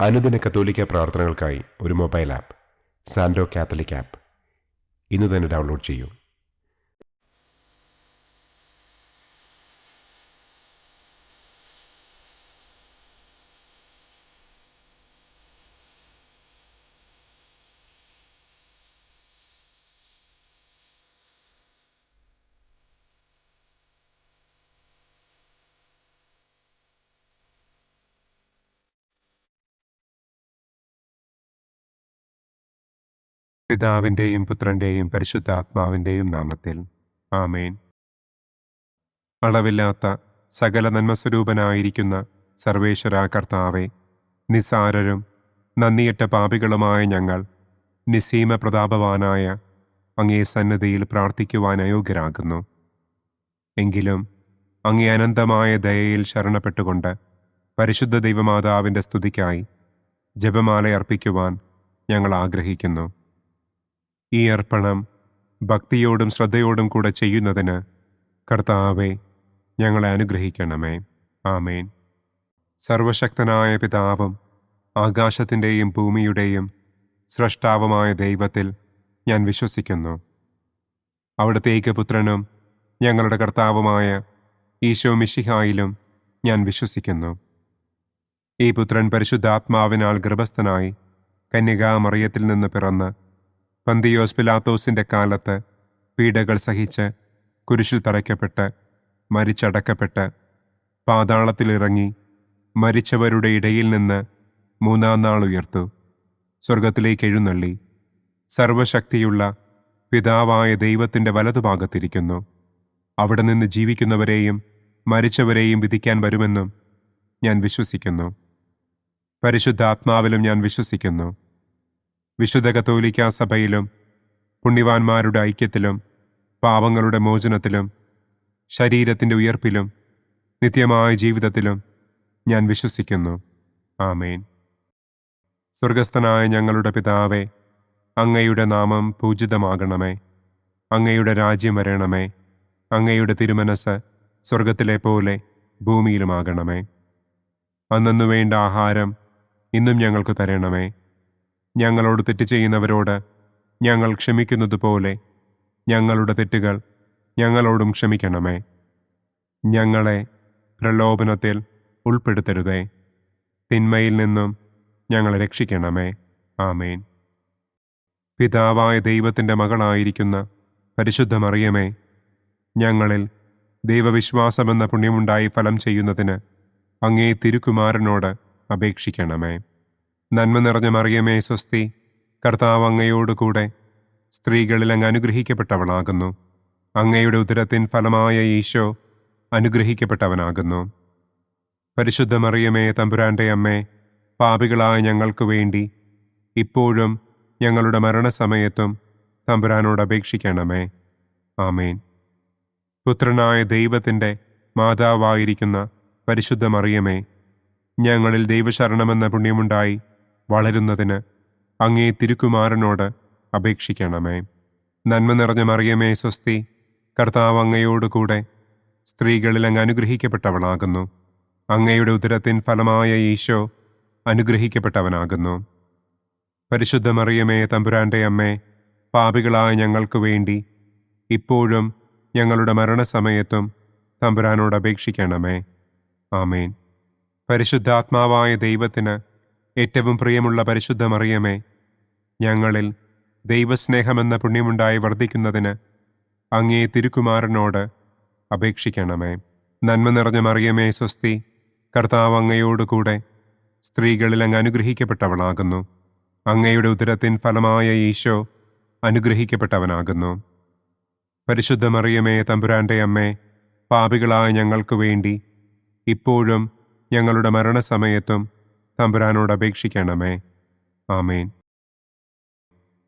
അനുദിന കത്തോലിക്ക പ്രാർത്ഥനകൾക്കായി ഒരു മൊബൈൽ ആപ്പ് സാൻഡോ കാത്തലിക് ആപ്പ് ഇന്ന് തന്നെ ഡൗൺലോഡ് ചെയ്യൂ. പിതാവിൻ്റെയും പുത്രൻ്റെയും പരിശുദ്ധാത്മാവിൻ്റെയും നാമത്തിൽ ആമേൻ. അളവില്ലാത്ത സകല നന്മസ്വരൂപനായിരിക്കുന്ന സർവേശ്വര കർത്താവെ, നിസ്സാരരും നന്ദിയറ്റ പാപികളുമായ ഞങ്ങൾ നിസ്സീമ പ്രതാപവാനായ അങ്ങേ സന്നിധിയിൽ പ്രാർത്ഥിക്കുവാൻ അയോഗ്യരാകുന്നു. എങ്കിലും അങ്ങേ അനന്തമായ ദയയിൽ ശരണപ്പെട്ടുകൊണ്ട് പരിശുദ്ധ ദൈവമാതാവിൻ്റെ സ്തുതിക്കായി ജപമാല അർപ്പിക്കുവാൻ ഞങ്ങൾ ആഗ്രഹിക്കുന്നു. ഈ അർപ്പണം ഭക്തിയോടും ശ്രദ്ധയോടും കൂടെ ചെയ്യുന്നതിന് കർത്താവെ ഞങ്ങളെ അനുഗ്രഹിക്കണമേ. ആമേൻ. സർവശക്തനായ പിതാവും ആകാശത്തിൻ്റെയും ഭൂമിയുടെയും സ്രഷ്ടാവുമായ ദൈവത്തിൽ ഞാൻ വിശ്വസിക്കുന്നു. അവിടുത്തെ ഏകപുത്രനും ഞങ്ങളുടെ കർത്താവുമായ ഈശോ മിശിഹായിലും ഞാൻ വിശ്വസിക്കുന്നു. ഈ പുത്രൻ പരിശുദ്ധാത്മാവിനാൽ ഗർഭസ്ഥനായി കന്യകാമറിയത്തിൽ നിന്ന് പിറന്ന് പന്തിയോസ് പിലാത്തോസിൻ്റെ കാലത്ത് പീഡകൾ സഹിച്ച് കുരിശിൽ തറയ്ക്കപ്പെട്ട് മരിച്ചടക്കപ്പെട്ട് പാതാളത്തിലിറങ്ങി മരിച്ചവരുടെ ഇടയിൽ നിന്ന് മൂന്നാം നാൾ ഉയർത്തു, സ്വർഗത്തിലേക്ക് എഴുന്നള്ളി, സർവശക്തിയുള്ള പിതാവായ ദൈവത്തിൻ്റെ വലതുഭാഗത്തിരിക്കുന്നു. അവിടെ നിന്ന് ജീവിക്കുന്നവരെയും മരിച്ചവരെയും വിധിക്കാൻ വരുമെന്നും ഞാൻ വിശ്വസിക്കുന്നു. പരിശുദ്ധാത്മാവിലും ഞാൻ വിശ്വസിക്കുന്നു. വിശുദ്ധ കത്തോലിക്കാ സഭയിലും പുണ്യവാന്മാരുടെ ഐക്യത്തിലും പാപങ്ങളുടെ മോചനത്തിലും ശരീരത്തിൻ്റെ ഉയർപ്പിലും നിത്യമായ ജീവിതത്തിലും ഞാൻ വിശ്വസിക്കുന്നു. ആമേൻ. സ്വർഗസ്ഥനായ ഞങ്ങളുടെ പിതാവേ, അങ്ങയുടെ നാമം പൂജിതമാകണമേ. അങ്ങയുടെ രാജ്യം വരണമേ. അങ്ങയുടെ തിരുമനസ് സ്വർഗത്തിലെ പോലെ ഭൂമിയിലുമാകണമേ. അന്നന്നു വേണ്ട ആഹാരം ഇന്നും ഞങ്ങൾക്ക് തരണമേ. ഞങ്ങളോട് തെറ്റ് ചെയ്യുന്നവരോട് ഞങ്ങൾ ക്ഷമിക്കുന്നത് പോലെ ഞങ്ങളുടെ തെറ്റുകൾ ഞങ്ങളോടും ക്ഷമിക്കണമേ. ഞങ്ങളെ പ്രലോഭനത്തിൽ ഉൾപ്പെടുത്തരുതേ, തിന്മയിൽ നിന്നും ഞങ്ങളെ രക്ഷിക്കണമേ. ആമേൻ. പിതാവായ ദൈവത്തിൻ്റെ മകളായിരിക്കുന്ന പരിശുദ്ധ മറിയമേ, ഞങ്ങളിൽ ദൈവവിശ്വാസമെന്ന പുണ്യമുണ്ടായി ഫലം ചെയ്യുന്നതിന് അങ്ങേ തിരുക്കുമാരനോട് അപേക്ഷിക്കണമേ. നന്മ നിറഞ്ഞ മറിയമേ സ്വസ്തി, കർത്താവ് അങ്ങയോടുകൂടെ സ്ത്രീകളിൽ അങ്ങ് അനുഗ്രഹിക്കപ്പെട്ടവളാകുന്നു. അങ്ങയുടെ ഉദരത്തിൻ ഫലമായ ഈശോ അനുഗ്രഹിക്കപ്പെട്ടവനാകുന്നു. പരിശുദ്ധ മറിയമേ തമ്പുരാൻ്റെ അമ്മേ, പാപികളായ ഞങ്ങൾക്ക് വേണ്ടി ഇപ്പോഴും ഞങ്ങളുടെ മരണസമയത്തും തമ്പുരാനോട് അപേക്ഷിക്കണമേ. ആമേൻ. പുത്രനായ ദൈവത്തിൻ്റെ മാതാവായിരിക്കുന്ന പരിശുദ്ധ മറിയമേ, ഞങ്ങളിൽ ദൈവശരണമെന്ന പുണ്യമുണ്ടായി വളരുന്നതിന് അങ്ങേ തിരുക്കുമാരനോട് അപേക്ഷിക്കണമേ. നന്മ നിറഞ്ഞ മറിയമേ സ്വസ്തി, കർത്താവ് അങ്ങയോടുകൂടെ സ്ത്രീകളിൽ അങ്ങ് അനുഗ്രഹിക്കപ്പെട്ടവളാകുന്നു. അങ്ങയുടെ ഉദരത്തിൻ ഫലമായ ഈശോ അനുഗ്രഹിക്കപ്പെട്ടവനാകുന്നു. പരിശുദ്ധ മറിയമേ തമ്പുരാൻ്റെ അമ്മേ, പാപികളായ ഞങ്ങൾക്ക് വേണ്ടി ഇപ്പോഴും ഞങ്ങളുടെ മരണസമയത്തും തമ്പുരാനോട് അപേക്ഷിക്കണമേ. ആമേൻ. പരിശുദ്ധാത്മാവായ ദൈവത്തിന് ഏറ്റവും പ്രിയമുള്ള പരിശുദ്ധ മറിയമേ, ഞങ്ങളിൽ ദൈവസ്നേഹമെന്ന പുണ്യമുണ്ടായി വർദ്ധിക്കുന്നതിന് അങ്ങേ തിരുക്കുമാരനോട് അപേക്ഷിക്കണമേ. നന്മ നിറഞ്ഞ മറിയമേ സ്വസ്തി, കർത്താവ് അങ്ങയോടുകൂടെ സ്ത്രീകളിൽ അങ്ങ് അനുഗ്രഹിക്കപ്പെട്ടവളാകുന്നു. അങ്ങയുടെ ഉദരത്തിൻ ഫലമായ ഈശോ അനുഗ്രഹിക്കപ്പെട്ടവനാകുന്നു. പരിശുദ്ധ മറിയമേ തമ്പുരാൻ്റെ അമ്മേ, പാപികളായ ഞങ്ങൾക്ക് വേണ്ടി ഇപ്പോഴും ഞങ്ങളുടെ മരണസമയത്തും തമ്പുരാനോട് അപേക്ഷിക്കണമേ. ആമേൻ.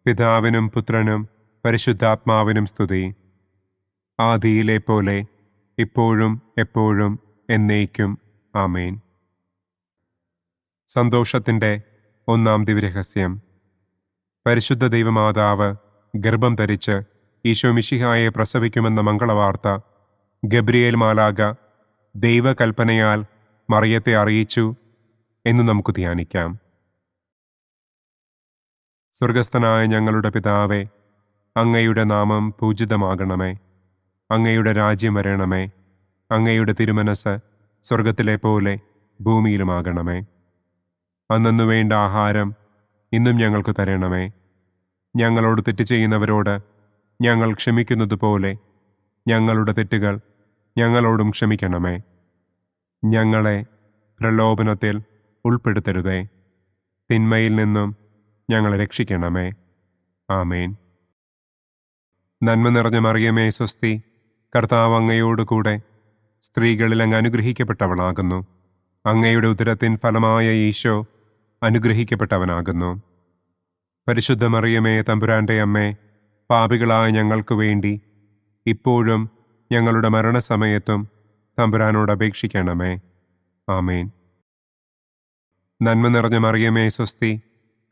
പിതാവിനും പുത്രനും പരിശുദ്ധാത്മാവിനും സ്തുതി, ആദിയിലെ പോലെ ഇപ്പോഴും എപ്പോഴും എന്നേക്കും. ആമേൻ. സന്തോഷത്തിൻ്റെ ഒന്നാം ദിവ്യരഹസ്യം. പരിശുദ്ധ ദൈവമാതാവ് ഗർഭം ധരിച്ച് ഈശോ മിശിഹായെ പ്രസവിക്കുമെന്ന മംഗളവാർത്ത ഗബ്രിയേൽ മാലാഖ ദൈവകൽപ്പനയാൽ മറിയത്തെ അറിയിച്ചു എന്ന് നമുക്ക് ധ്യാനിക്കാം. സ്വർഗസ്ഥനായ ഞങ്ങളുടെ പിതാവേ, അങ്ങയുടെ നാമം പൂജിതമാകണമേ. അങ്ങയുടെ രാജ്യം വരണമേ. അങ്ങയുടെ തിരുമനസ് സ്വർഗത്തിലെ പോലെ ഭൂമിയിലുമാകണമേ. അന്നന്നു വേണ്ട ആഹാരം ഇന്നും ഞങ്ങൾക്ക് തരണമേ. ഞങ്ങളോട് തെറ്റ് ചെയ്യുന്നവരോട് ഞങ്ങൾ ക്ഷമിക്കുന്നതുപോലെ ഞങ്ങളുടെ തെറ്റുകൾ ഞങ്ങളോടും ക്ഷമിക്കണമേ. ഞങ്ങളെ പ്രലോഭനത്തിൽ ഉൾപ്പെടുത്തരുതേ. തിന്മയിൽ നിന്നും ഞങ്ങളെ രക്ഷിക്കണമേ. ആമേൻ. നന്മ നിറഞ്ഞ മറിയമേ സ്വസ്തി, കർത്താവ് അങ്ങയോടുകൂടെ സ്ത്രീകളിൽ അങ്ങ് അനുഗ്രഹിക്കപ്പെട്ടവളാകുന്നു. അങ്ങയുടെ ഉദരത്തിൻ ഫലമായ ഈശോ അനുഗ്രഹിക്കപ്പെട്ടവനാകുന്നു. പരിശുദ്ധ മറിയമേ തമ്പുരാൻ്റെ അമ്മേ, പാപികളായ ഞങ്ങൾക്ക് വേണ്ടി ഇപ്പോഴും ഞങ്ങളുടെ മരണസമയത്തും തമ്പുരാനോട് അപേക്ഷിക്കണമേ. ആമേൻ. നന്മ നിറഞ്ഞ മറിയമേ സ്വസ്തി,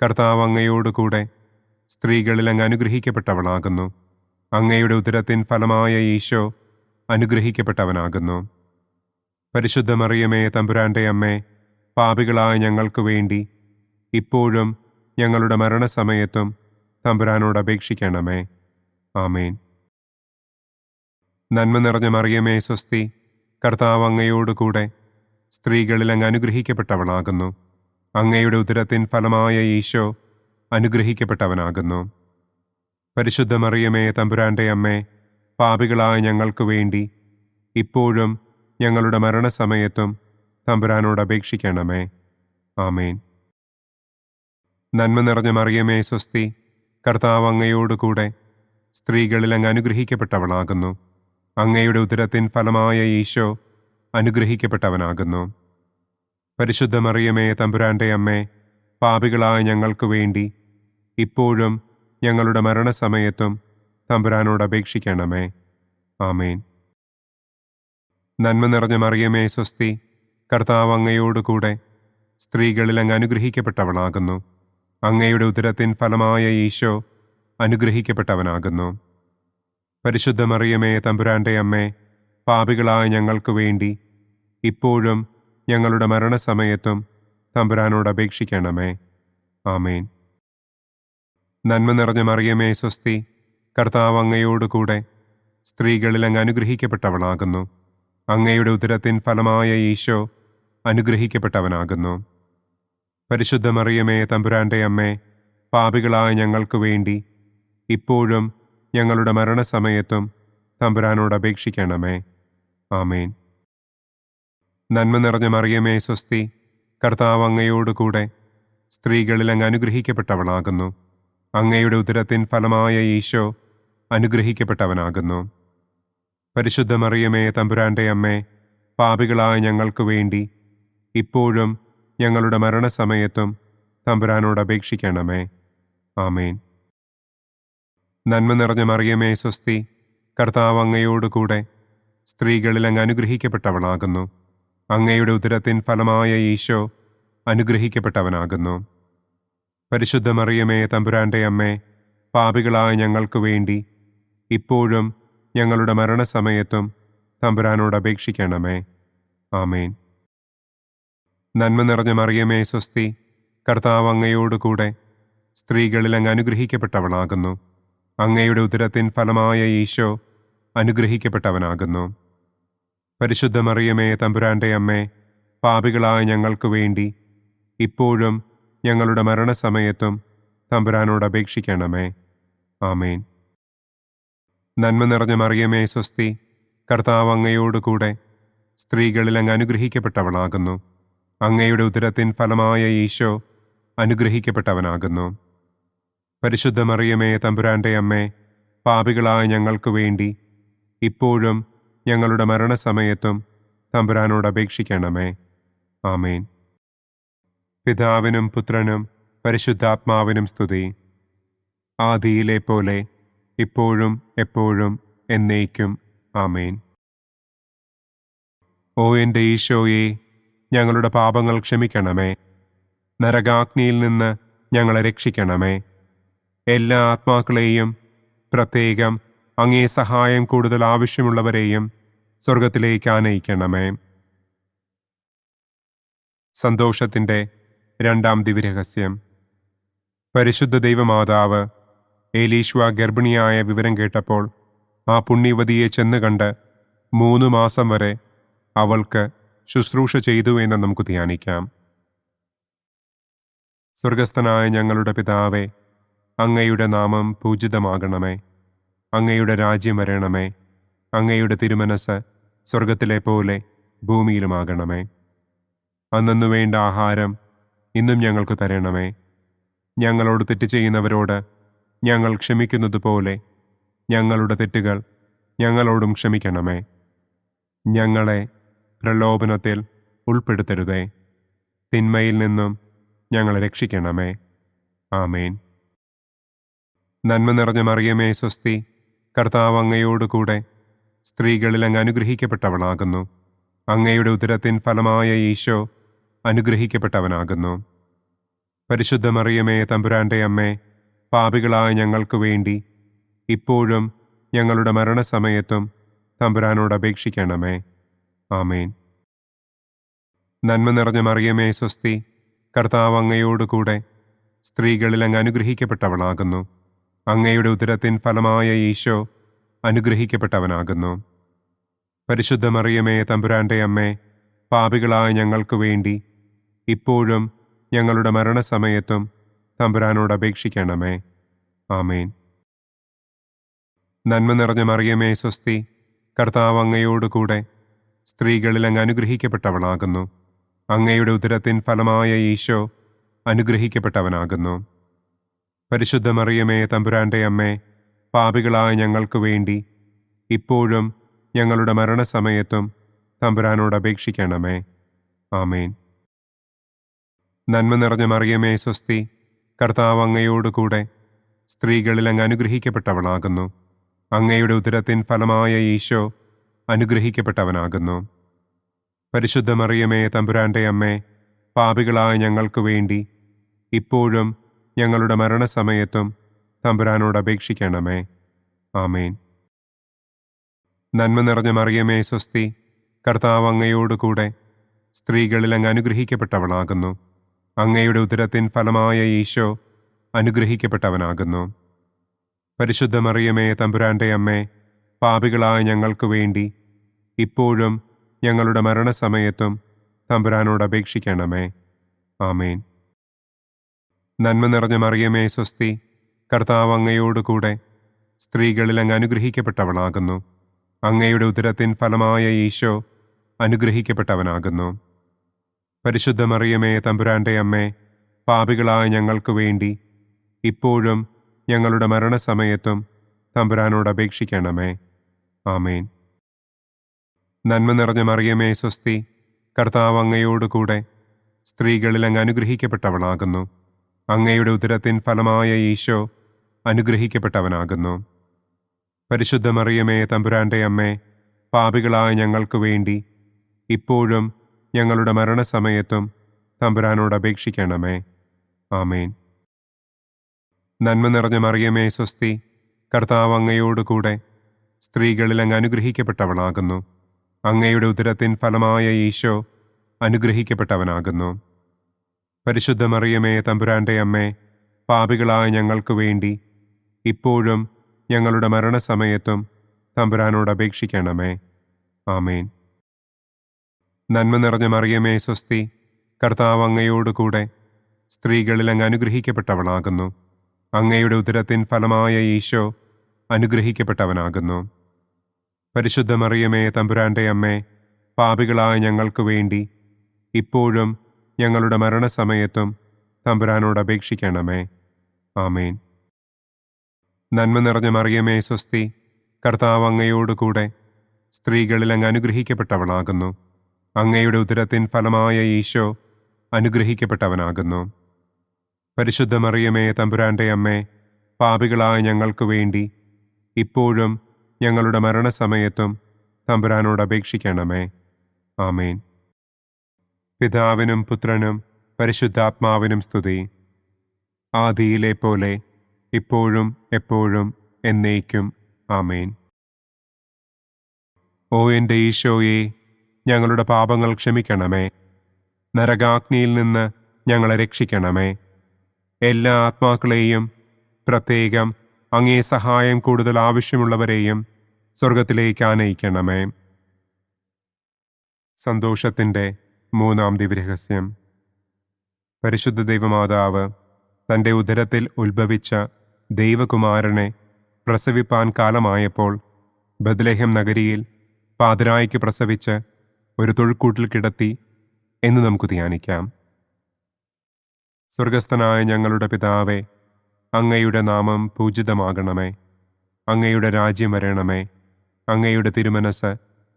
കർത്താവ് അങ്ങയോടുകൂടെ സ്ത്രീകളിൽ അങ്ങ് അനുഗ്രഹിക്കപ്പെട്ടവളാകുന്നു. അങ്ങയുടെ ഉദരത്തിൻ ഫലമായ ഈശോ അനുഗ്രഹിക്കപ്പെട്ടവനാകുന്നു. പരിശുദ്ധ മറിയമേ തമ്പുരാൻ്റെ അമ്മേ, പാപികളായ ഞങ്ങൾക്ക് വേണ്ടി ഇപ്പോഴും ഞങ്ങളുടെ മരണസമയത്തും തമ്പുരാനോട് അപേക്ഷിക്കണമേ. ആമേൻ. നന്മ നിറഞ്ഞ മറിയമേ സ്വസ്തി, കർത്താവ് അങ്ങയോടുകൂടെ സ്ത്രീകളിൽ അങ്ങ് അനുഗ്രഹിക്കപ്പെട്ടവളാകുന്നു. അങ്ങയുടെ ഉദരത്തിൻ ഫലമായ ഈശോ അനുഗ്രഹിക്കപ്പെട്ടവനാകുന്നു. പരിശുദ്ധ മറിയമേ തമ്പുരാൻ്റെ അമ്മേ, പാപികളായ ഞങ്ങൾക്ക് വേണ്ടി ഇപ്പോഴും ഞങ്ങളുടെ മരണസമയത്തും തമ്പുരാനോട് അപേക്ഷിക്കണമേ. ആമേൻ. നന്മ നിറഞ്ഞ മറിയമേ സ്വസ്തി, കർത്താവ് അങ്ങയോടുകൂടെ സ്ത്രീകളിൽ അങ്ങ് അനുഗ്രഹിക്കപ്പെട്ടവളാകുന്നു. അങ്ങയുടെ ഉദരത്തിൻ ഫലമായ ഈശോ അനുഗ്രഹിക്കപ്പെട്ടവനാകുന്നു. പരിശുദ്ധ മറിയമേ തമ്പുരാൻ്റെ അമ്മേ, പാപികളായ ഞങ്ങൾക്ക് വേണ്ടി ഇപ്പോഴും ഞങ്ങളുടെ മരണസമയത്തും തമ്പുരാനോട് അപേക്ഷിക്കണമേ. ആമേൻ. നന്മ നിറഞ്ഞ മറിയമേ സ്വസ്തി, കർത്താവ് അങ്ങയോടുകൂടെ സ്ത്രീകളിൽ അങ്ങ് അനുഗ്രഹിക്കപ്പെട്ടവളാകുന്നു. അങ്ങയുടെ ഉദരത്തിൻ ഫലമായ ഈശോ അനുഗ്രഹിക്കപ്പെട്ടവനാകുന്നു. പരിശുദ്ധ മറിയമേ തമ്പുരാൻ്റെ അമ്മേ, പാപികളായ ഞങ്ങൾക്ക് വേണ്ടി ഇപ്പോഴും ഞങ്ങളുടെ മരണസമയത്തും തമ്പുരാനോട് അപേക്ഷിക്കണമേ. ആമേൻ. നന്മ നിറഞ്ഞ മറിയമേ സ്വസ്തി, കർത്താവ് അങ്ങയോടുകൂടെ സ്ത്രീകളിൽ അങ്ങ് അനുഗ്രഹിക്കപ്പെട്ടവളാകുന്നു. അങ്ങയുടെ ഉദരത്തിൻ ഫലമായ ഈശോ അനുഗ്രഹിക്കപ്പെട്ടവനാകുന്നു. പരിശുദ്ധ മറിയമേ തമ്പുരാൻ്റെ അമ്മേ, പാപികളായ ഞങ്ങൾക്ക് വേണ്ടി ഇപ്പോഴും ഞങ്ങളുടെ മരണസമയത്തും തമ്പുരാനോട് അപേക്ഷിക്കണമേ. ആമേൻ. നന്മ നിറഞ്ഞ മറിയമേ സ്വസ്തി, കർത്താവ് അങ്ങയോടുകൂടെ സ്ത്രീകളിൽ അങ്ങ് അനുഗ്രഹിക്കപ്പെട്ടവളാകുന്നു. അങ്ങയുടെ ഉദരത്തിൻ ഫലമായ ഈശോ അനുഗ്രഹിക്കപ്പെട്ടവനാകുന്നു. പരിശുദ്ധ മറിയമേ തമ്പുരാൻ്റെ അമ്മേ, പാപികളായ ഞങ്ങൾക്ക് വേണ്ടി ഇപ്പോഴും ഞങ്ങളുടെ മരണസമയത്തും തമ്പുരാനോട് അപേക്ഷിക്കണമേ. ആമേൻ. നന്മ നിറഞ്ഞ മറിയമേ സ്വസ്തി, കർത്താവ് അങ്ങയോടുകൂടെ സ്ത്രീകളിൽ അങ്ങ് അനുഗ്രഹിക്കപ്പെട്ടവളാകുന്നു. അങ്ങയുടെ ഉദരത്തിൻ ഫലമായ ഈശോ അനുഗ്രഹിക്കപ്പെട്ടവനാകുന്നു. പരിശുദ്ധ മറിയമേ തമ്പുരാൻ്റെ അമ്മേ, പാപികളായ ഞങ്ങൾക്ക് വേണ്ടി ഇപ്പോഴും ഞങ്ങളുടെ മരണസമയത്തും തമ്പുരാനോട് അപേക്ഷിക്കണമേ. ആമേൻ. നന്മ നിറഞ്ഞ മറിയമേ സ്വസ്തി, കർത്താവ് അങ്ങയോടുകൂടെ സ്ത്രീകളിൽ അങ്ങ് അനുഗ്രഹിക്കപ്പെട്ടവളാകുന്നു. അങ്ങയുടെ ഉദരത്തിൻ ഫലമായ ഈശോ അനുഗ്രഹിക്കപ്പെട്ടവനാകുന്നു. പരിശുദ്ധ മറിയമേ തമ്പുരാൻ്റെ അമ്മേ, പാപികളായ ഞങ്ങൾക്ക് വേണ്ടി ഇപ്പോഴും ഞങ്ങളുടെ മരണസമയത്തും തമ്പുരാനോട് അപേക്ഷിക്കണമേ. ആമേൻ. നന്മ നിറഞ്ഞ മറിയമേ സ്വസ്തി, കർത്താവ് അങ്ങയോടുകൂടെ സ്ത്രീകളിൽ അങ്ങ് അനുഗ്രഹിക്കപ്പെട്ടവളാകുന്നു. അങ്ങയുടെ ഉദരത്തിൻ ഫലമായ ഈശോ അനുഗ്രഹിക്കപ്പെട്ടവനാകുന്നു. പരിശുദ്ധ മറിയമേ തമ്പുരാൻ്റെ അമ്മേ, പാപികളായ ഞങ്ങൾക്ക് വേണ്ടി ഇപ്പോഴും ഞങ്ങളുടെ മരണസമയത്തും തമ്പുരാനോട് അപേക്ഷിക്കണമേ. ആമേൻ. പിതാവിനും പുത്രനും പരിശുദ്ധാത്മാവിനും സ്തുതി. ആദിയിലെ പോലെ ഇപ്പോഴും എപ്പോഴും എന്നേക്കും. ആമേൻ. ഓ എൻ്റെ ഈശോയെ, ഞങ്ങളുടെ പാപങ്ങൾ ക്ഷമിക്കണമേ. നരകാഗ്നിയിൽ നിന്ന് ഞങ്ങളെ രക്ഷിക്കണമേ. എല്ലാ ആത്മാക്കളെയും, പ്രത്യേകം അങ്ങേ സഹായം കൂടുതൽ ആവശ്യമുള്ളവരെയും സ്വർഗത്തിലേക്ക് ആനയിക്കണമേ. സന്തോഷത്തിൻ്റെ രണ്ടാം ദിവ്യരഹസ്യം. പരിശുദ്ധ ദൈവമാതാവ് ഏലീശ്വ ഗർഭിണിയായ വിവരം കേട്ടപ്പോൾ ആ പുണ്യവതിയെ ചെന്ന് കണ്ട് 3 മാസം വരെ അവൾക്ക് ശുശ്രൂഷ ചെയ്തു എന്ന് നമുക്ക് ധ്യാനിക്കാം. സ്വർഗസ്ഥനായ ഞങ്ങളുടെ പിതാവേ, അങ്ങയുടെ നാമം പൂജിതമാകണമേ. അങ്ങയുടെ രാജ്യം വരണമേ. അങ്ങയുടെ തിരുമനസ് സ്വർഗത്തിലെ പോലെ ഭൂമിയിലുമാകണമേ. അന്നന്നു വേണ്ട ആഹാരം ഇന്നും ഞങ്ങൾക്ക് തരണമേ. ഞങ്ങളോട് തെറ്റ് ചെയ്യുന്നവരോട് ഞങ്ങൾ ക്ഷമിക്കുന്നത് പോലെ ഞങ്ങളുടെ തെറ്റുകൾ ഞങ്ങളോടും ക്ഷമിക്കണമേ. ഞങ്ങളെ പ്രലോഭനത്തിൽ ഉൾപ്പെടുത്തരുതേ. തിന്മയിൽ നിന്നും ഞങ്ങളെ രക്ഷിക്കണമേ. ആമേൻ. നന്മ നിറഞ്ഞ മറിയമേ സ്വസ്തി, കർത്താവ് അങ്ങയോടുകൂടെ സ്ത്രീകളിൽ അങ്ങ് അനുഗ്രഹിക്കപ്പെട്ടവളാകുന്നു. അങ്ങയുടെ ഉദരത്തിൻ ഫലമായ ഈശോ അനുഗ്രഹിക്കപ്പെട്ടവനാകുന്നു. പരിശുദ്ധ മറിയമേ തമ്പുരാൻ്റെ അമ്മേ, പാപികളായ ഞങ്ങൾക്ക് വേണ്ടി ഇപ്പോഴും ഞങ്ങളുടെ മരണസമയത്തും തമ്പുരാനോട് അപേക്ഷിക്കണമേ. ആമേൻ. നന്മ നിറഞ്ഞ മറിയമേ സ്വസ്തി, കർത്താവ് അങ്ങയോടുകൂടെ സ്ത്രീകളിൽ അങ്ങ് അനുഗ്രഹിക്കപ്പെട്ടവളാകുന്നു. അങ്ങയുടെ ഉദരത്തിൻ ഫലമായ ഈശോ അനുഗ്രഹിക്കപ്പെട്ടവനാകുന്നു. പരിശുദ്ധ മറിയമേ തമ്പുരാൻ്റെ അമ്മേ, പാപികളായ ഞങ്ങൾക്ക് വേണ്ടി ഇപ്പോഴും ഞങ്ങളുടെ മരണസമയത്തും തമ്പുരാനോട് അപേക്ഷിക്കണമേ. ആമേൻ. നന്മ നിറഞ്ഞ മറിയമേ സ്വസ്തി, കർത്താവ് അങ്ങയോടുകൂടെ സ്ത്രീകളിൽ അങ്ങ് അനുഗ്രഹിക്കപ്പെട്ടവളാകുന്നു. അങ്ങയുടെ ഉദരത്തിൻ ഫലമായ ഈശോ അനുഗ്രഹിക്കപ്പെട്ടവനാകുന്നു. പരിശുദ്ധ മറിയമേ തമ്പുരാൻ്റെ അമ്മേ, പാപികളായ ഞങ്ങൾക്ക് വേണ്ടി ഇപ്പോഴും ഞങ്ങളുടെ മരണസമയത്തും തമ്പുരാനോട് അപേക്ഷിക്കണമേ. ആമേൻ. നന്മ നിറഞ്ഞ മറിയമേ സ്വസ്തി, കർത്താവ് അങ്ങയോടുകൂടെ സ്ത്രീകളിൽ അങ്ങ് അനുഗ്രഹിക്കപ്പെട്ടവളാകുന്നു. അങ്ങയുടെ ഉദരത്തിൻ ഫലമായ ഈശോ അനുഗ്രഹിക്കപ്പെട്ടവനാകുന്നു. പരിശുദ്ധ മറിയമേ തമ്പുരാൻ്റെ അമ്മേ, പാപികളായ ഞങ്ങൾക്ക് വേണ്ടി ഇപ്പോഴും ഞങ്ങളുടെ മരണസമയത്തും തമ്പുരാനോട് അപേക്ഷിക്കണമേ. ആമേൻ. നന്മ നിറഞ്ഞ മറിയമേ സ്വസ്തി, കർത്താവ് അങ്ങയോടുകൂടെ സ്ത്രീകളിൽ അങ്ങ് അനുഗ്രഹിക്കപ്പെട്ടവളാകുന്നു. അങ്ങയുടെ ഉദരത്തിൻ ഫലമായ ഈശോ അനുഗ്രഹിക്കപ്പെട്ടവനാകുന്നു. പരിശുദ്ധ മറിയമേ തമ്പുരാൻ്റെ അമ്മേ, പാപികളായ ഞങ്ങൾക്ക് വേണ്ടി ഇപ്പോഴും ഞങ്ങളുടെ മരണസമയത്തും തമ്പുരാനോട് അപേക്ഷിക്കണമേ. ആമേൻ. നന്മ നിറഞ്ഞ മറിയമേ സ്വസ്തി, കർത്താവ് അങ്ങയോടുകൂടെ സ്ത്രീകളിൽ അങ്ങ് അനുഗ്രഹിക്കപ്പെട്ടവളാകുന്നു. അങ്ങയുടെ ഉദരത്തിൻ ഫലമായ ഈശോ അനുഗ്രഹിക്കപ്പെട്ടവനാകുന്നു. പരിശുദ്ധ മറിയമേ തമ്പുരാൻ്റെ അമ്മേ, പാപികളായ ഞങ്ങൾക്ക് വേണ്ടി ഇപ്പോഴും ഞങ്ങളുടെ മരണസമയത്തും തമ്പുരാനോട് അപേക്ഷിക്കണമേ. ആമേൻ. നന്മ നിറഞ്ഞ മറിയമേ സ്വസ്തി, കർത്താവ് അങ്ങയോടുകൂടെ സ്ത്രീകളിൽ അങ്ങ് അനുഗ്രഹിക്കപ്പെട്ടവളാകുന്നു. അങ്ങയുടെ ഉദരത്തിൻ ഫലമായ ഈശോ അനുഗ്രഹിക്കപ്പെട്ടവനാകുന്നു. പരിശുദ്ധ മറിയമേ തമ്പുരാൻ്റെ അമ്മേ, പാപികളായ ഞങ്ങൾക്ക് വേണ്ടി ഇപ്പോഴും ഞങ്ങളുടെ മരണസമയത്തും തമ്പുരാനോട് അപേക്ഷിക്കണമേ. ആമേൻ. നന്മ നിറഞ്ഞ മറിയമേ സ്വസ്തി, കർത്താവ് അങ്ങയോടുകൂടെ സ്ത്രീകളിൽ അങ്ങ് അനുഗ്രഹിക്കപ്പെട്ടവളാകുന്നു. അങ്ങയുടെ ഉദരത്തിൻ ഫലമായ ഈശോ അനുഗ്രഹിക്കപ്പെട്ടവനാകുന്നു. പരിശുദ്ധ മറിയമേ തമ്പുരാൻ്റെ അമ്മേ, പാപികളായ ഞങ്ങൾക്ക് വേണ്ടി ഇപ്പോഴും ഞങ്ങളുടെ മരണസമയത്തും തമ്പുരാനോട് അപേക്ഷിക്കണമേ. ആമേൻ. നന്മ നിറഞ്ഞ മറിയമേ സ്വസ്തി, കർത്താവ് അങ്ങയോടുകൂടെ സ്ത്രീകളിൽ അങ്ങ് അനുഗ്രഹിക്കപ്പെട്ടവളാകുന്നു. അങ്ങയുടെ ഉദരത്തിൻ ഫലമായ ഈശോ അനുഗ്രഹിക്കപ്പെട്ടവനാകുന്നു. പരിശുദ്ധ മറിയമേ തമ്പുരാൻ്റെ അമ്മേ, പാപികളായ ഞങ്ങൾക്ക് വേണ്ടി ഇപ്പോഴും ഞങ്ങളുടെ മരണസമയത്തും തമ്പുരാനോട് അപേക്ഷിക്കണമേ. ആമേൻ. നന്മ നിറഞ്ഞ മറിയമേ സ്വസ്തി, കർത്താവ് അങ്ങയോടുകൂടെ സ്ത്രീകളിൽ അങ്ങ് അനുഗ്രഹിക്കപ്പെട്ടവളാകുന്നു. അങ്ങയുടെ ഉദരത്തിൻ ഫലമായ ഈശോ അനുഗ്രഹിക്കപ്പെട്ടവനാകുന്നു. പരിശുദ്ധ മറിയമേ തമ്പുരാൻ്റെ അമ്മേ, പാപികളായ ഞങ്ങൾക്ക് വേണ്ടി ഇപ്പോഴും ഞങ്ങളുടെ മരണസമയത്തും തമ്പുരാനോട് അപേക്ഷിക്കണമേ. ആമേൻ. പിതാവിനും പുത്രനും പരിശുദ്ധാത്മാവിനും സ്തുതി. ആദിയിലെ പോലെ ഇപ്പോഴും എപ്പോഴും എന്നേക്കും. ആമേൻ. ഓ എൻ്റെ ഈശോയെ, ഞങ്ങളുടെ പാപങ്ങൾ ക്ഷമിക്കണമേ. നരകാഗ്നിയിൽ നിന്ന് ഞങ്ങളെ രക്ഷിക്കണമേ. എല്ലാ ആത്മാക്കളെയും, പ്രത്യേകം അങ്ങേ സഹായം കൂടുതൽ ആവശ്യമുള്ളവരെയും സ്വർഗത്തിലേക്ക് ആനയിക്കണമേ. സന്തോഷത്തിൻ്റെ മൂന്നാം ദിവ്യരഹസ്യം. പരിശുദ്ധ ദൈവമാതാവ് തൻ്റെ ഉദരത്തിൽ ഉത്ഭവിച്ച ദൈവകുമാരനെ പ്രസവിപ്പാൻ കാലമായപ്പോൾ ബത്ലഹേം നഗരിയിൽ പാതിരായ്ക്ക് പ്രസവിച്ച് ഒരു തൊഴുക്കൂട്ടിൽ കിടത്തി എന്ന് നമുക്ക് ധ്യാനിക്കാം. സ്വർഗസ്ഥനായ ഞങ്ങളുടെ പിതാവേ, അങ്ങയുടെ നാമം പൂജിതമാകണമേ. അങ്ങയുടെ രാജ്യം വരണമേ. അങ്ങയുടെ തിരുമനസ്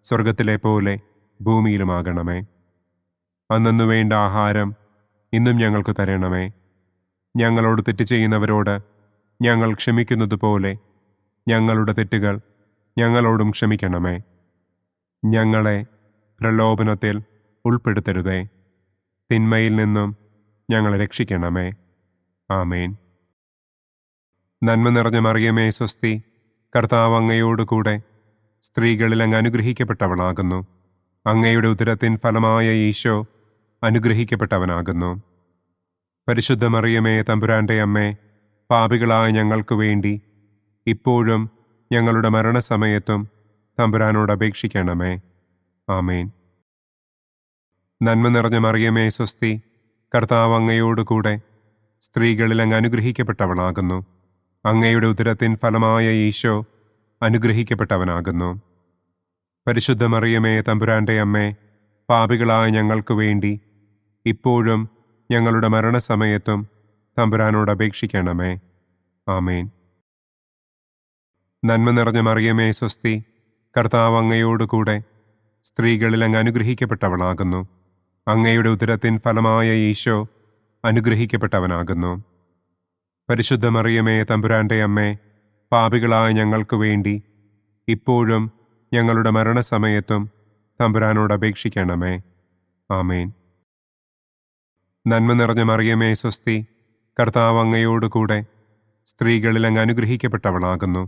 സ്വർഗത്തിലെ പോലെ ഭൂമിയിലുമാകണമേ. അന്നന്നു വേണ്ട ആഹാരം ഇന്നും ഞങ്ങൾക്ക് തരണമേ. ഞങ്ങളോട് തെറ്റ് ചെയ്യുന്നവരോട് ഞങ്ങൾ ക്ഷമിക്കുന്നത് പോലെ ഞങ്ങളുടെ തെറ്റുകൾ ഞങ്ങളോടും ക്ഷമിക്കണമേ. ഞങ്ങളെ പ്രലോഭനത്തിൽ ഉൾപ്പെടുത്തരുതേ. തിന്മയിൽ നിന്നും ഞങ്ങളെ രക്ഷിക്കണമേ. ആമേൻ. നന്മ നിറഞ്ഞ മറിയമേ സ്വസ്തി, കർത്താവ് അങ്ങയോടുകൂടെ സ്ത്രീകളിൽ അങ്ങ് അനുഗ്രഹിക്കപ്പെട്ടവളാകുന്നു. അങ്ങയുടെ ഉദരത്തിൻ ഫലമായ ഈശോ അനുഗ്രഹിക്കപ്പെട്ടവനാകുന്നു. പരിശുദ്ധ മറിയമേ തമ്പുരാൻ്റെ അമ്മേ, പാപികളായ ഞങ്ങൾക്ക് വേണ്ടി ഇപ്പോഴും ഞങ്ങളുടെ മരണസമയത്തും തമ്പുരാനോട് അപേക്ഷിക്കണമേ. ആമേൻ. നന്മ നിറഞ്ഞ മറിയമേ സ്വസ്തി, കർത്താവ് അങ്ങയോടുകൂടെ സ്ത്രീകളിൽ അങ്ങ് അനുഗ്രഹിക്കപ്പെട്ടവളാകുന്നു. അങ്ങയുടെ ഉദരത്തിൻ ഫലമായ ഈശോ അനുഗ്രഹിക്കപ്പെട്ടവനാകുന്നു. പരിശുദ്ധ മറിയമേ തമ്പുരാൻ്റെ അമ്മേ, പാപികളായ ഞങ്ങൾക്ക് വേണ്ടി ഇപ്പോഴും ഞങ്ങളുടെ മരണസമയത്തും തമ്പുരാനോട് അപേക്ഷിക്കണമേ. ആമേൻ. നന്മ നിറഞ്ഞ മറിയമേ സ്വസ്തി, കർത്താവ് അങ്ങയോടുകൂടെ സ്ത്രീകളിൽ അങ്ങ് അനുഗ്രഹിക്കപ്പെട്ടവളാകുന്നു. അങ്ങയുടെ ഉദരത്തിൻ ഫലമായ ഈശോ അനുഗ്രഹിക്കപ്പെട്ടവനാകുന്നു. പരിശുദ്ധ മറിയമേ തമ്പുരാൻ്റെ അമ്മേ, പാപികളായ ഞങ്ങൾക്ക് വേണ്ടി ഇപ്പോഴും ഞങ്ങളുടെ മരണസമയത്തും തമ്പുരാനോട് അപേക്ഷിക്കണമേ. ആമേൻ. നന്മ നിറഞ്ഞ മറിയമേ സ്വസ്തി, കർത്താവ് അങ്ങയോടുകൂടെ സ്ത്രീകളിൽ അങ്ങ് അനുഗ്രഹിക്കപ്പെട്ടവളാകുന്നു.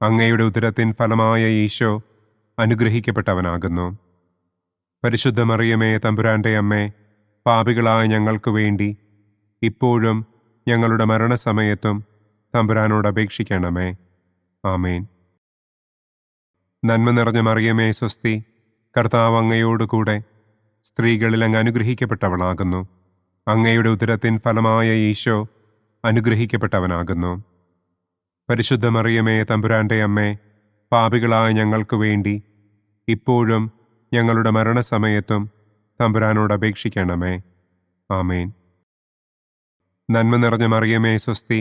അങ്ങയുടെ ഉദരത്തിൻ ഫലമായ ഈശോ അനുഗ്രഹിക്കപ്പെട്ടവനാകുന്നു. പരിശുദ്ധ മറിയമേ തമ്പുരാൻ്റെ അമ്മേ, പാപികളായ ഞങ്ങൾക്ക് വേണ്ടി ഇപ്പോഴും ഞങ്ങളുടെ മരണസമയത്തും തമ്പുരാനോട് അപേക്ഷിക്കണമേ. ആമേൻ. നന്മ നിറഞ്ഞ മറിയമേ സ്വസ്തി, കർത്താവ് അങ്ങയോടുകൂടെ സ്ത്രീകളിൽ അങ്ങ് അനുഗ്രഹിക്കപ്പെട്ടവളാകുന്നു. അങ്ങയുടെ ഉദരത്തിൻ ഫലമായ ഈശോ അനുഗ്രഹിക്കപ്പെട്ടവനാകുന്നു. പരിശുദ്ധ മറിയമേ തമ്പുരാൻ്റെ അമ്മേ, പാപികളായ ഞങ്ങൾക്ക് വേണ്ടി ഇപ്പോഴും ഞങ്ങളുടെ മരണസമയത്തും തമ്പുരാനോട് അപേക്ഷിക്കണമേ. ആമേൻ. നന്മ നിറഞ്ഞ മറിയമേ സ്വസ്തി,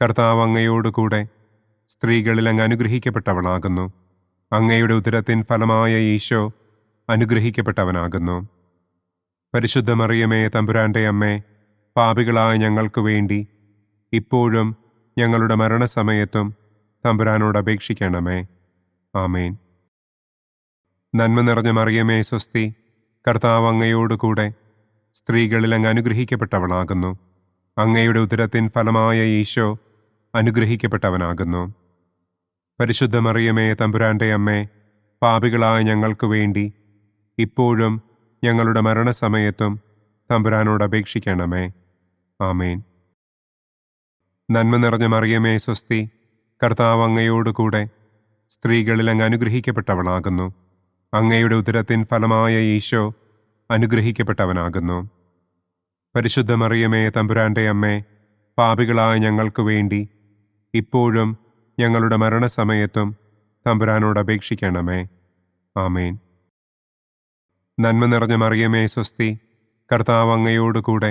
കർത്താവ് അങ്ങയോടുകൂടെ സ്ത്രീകളിൽ അങ്ങ് അനുഗ്രഹിക്കപ്പെട്ടവളാകുന്നു. അങ്ങയുടെ ഉദരത്തിൻ ഫലമായ ഈശോ അനുഗ്രഹിക്കപ്പെട്ടവനാകുന്നു. പരിശുദ്ധ മറിയമേ തമ്പുരാൻ്റെ അമ്മേ, പാപികളായ ഞങ്ങൾക്ക് വേണ്ടി ഇപ്പോഴും ഞങ്ങളുടെ മരണസമയത്തും തമ്പുരാനോട് അപേക്ഷിക്കണമേ. ആമേൻ. നന്മ നിറഞ്ഞ മറിയമേ സ്വസ്തി, കർത്താവ് അങ്ങയോടുകൂടെ സ്ത്രീകളിൽ അങ്ങ് അനുഗ്രഹിക്കപ്പെട്ടവളാകുന്നു. അങ്ങയുടെ ഉദരത്തിൻ ഫലമായ ഈശോ അനുഗ്രഹിക്കപ്പെട്ടവനാകുന്നു. പരിശുദ്ധ മറിയമേ തമ്പുരാൻ്റെ അമ്മേ, പാപികളായ ഞങ്ങൾക്ക് വേണ്ടി ഇപ്പോഴും ഞങ്ങളുടെ മരണസമയത്തും തമ്പുരാനോട് അപേക്ഷിക്കണമേ. ആമേൻ. നന്മ നിറഞ്ഞ മറിയമേ സ്വസ്തി, കർത്താവ് അങ്ങയോടുകൂടെ സ്ത്രീകളിൽ അങ്ങ് അനുഗ്രഹിക്കപ്പെട്ടവളാകുന്നു. അങ്ങയുടെ ഉദരത്തിൻ ഫലമായ ഈശോ അനുഗ്രഹിക്കപ്പെട്ടവനാകുന്നു. പരിശുദ്ധ മറിയമേ തമ്പുരാൻ്റെ അമ്മേ, പാപികളായ ഞങ്ങൾക്ക് വേണ്ടി ഇപ്പോഴും ഞങ്ങളുടെ മരണസമയത്തും തമ്പുരാനോട് അപേക്ഷിക്കണമേ. ആമേൻ. നന്മ നിറഞ്ഞ മറിയമേ സ്വസ്തി, കർത്താവ് അങ്ങയോടുകൂടെ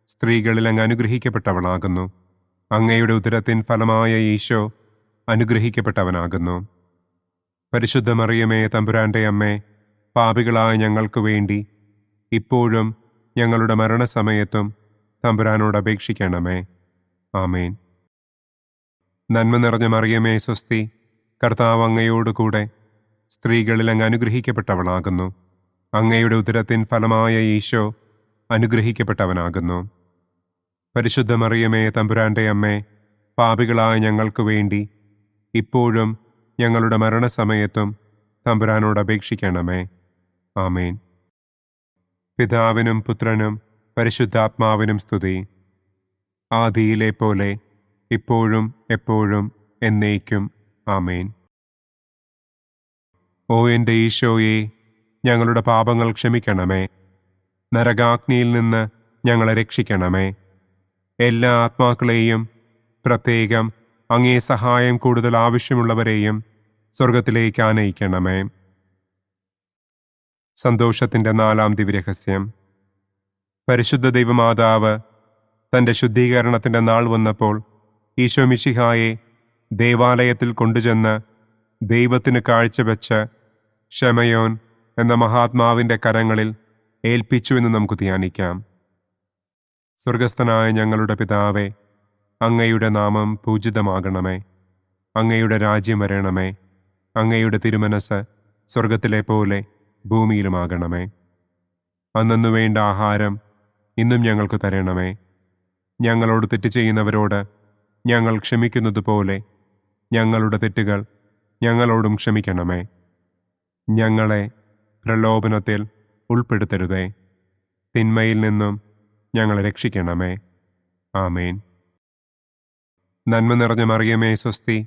സ്ത്രീകളിൽ അങ്ങ് അനുഗ്രഹിക്കപ്പെട്ടവളാകുന്നു. അങ്ങയുടെ ഉദരത്തിൻ ഫലമായ ഈശോ അനുഗ്രഹിക്കപ്പെട്ടവനാകുന്നു. പരിശുദ്ധ മറിയമേ തമ്പുരാൻ്റെ അമ്മേ, പാപികളായ ഞങ്ങൾക്ക് വേണ്ടി ഇപ്പോഴും ഞങ്ങളുടെ മരണസമയത്തും തമ്പുരാനോട് അപേക്ഷിക്കണമേ. ആമേൻ. നന്മ നിറഞ്ഞ മറിയമേ സ്വസ്തി, കർത്താവ് അങ്ങയോടുകൂടെ സ്ത്രീകളിൽ അങ്ങ് അനുഗ്രഹിക്കപ്പെട്ടവളാകുന്നു. അങ്ങയുടെ ഉദരത്തിൻ ഫലമായ ഈശോ അനുഗ്രഹിക്കപ്പെട്ടവനാകുന്നു. പരിശുദ്ധ മറിയമേ തമ്പുരാൻ്റെ അമ്മേ, പാപികളായ ഞങ്ങൾക്ക് വേണ്ടി ഇപ്പോഴും ഞങ്ങളുടെ മരണസമയത്തും തമ്പുരാനോട് അപേക്ഷിക്കണമേ. ആമേൻ. പിതാവിനും പുത്രനും പരിശുദ്ധാത്മാവിനും സ്തുതി. ആദിയിലെ പോലെ ഇപ്പോഴും എപ്പോഴും എന്നേക്കും. ആമേൻ. ഓ എൻ്റെ ഈശോയെ, ഞങ്ങളുടെ പാപങ്ങൾ ക്ഷമിക്കണമേ. നരകാഗ്നിയിൽ നിന്ന് ഞങ്ങളെ രക്ഷിക്കണമേ. എല്ലാ ആത്മാക്കളെയും, പ്രത്യേകം അങ്ങേ സഹായം കൂടുതൽ ആവശ്യമുള്ളവരെയും സ്വർഗത്തിലേക്ക് ആനയിക്കണമേ. സന്തോഷത്തിൻ്റെ 4-ാം ദിവ്യരഹസ്യം. പരിശുദ്ധ ദൈവമാതാവ് തൻ്റെ ശുദ്ധീകരണത്തിൻ്റെ നാൾ വന്നപ്പോൾ ഈശോ മിശിഹായെ ദേവാലയത്തിൽ കൊണ്ടുചെന്ന് ദൈവത്തിന് കാഴ്ചവെച്ച് ശമയോൻ എന്ന മഹാത്മാവിൻ്റെ കരങ്ങളിൽ ഏൽപ്പിച്ചു എന്ന് നമുക്ക് ധ്യാനിക്കാം. സ്വർഗസ്ഥനായ ഞങ്ങളുടെ പിതാവേ, അങ്ങയുടെ നാമം പൂജിതമാകണമേ. അങ്ങയുടെ രാജ്യം വരണമേ. അങ്ങയുടെ തിരുമനസ് സ്വർഗത്തിലെ പോലെ ഭൂമിയിലുമാകണമേ. അന്നന്നു വേണ്ട ആഹാരം ഇന്നും ഞങ്ങൾക്ക് തരണമേ. ഞങ്ങളോട് തെറ്റ് ചെയ്യുന്നവരോട് ഞങ്ങൾ ക്ഷമിക്കുന്നത് പോലെ ഞങ്ങളുടെ തെറ്റുകൾ ഞങ്ങളോടും ക്ഷമിക്കണമേ. ഞങ്ങളെ പ്രലോഭനത്തിൽ ഉൾപ്പെടുത്തരുതേ. തിന്മയിൽ നിന്നും ഞങ്ങളെ രക്ഷിക്കണമേ. ആമേൻ. നന്മ നിറഞ്ഞ മറിയമേ സ്വസ്തി,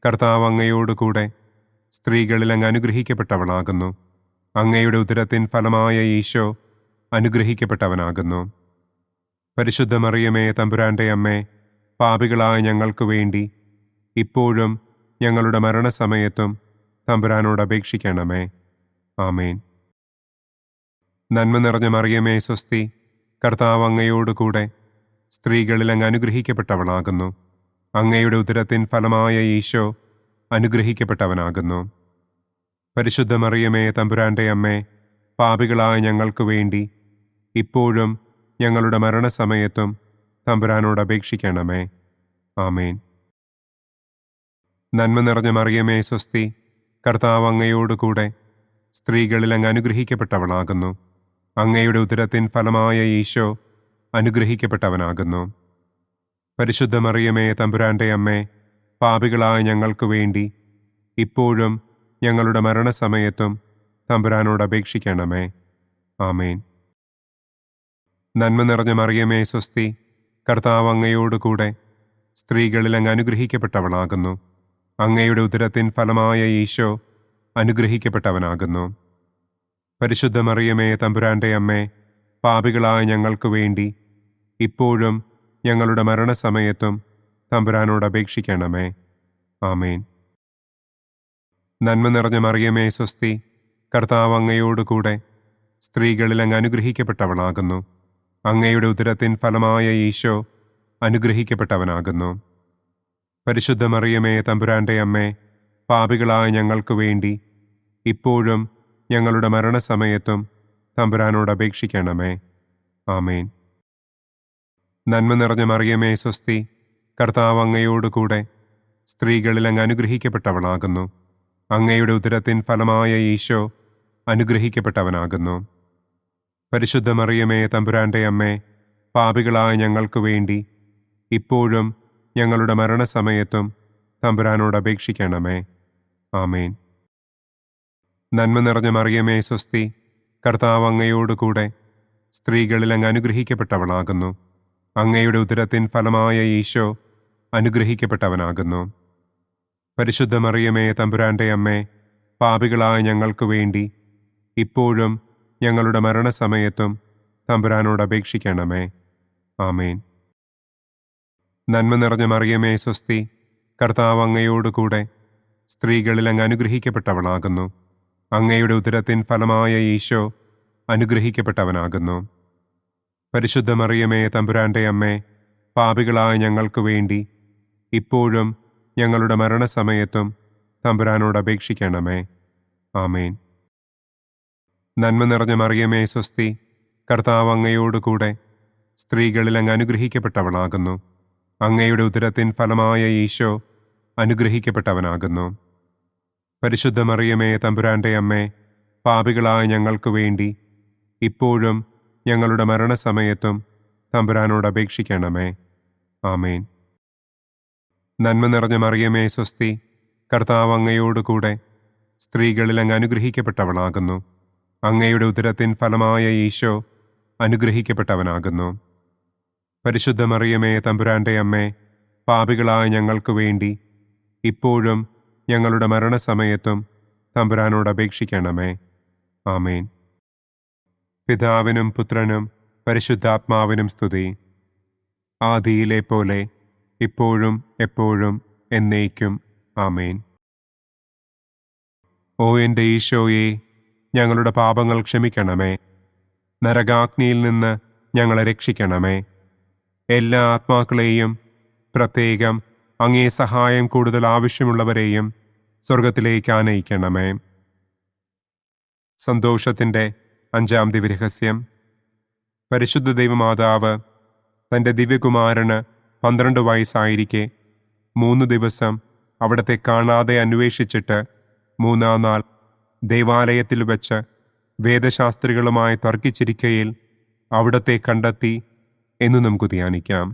കർത്താവ് അങ്ങയോടുകൂടെ സ്ത്രീകളിൽ അങ്ങ് അനുഗ്രഹിക്കപ്പെട്ടവളാകുന്നു. അങ്ങയുടെ ഉദരത്തിൻ ഫലമായ ഈശോ അനുഗ്രഹിക്കപ്പെട്ടവനാകുന്നു. പരിശുദ്ധ മറിയമേ തമ്പുരാൻ്റെ അമ്മേ, പാപികളായ ഞങ്ങൾക്ക് വേണ്ടി ഇപ്പോഴും ഞങ്ങളുടെ മരണസമയത്തും തമ്പുരാനോട് അപേക്ഷിക്കണമേ. ആമേൻ. നന്മ നിറഞ്ഞ മറിയമേ സ്വസ്തി, കർത്താവ് അങ്ങയോടുകൂടെ സ്ത്രീകളിൽ അങ്ങ് അനുഗ്രഹിക്കപ്പെട്ടവളാകുന്നു. അങ്ങയുടെ ഉദരത്തിൻ ഫലമായ ഈശോ അനുഗ്രഹിക്കപ്പെട്ടവനാകുന്നു. പരിശുദ്ധ മറിയമേ തമ്പുരാൻ്റെ അമ്മേ, പാപികളായ ഞങ്ങൾക്ക് വേണ്ടി ഇപ്പോഴും ഞങ്ങളുടെ മരണസമയത്തും തമ്പുരാനോട് അപേക്ഷിക്കണമേ. ആമേൻ. നന്മ നിറഞ്ഞ മറിയമേ സ്വസ്തി, കർത്താവ് അങ്ങയോടുകൂടെ സ്ത്രീകളിൽ അങ്ങ് അനുഗ്രഹിക്കപ്പെട്ടവളാകുന്നു. അങ്ങയുടെ ഉദരത്തിൻ ഫലമായ ഈശോ അനുഗ്രഹിക്കപ്പെട്ടവനാകുന്നു. പരിശുദ്ധ മറിയമേ തമ്പുരാൻ്റെ അമ്മേ, പാപികളായ ഞങ്ങൾക്ക് വേണ്ടി ഇപ്പോഴും ഞങ്ങളുടെ മരണസമയത്തും തമ്പുരാനോട് അപേക്ഷിക്കണമേ. ആമേൻ. നന്മ നിറഞ്ഞ മറിയമേ സ്വസ്തി, കർത്താവ് അങ്ങയോടുകൂടെ സ്ത്രീകളിൽ അങ്ങ് അനുഗ്രഹിക്കപ്പെട്ടവളാകുന്നു. അങ്ങയുടെ ഉദരത്തിൻ ഫലമായ ഈശോ അനുഗ്രഹിക്കപ്പെട്ടവനാകുന്നു. പരിശുദ്ധ മറിയമേ തമ്പുരാൻ്റെ അമ്മേ, പാപികളായ ഞങ്ങൾക്ക് വേണ്ടി ഇപ്പോഴും ഞങ്ങളുടെ മരണസമയത്തും തമ്പുരാനോട് അപേക്ഷിക്കണമേ. ആമേൻ. നന്മ നിറഞ്ഞ മറിയമേ സ്വസ്തി, കർത്താവ് അങ്ങയോടുകൂടെ സ്ത്രീകളിൽ അങ്ങ് അനുഗ്രഹിക്കപ്പെട്ടവളാകുന്നു. അങ്ങയുടെ ഉദരത്തിൻ ഫലമായ ഈശോ അനുഗ്രഹിക്കപ്പെട്ടവനാകുന്നു. പരിശുദ്ധ മറിയമേ തമ്പുരാൻ്റെ അമ്മേ, പാപികളായ ഞങ്ങൾക്ക് വേണ്ടി ഇപ്പോഴും ഞങ്ങളുടെ മരണസമയത്തും തമ്പുരാനോട് അപേക്ഷിക്കണമേ. ആമേൻ. നന്മ നിറഞ്ഞ മറിയമേ സ്വസ്തി, കർത്താവ് അങ്ങയോടുകൂടെ സ്ത്രീകളിൽ അങ്ങ് അനുഗ്രഹിക്കപ്പെട്ടവളാകുന്നു. അങ്ങയുടെ ഉദരത്തിൻ ഫലമായ ഈശോ അനുഗ്രഹിക്കപ്പെട്ടവനാകുന്നു. പരിശുദ്ധ മറിയമേ തമ്പുരാൻ്റെ അമ്മേ, പാപികളായ ഞങ്ങൾക്ക് വേണ്ടി ഇപ്പോഴും ഞങ്ങളുടെ മരണസമയത്തും തമ്പുരാനോട് അപേക്ഷിക്കണമേ. ആമേൻ. നന്മ നിറഞ്ഞ മറിയമേ സ്വസ്തി, കർത്താവ് അങ്ങയോടുകൂടെ സ്ത്രീകളിൽ അങ്ങ് അനുഗ്രഹിക്കപ്പെട്ടവളാകുന്നു. അങ്ങയുടെ ഉദരത്തിൻ ഫലമായ ഈശോ അനുഗ്രഹിക്കപ്പെട്ടവനാകുന്നു. പരിശുദ്ധ മറിയമേ തമ്പുരാൻ്റെ അമ്മേ, പാപികളായ ഞങ്ങൾക്ക് വേണ്ടി ഇപ്പോഴും ഞങ്ങളുടെ മരണസമയത്തും തമ്പുരാനോട് അപേക്ഷിക്കണമേ. ആമേൻ. നന്മ നിറഞ്ഞ മറിയമേ സ്വസ്തി, കർത്താവ് അങ്ങയോടുകൂടെ സ്ത്രീകളിൽ അങ്ങ് അനുഗ്രഹിക്കപ്പെട്ടവളാകുന്നു. അങ്ങയുടെ ഉദരത്തിൻ ഫലമായ ഈശോ അനുഗ്രഹിക്കപ്പെട്ടവനാകുന്നു. പരിശുദ്ധ മറിയമേ തമ്പുരാൻ്റെ അമ്മേ, പാപികളായ ഞങ്ങൾക്ക് വേണ്ടി ഇപ്പോഴും ഞങ്ങളുടെ മരണസമയത്തും തമ്പുരാനോട് അപേക്ഷിക്കണമേ. ആമേൻ. നന്മ നിറഞ്ഞ മറിയമേ സ്വസ്തി, കർത്താവ് അങ്ങയോടുകൂടെ സ്ത്രീകളിൽ അങ്ങ് അനുഗ്രഹിക്കപ്പെട്ടവളാകുന്നു. അങ്ങയുടെ ഉദരത്തിൻ ഫലമായ ഈശോ അനുഗ്രഹിക്കപ്പെട്ടവനാകുന്നു. പരിശുദ്ധ മറിയമേ തമ്പുരാൻ്റെ അമ്മേ, പാപികളായ ഞങ്ങൾക്ക് വേണ്ടി ഇപ്പോഴും ഞങ്ങളുടെ മരണസമയത്തും തമ്പുരാനോട് അപേക്ഷിക്കണമേ. ആമേൻ. നന്മ നിറഞ്ഞ മറിയമേ സ്വസ്തി, കർത്താവ് അങ്ങയോടുകൂടെ സ്ത്രീകളിൽ അങ്ങ് അനുഗ്രഹിക്കപ്പെട്ടവളാകുന്നു. അങ്ങയുടെ ഉദരത്തിൻ ഫലമായ ഈശോ അനുഗ്രഹിക്കപ്പെട്ടവനാകുന്നു. പരിശുദ്ധ മറിയമേ തമ്പുരാന്റെ അമ്മേ, പാപികളായ ഞങ്ങൾക്ക് വേണ്ടി ഇപ്പോഴും ഞങ്ങളുടെ മരണസമയത്തും തമ്പുരാനോട് അപേക്ഷിക്കണമേ. ആമേൻ. പിതാവിനും പുത്രനും പരിശുദ്ധാത്മാവിനും സ്തുതി. ആദിയിലെ പോലെ ഇപ്പോഴും എപ്പോഴും എന്നേക്കും. ആമേൻ. ഓ എൻ്റെ ഈശോയെ, ഞങ്ങളുടെ പാപങ്ങൾ ക്ഷമിക്കണമേ. നരകാഗ്നിയിൽ നിന്ന് ഞങ്ങളെ രക്ഷിക്കണമേ. എല്ലാ ആത്മാക്കളെയും, പ്രത്യേകം അങ്ങേ സഹായം കൂടുതൽ ആവശ്യമുള്ളവരെയും സ്വർഗത്തിലേക്ക് ആനയിക്കണമേ. സന്തോഷത്തിൻ്റെ 5-ാം ദിവ്യരഹസ്യം. പരിശുദ്ധ ദൈവമാതാവ് തൻ്റെ ദിവ്യകുമാരന് 12 വയസ്സായിരിക്കെ 3 ദിവസം അവിടത്തെ കാണാതെ അന്വേഷിച്ചിട്ട് 3-ാം നാൾ ദേവാലയത്തിൽ വച്ച് വേദശാസ്ത്രികളുമായി തർക്കിച്ചിരിക്കയിൽ അവിടത്തെ കണ്ടെത്തി എന്ന് നമുക്ക് ധ്യാനിക്കാം.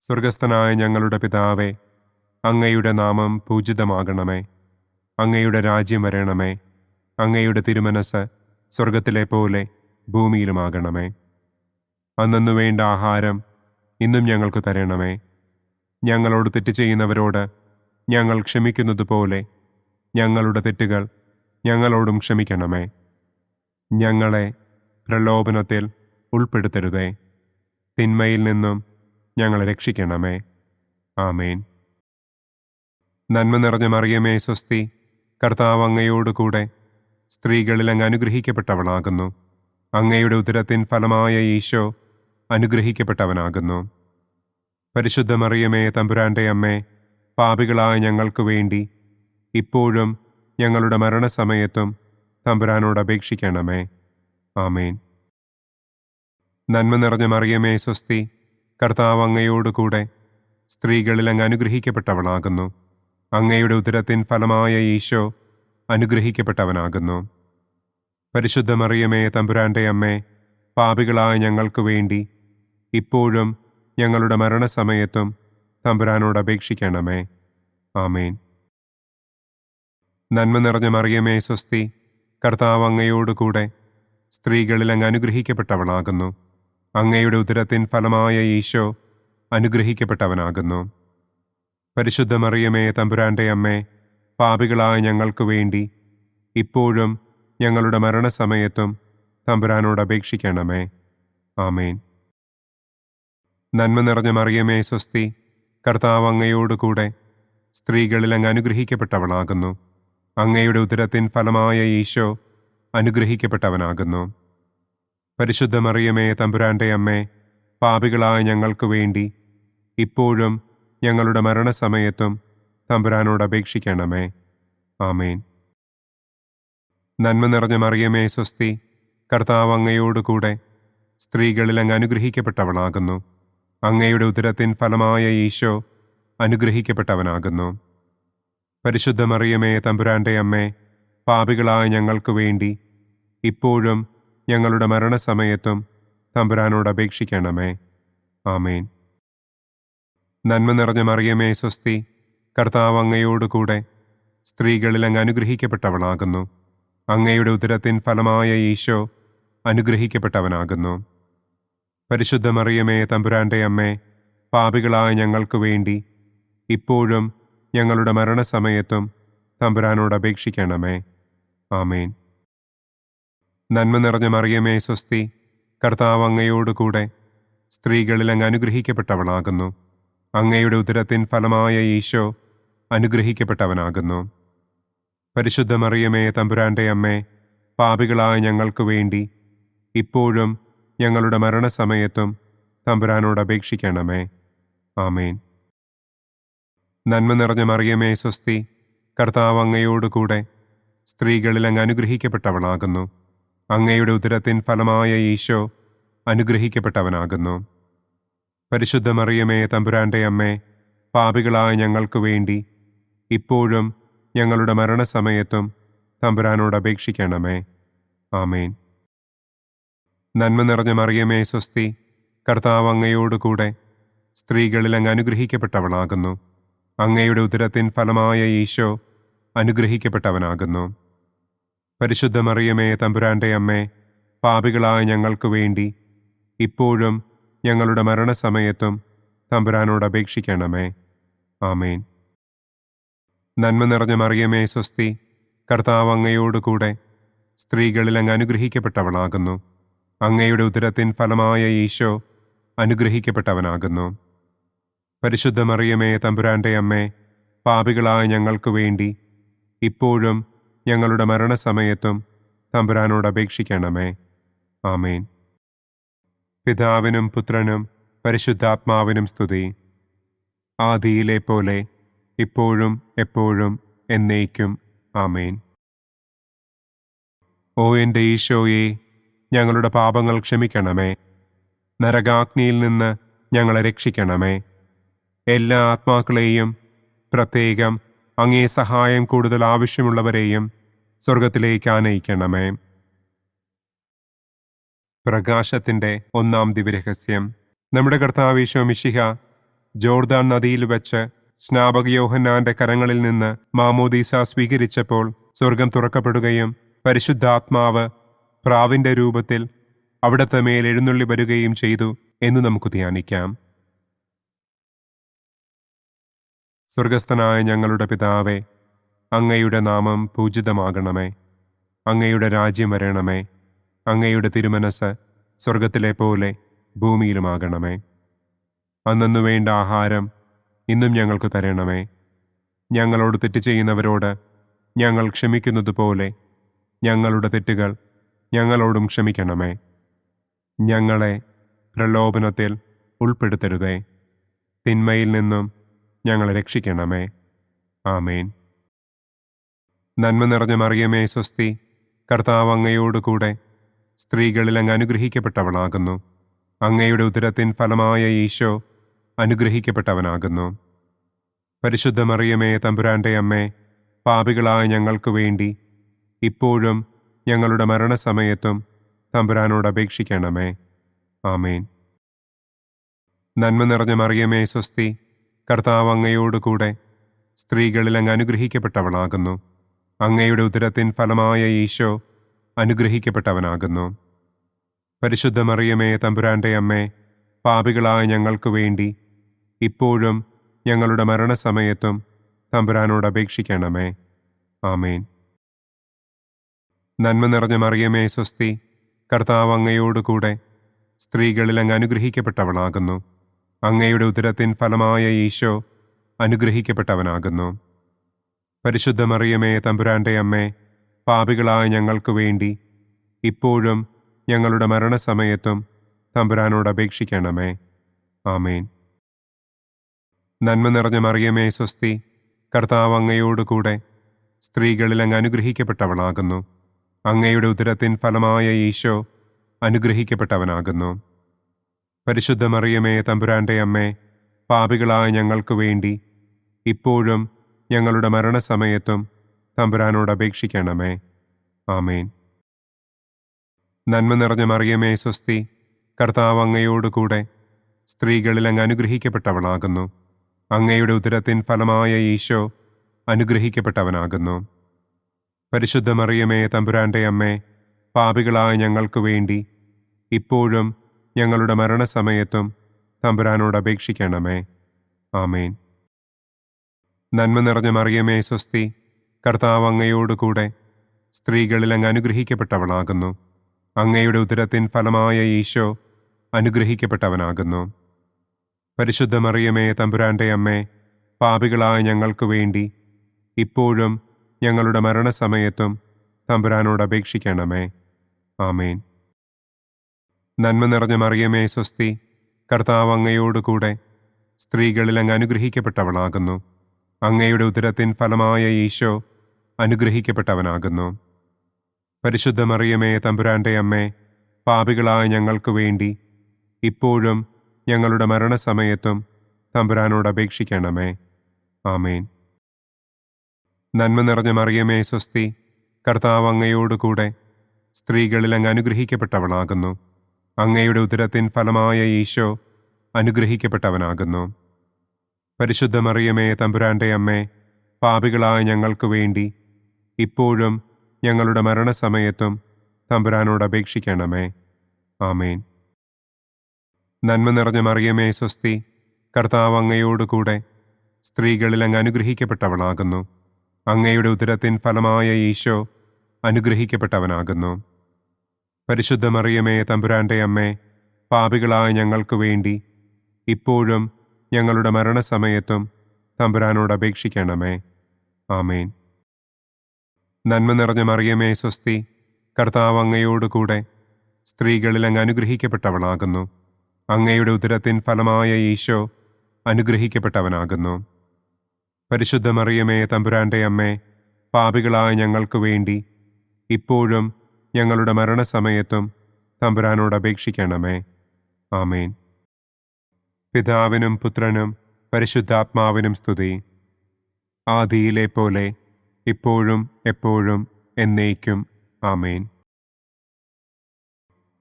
സ്വർഗസ്ഥനായ ഞങ്ങളുടെ പിതാവേ, അങ്ങയുടെ നാമം പൂജിതമാകണമേ. അങ്ങയുടെ രാജ്യം വരണമേ. അങ്ങയുടെ തിരുമനസ് സ്വർഗത്തിലെ പോലെ ഭൂമിയിലുമാകണമേ. അന്നന്നു വേണ്ട ആഹാരം ഇന്നും ഞങ്ങൾക്ക് തരണമേ. ഞങ്ങളോട് തെറ്റ് ചെയ്യുന്നവരോട് ഞങ്ങൾ ക്ഷമിക്കുന്നത് പോലെ ഞങ്ങളുടെ തെറ്റുകൾ ഞങ്ങളോടും ക്ഷമിക്കണമേ. ഞങ്ങളെ പ്രലോഭനത്തിൽ ഉൾപ്പെടുത്തരുതേ. തിന്മയിൽ നിന്നും ഞങ്ങളെ രക്ഷിക്കണമേ. ആമേൻ. നന്മ നിറഞ്ഞ മറിയമേ സ്വസ്തി, കർത്താവ് അങ്ങയോടുകൂടെ സ്ത്രീകളിൽ അങ്ങ് അനുഗ്രഹിക്കപ്പെട്ടവളാകുന്നു. അങ്ങയുടെ ഉദരത്തിൻ ഫലമായ ഈശോ അനുഗ്രഹിക്കപ്പെട്ടവനാകുന്നു. പരിശുദ്ധ മറിയമേ തമ്പുരാന്റെ അമ്മേ, പാപികളായ ഞങ്ങൾക്ക് വേണ്ടി ഇപ്പോഴും ഞങ്ങളുടെ മരണസമയത്തും തമ്പുരാനോട് അപേക്ഷിക്കണമേ. ആമേൻ. നന്മ നിറഞ്ഞ മറിയമേ സ്വസ്തി, കർത്താവ് അങ്ങയോടുകൂടെ സ്ത്രീകളിൽ അങ്ങ് അനുഗ്രഹിക്കപ്പെട്ടവളാകുന്നു. അങ്ങയുടെ ഉദരത്തിൻ ഫലമായ ഈശോ അനുഗ്രഹിക്കപ്പെട്ടവനാകുന്നു. പരിശുദ്ധ മറിയമേ തമ്പുരാന്റെ അമ്മേ, പാപികളായ ഞങ്ങൾക്ക് വേണ്ടി ഇപ്പോഴും ഞങ്ങളുടെ മരണസമയത്തും തമ്പുരാനോട് അപേക്ഷിക്കണമേ. ആമേൻ. നന്മ നിറഞ്ഞ മറിയമേ സ്വസ്തി, കർത്താവ് അങ്ങയോടുകൂടെ സ്ത്രീകളിൽ അങ്ങ് അനുഗ്രഹിക്കപ്പെട്ടവളാകുന്നു. അങ്ങയുടെ ഉദരത്തിൻ ഫലമായ ഈശോ അനുഗ്രഹിക്കപ്പെട്ടവനാകുന്നു. പരിശുദ്ധ മറിയമേ തമ്പുരാന്റെ അമ്മേ, പാപികളായ ഞങ്ങൾക്ക് വേണ്ടി ഇപ്പോഴും ഞങ്ങളുടെ മരണസമയത്തും തമ്പുരാനോട് അപേക്ഷിക്കണമേ. ആമേൻ. നന്മ നിറഞ്ഞ മറിയമേ സ്വസ്തി, കർത്താവ് അങ്ങയോടുകൂടെ സ്ത്രീകളിൽ അങ്ങ് അനുഗ്രഹിക്കപ്പെട്ടവളാകുന്നു. അങ്ങയുടെ ഉദരത്തിൻ ഫലമായ ഈശോ അനുഗ്രഹിക്കപ്പെട്ടവനാകുന്നു. പരിശുദ്ധ മറിയമേ തമ്പുരാന്റെ അമ്മേ, പാപികളായ ഞങ്ങൾക്ക് വേണ്ടി ഇപ്പോഴും ഞങ്ങളുടെ മരണസമയത്തും തമ്പുരാനോട് അപേക്ഷിക്കണമേ. ആമേൻ. നന്മ നിറഞ്ഞ മറിയമേ സ്വസ്തി, കർത്താവ് അങ്ങയോടുകൂടെ സ്ത്രീകളിൽ അങ്ങ് അനുഗ്രഹിക്കപ്പെട്ടവളാകുന്നു. അങ്ങയുടെ ഉദരത്തിൻ ഫലമായ ഈശോ അനുഗ്രഹിക്കപ്പെട്ടവനാകുന്നു. പരിശുദ്ധ മറിയമേ തമ്പുരാന്റെ അമ്മേ, പാപികളായ ഞങ്ങൾക്ക് വേണ്ടി ഇപ്പോഴും ഞങ്ങളുടെ മരണസമയത്തും തമ്പുരാനോട് അപേക്ഷിക്കണമേ. ആമേൻ. നന്മ നിറഞ്ഞ മറിയമേ സ്വസ്തി, കർത്താവ് അങ്ങയോടുകൂടെ സ്ത്രീകളിൽ അങ്ങ് അനുഗ്രഹിക്കപ്പെട്ടവളാകുന്നു. അങ്ങയുടെ ഉദരത്തിൻ ഫലമായ ഈശോ അനുഗ്രഹിക്കപ്പെട്ടവനാകുന്നു. പരിശുദ്ധ മറിയമേ തമ്പുരാന്റെ അമ്മേ, പാപികളായ ഞങ്ങൾക്ക് വേണ്ടി ഇപ്പോഴും ഞങ്ങളുടെ മരണസമയത്തും തമ്പുരാനോട് അപേക്ഷിക്കണമേ. ആമേൻ. നന്മ നിറഞ്ഞ മറിയമേ സ്വസ്തി, കർത്താവ് അങ്ങയോടുകൂടെ സ്ത്രീകളിൽ അങ്ങ് അനുഗ്രഹിക്കപ്പെട്ടവളാകുന്നു. അങ്ങയുടെ ഉദരത്തിൻ ഫലമായ ഈശോ അനുഗ്രഹിക്കപ്പെട്ടവനാകുന്നു. പരിശുദ്ധ മറിയമേ തമ്പുരാന്റെ അമ്മേ, പാപികളായ ഞങ്ങൾക്ക് വേണ്ടി ഇപ്പോഴും ഞങ്ങളുടെ മരണസമയത്തും തമ്പുരാനോട് അപേക്ഷിക്കണമേ. ആമേൻ. നന്മ നിറഞ്ഞ മറിയമേ സ്വസ്തി, കർത്താവ് അങ്ങയോടുകൂടെ സ്ത്രീകളിൽ അങ്ങ് അനുഗ്രഹിക്കപ്പെട്ടവളാകുന്നു. അങ്ങയുടെ ഉദരത്തിൻ ഫലമായ ഈശോ അനുഗ്രഹിക്കപ്പെട്ടവനാകുന്നു. പരിശുദ്ധ മറിയമേ തമ്പുരാന്റെ അമ്മേ, പാപികളായ ഞങ്ങൾക്ക് വേണ്ടി ഇപ്പോഴും ഞങ്ങളുടെ മരണസമയത്തും തമ്പുരാനോട് അപേക്ഷിക്കണമേ. ആമേൻ. നന്മ നിറഞ്ഞ മറിയമേ സ്വസ്തി, കർത്താവ് അങ്ങയോടുകൂടെ സ്ത്രീകളിൽ അങ്ങ് അനുഗ്രഹിക്കപ്പെട്ടവളാകുന്നു. അങ്ങയുടെ ഉദരത്തിൻ ഫലമായ ഈശോ അനുഗ്രഹിക്കപ്പെട്ടവനാകുന്നു. പരിശുദ്ധ മറിയമേ തമ്പുരാന്റെ അമ്മേ, പാപികളായ ഞങ്ങൾക്ക് വേണ്ടി ഇപ്പോഴും ഞങ്ങളുടെ മരണസമയത്തും തമ്പുരാനോട് അപേക്ഷിക്കണമേ. ആമേൻ. നന്മ നിറഞ്ഞ മറിയമേ സ്വസ്തി, കർത്താവ് അങ്ങയോടുകൂടെ സ്ത്രീകളിൽ അങ്ങ് അനുഗ്രഹിക്കപ്പെട്ടവളാകുന്നു. അങ്ങയുടെ ഉദരത്തിൻ ഫലമായ ഈശോ അനുഗ്രഹിക്കപ്പെട്ടവനാകുന്നു. പരിശുദ്ധ മറിയമേ തമ്പുരാന്റെ അമ്മേ, പാപികളായ ഞങ്ങൾക്ക് വേണ്ടി ഇപ്പോഴും ഞങ്ങളുടെ മരണസമയത്തും തമ്പുരാനോട് അപേക്ഷിക്കണമേ. ആമേൻ. പിതാവിനും പുത്രനും പരിശുദ്ധാത്മാവിനും സ്തുതി. ആദിയിലെ പോലെ ഇപ്പോഴും എപ്പോഴും എന്നേക്കും. ആമേൻ. ഓ എൻ്റെ ഈശോയെ, ഞങ്ങളുടെ പാപങ്ങൾ ക്ഷമിക്കണമേ. നരകാഗ്നിയിൽ നിന്ന് ഞങ്ങളെ രക്ഷിക്കണമേ. എല്ലാ ആത്മാക്കളെയും, പ്രത്യേകം അങ്ങേ സഹായം കൂടുതൽ ആവശ്യമുള്ളവരെയും സ്വർഗത്തിലേക്ക് ആനയിക്കണമേ. പ്രകാശത്തിൻ്റെ ഒന്നാം ദിവ്യരഹസ്യം. നമ്മുടെ കർത്താവ് ഈശോ മിശിഹ ജോർദാൻ നദിയിൽ വെച്ച് സ്നാപക യോഹന്നാന്റെ കരങ്ങളിൽ നിന്ന് മാമോദീസ സ്വീകരിച്ചപ്പോൾ സ്വർഗം തുറക്കപ്പെടുകയും പരിശുദ്ധാത്മാവ് പ്രാവിന്റെ രൂപത്തിൽ അവിടത്തെ മേൽ എഴുന്നള്ളി വരികയും ചെയ്തു എന്ന് നമുക്ക് ധ്യാനിക്കാം. സ്വർഗസ്ഥനായ ഞങ്ങളുടെ പിതാവേ, അങ്ങയുടെ നാമം പൂജിതമാകണമേ. അങ്ങയുടെ രാജ്യം വരണമേ. അങ്ങയുടെ തിരുമനസ് സ്വർഗത്തിലെ പോലെ ഭൂമിയിലുമാകണമേ. അന്നന്നു വേണ്ട ആഹാരം ഇന്നും ഞങ്ങൾക്ക് തരണമേ. ഞങ്ങളോട് തെറ്റ് ചെയ്യുന്നവരോട് ഞങ്ങൾ ക്ഷമിക്കുന്നത് പോലെ ഞങ്ങളുടെ തെറ്റുകൾ ഞങ്ങളോടും ക്ഷമിക്കണമേ. ഞങ്ങളെ പ്രലോഭനത്തിൽ ഉൾപ്പെടുത്തരുതേ. തിന്മയിൽ നിന്നും ഞങ്ങളെ രക്ഷിക്കണമേ. ആമേൻ. നന്മ നിറഞ്ഞ മറിയമേ സ്വസ്തി, കർത്താവ് അങ്ങയോടുകൂടെ സ്ത്രീകളിൽ അങ്ങ് അനുഗ്രഹിക്കപ്പെട്ടവളാകുന്നു. അങ്ങയുടെ ഉദരത്തിൻ ഫലമായ ഈശോ അനുഗ്രഹിക്കപ്പെട്ടവനാകുന്നു. പരിശുദ്ധ മറിയമേ തമ്പുരാന്റെ അമ്മേ, പാപികളായ ഞങ്ങൾക്ക് വേണ്ടി ഇപ്പോഴും ഞങ്ങളുടെ മരണസമയത്തും തമ്പുരാനോട് അപേക്ഷിക്കണമേ. ആമേൻ. നന്മ നിറഞ്ഞ മറിയമേ സ്വസ്തി, കർത്താവ് അങ്ങയോടുകൂടെ സ്ത്രീകളിൽ അങ്ങ് അനുഗ്രഹിക്കപ്പെട്ടവളാകുന്നു. അങ്ങയുടെ ഉദരത്തിൻ ഫലമായ ഈശോ അനുഗ്രഹിക്കപ്പെട്ടവനാകുന്നു. പരിശുദ്ധ മറിയമേ തമ്പുരാന്റെ അമ്മേ, പാപികളായ ഞങ്ങൾക്ക് വേണ്ടി ഇപ്പോഴും ഞങ്ങളുടെ മരണസമയത്തും തമ്പുരാനോട് അപേക്ഷിക്കണമേ. ആമേൻ. നന്മ നിറഞ്ഞ മറിയമേ സ്വസ്തി, കർത്താവ് അങ്ങയോടുകൂടെ സ്ത്രീകളിൽ അങ്ങ് അനുഗ്രഹിക്കപ്പെട്ടവളാകുന്നു. അങ്ങയുടെ ഉദരത്തിൻ ഫലമായ ഈശോ അനുഗ്രഹിക്കപ്പെട്ടവനാകുന്നു. പരിശുദ്ധ മറിയമേ തമ്പുരാന്റെ അമ്മേ, പാപികളായ ഞങ്ങൾക്ക് വേണ്ടി ഇപ്പോഴും ഞങ്ങളുടെ മരണസമയത്തും തമ്പുരാനോട് അപേക്ഷിക്കണമേ. ആമേൻ. നന്മ നിറഞ്ഞ മറിയമേ സ്വസ്തി, കർത്താവ് അങ്ങയോടുകൂടെ സ്ത്രീകളിൽ അങ്ങ് അനുഗ്രഹിക്കപ്പെട്ടവളാകുന്നു. അങ്ങയുടെ ഉദരത്തിൻ ഫലമായ ഈശോ അനുഗ്രഹിക്കപ്പെട്ടവനാകുന്നു. പരിശുദ്ധ മറിയമേ തമ്പുരാന്റെ അമ്മേ, പാപികളായ ഞങ്ങൾക്ക് വേണ്ടി ഇപ്പോഴും ഞങ്ങളുടെ മരണസമയത്തും തമ്പുരാനോട് അപേക്ഷിക്കണമേ. ആമേൻ. നന്മ നിറഞ്ഞ മറിയമേ സ്വസ്തി, കർത്താവ് അങ്ങയോടുകൂടെ സ്ത്രീകളിൽ അങ്ങ് അനുഗ്രഹിക്കപ്പെട്ടവളാകുന്നു. അങ്ങയുടെ ഉദരത്തിൻ ഫലമായ ഈശോ അനുഗ്രഹിക്കപ്പെട്ടവനാകുന്നു. പരിശുദ്ധ മറിയമേ തമ്പുരാന്റെ അമ്മേ, പാപികളായ ഞങ്ങൾക്ക് വേണ്ടി ഇപ്പോഴും ഞങ്ങളുടെ മരണസമയത്തും തമ്പുരാനോട് അപേക്ഷിക്കണമേ. ആമേൻ. നന്മ നിറഞ്ഞ മറിയമേ സ്വസ്തി, കർത്താവ് അങ്ങയോടുകൂടെ സ്ത്രീകളിൽ അങ്ങ് അനുഗ്രഹിക്കപ്പെട്ടവളാകുന്നു. അങ്ങയുടെ ഉദരത്തിൻ ഫലമായ ഈശോ അനുഗ്രഹിക്കപ്പെട്ടവനാകുന്നു. പരിശുദ്ധ മറിയമേ തമ്പുരാന്റെ അമ്മേ, പാപികളായ ഞങ്ങൾക്ക് വേണ്ടി ഇപ്പോഴും ഞങ്ങളുടെ മരണസമയത്തും തമ്പുരാനോട് അപേക്ഷിക്കണമേ. ആമേൻ. നന്മ നിറഞ്ഞ മറിയമേ സ്വസ്തി, കർത്താവ് അങ്ങയോടുകൂടെ സ്ത്രീകളിൽ അങ്ങ് അനുഗ്രഹിക്കപ്പെട്ടവളാകുന്നു. അങ്ങയുടെ ഉദരത്തിൻ ഫലമായ ഈശോ അനുഗ്രഹിക്കപ്പെട്ടവനാകുന്നു. പരിശുദ്ധ മറിയമേ തമ്പുരാന്റെ അമ്മേ, പാപികളായ ഞങ്ങൾക്ക് വേണ്ടി ഇപ്പോഴും ഞങ്ങളുടെ മരണസമയത്തും തമ്പുരാനോട് അപേക്ഷിക്കണമേ. ആമേൻ. നന്മ നിറഞ്ഞ മറിയമേ സ്വസ്തി, കർത്താവ് അങ്ങയോടുകൂടെ സ്ത്രീകളിൽ അങ്ങ് അനുഗ്രഹിക്കപ്പെട്ടവളാകുന്നു. അങ്ങയുടെ ഉദരത്തിൻ ഫലമായ ഈശോ അനുഗ്രഹിക്കപ്പെട്ടവനാകുന്നു. പരിശുദ്ധ മറിയമേ തമ്പുരാന്റെ അമ്മേ, പാപികളായ ഞങ്ങൾക്ക് വേണ്ടി ഇപ്പോഴും ഞങ്ങളുടെ മരണസമയത്തും തമ്പുരാനോട് അപേക്ഷിക്കണമേ. ആമേൻ. നന്മ നിറഞ്ഞ മറിയമേ സ്വസ്തി, കർത്താവ് അങ്ങയോടുകൂടെ സ്ത്രീകളിൽ അങ്ങ് അനുഗ്രഹിക്കപ്പെട്ടവളാകുന്നു. അങ്ങയുടെ ഉദരത്തിൻ ഫലമായ ഈശോ അനുഗ്രഹിക്കപ്പെട്ടവനാകുന്നു. പരിശുദ്ധ മറിയമേ തമ്പുരാന്റെ അമ്മേ, പാപികളായ ഞങ്ങൾക്ക് വേണ്ടി ഇപ്പോഴും ഞങ്ങളുടെ മരണസമയത്തും തമ്പുരാനോട് അപേക്ഷിക്കണമേ. ആമേൻ. നന്മ നിറഞ്ഞ മറിയമേ സ്വസ്തി, കർത്താവ് അങ്ങയോടുകൂടെ സ്ത്രീകളിൽ അങ്ങ് അനുഗ്രഹിക്കപ്പെട്ടവളാകുന്നു. അങ്ങയുടെ ഉദരത്തിൻ ഫലമായ ഈശോ അനുഗ്രഹിക്കപ്പെട്ടവനാകുന്നു. പരിശുദ്ധ മറിയമേ തമ്പുരാന്റെ അമ്മേ, പാപികളായ ഞങ്ങൾക്ക് വേണ്ടി ഇപ്പോഴും ഞങ്ങളുടെ മരണസമയത്തും തമ്പുരാനോട് അപേക്ഷിക്കണമേ. ആമേൻ. പിതാവിനും പുത്രനും പരിശുദ്ധാത്മാവിനും സ്തുതി. ആദിയിലെ പോലെ ഇപ്പോഴും എപ്പോഴും എന്നേക്കും. ആമേൻ.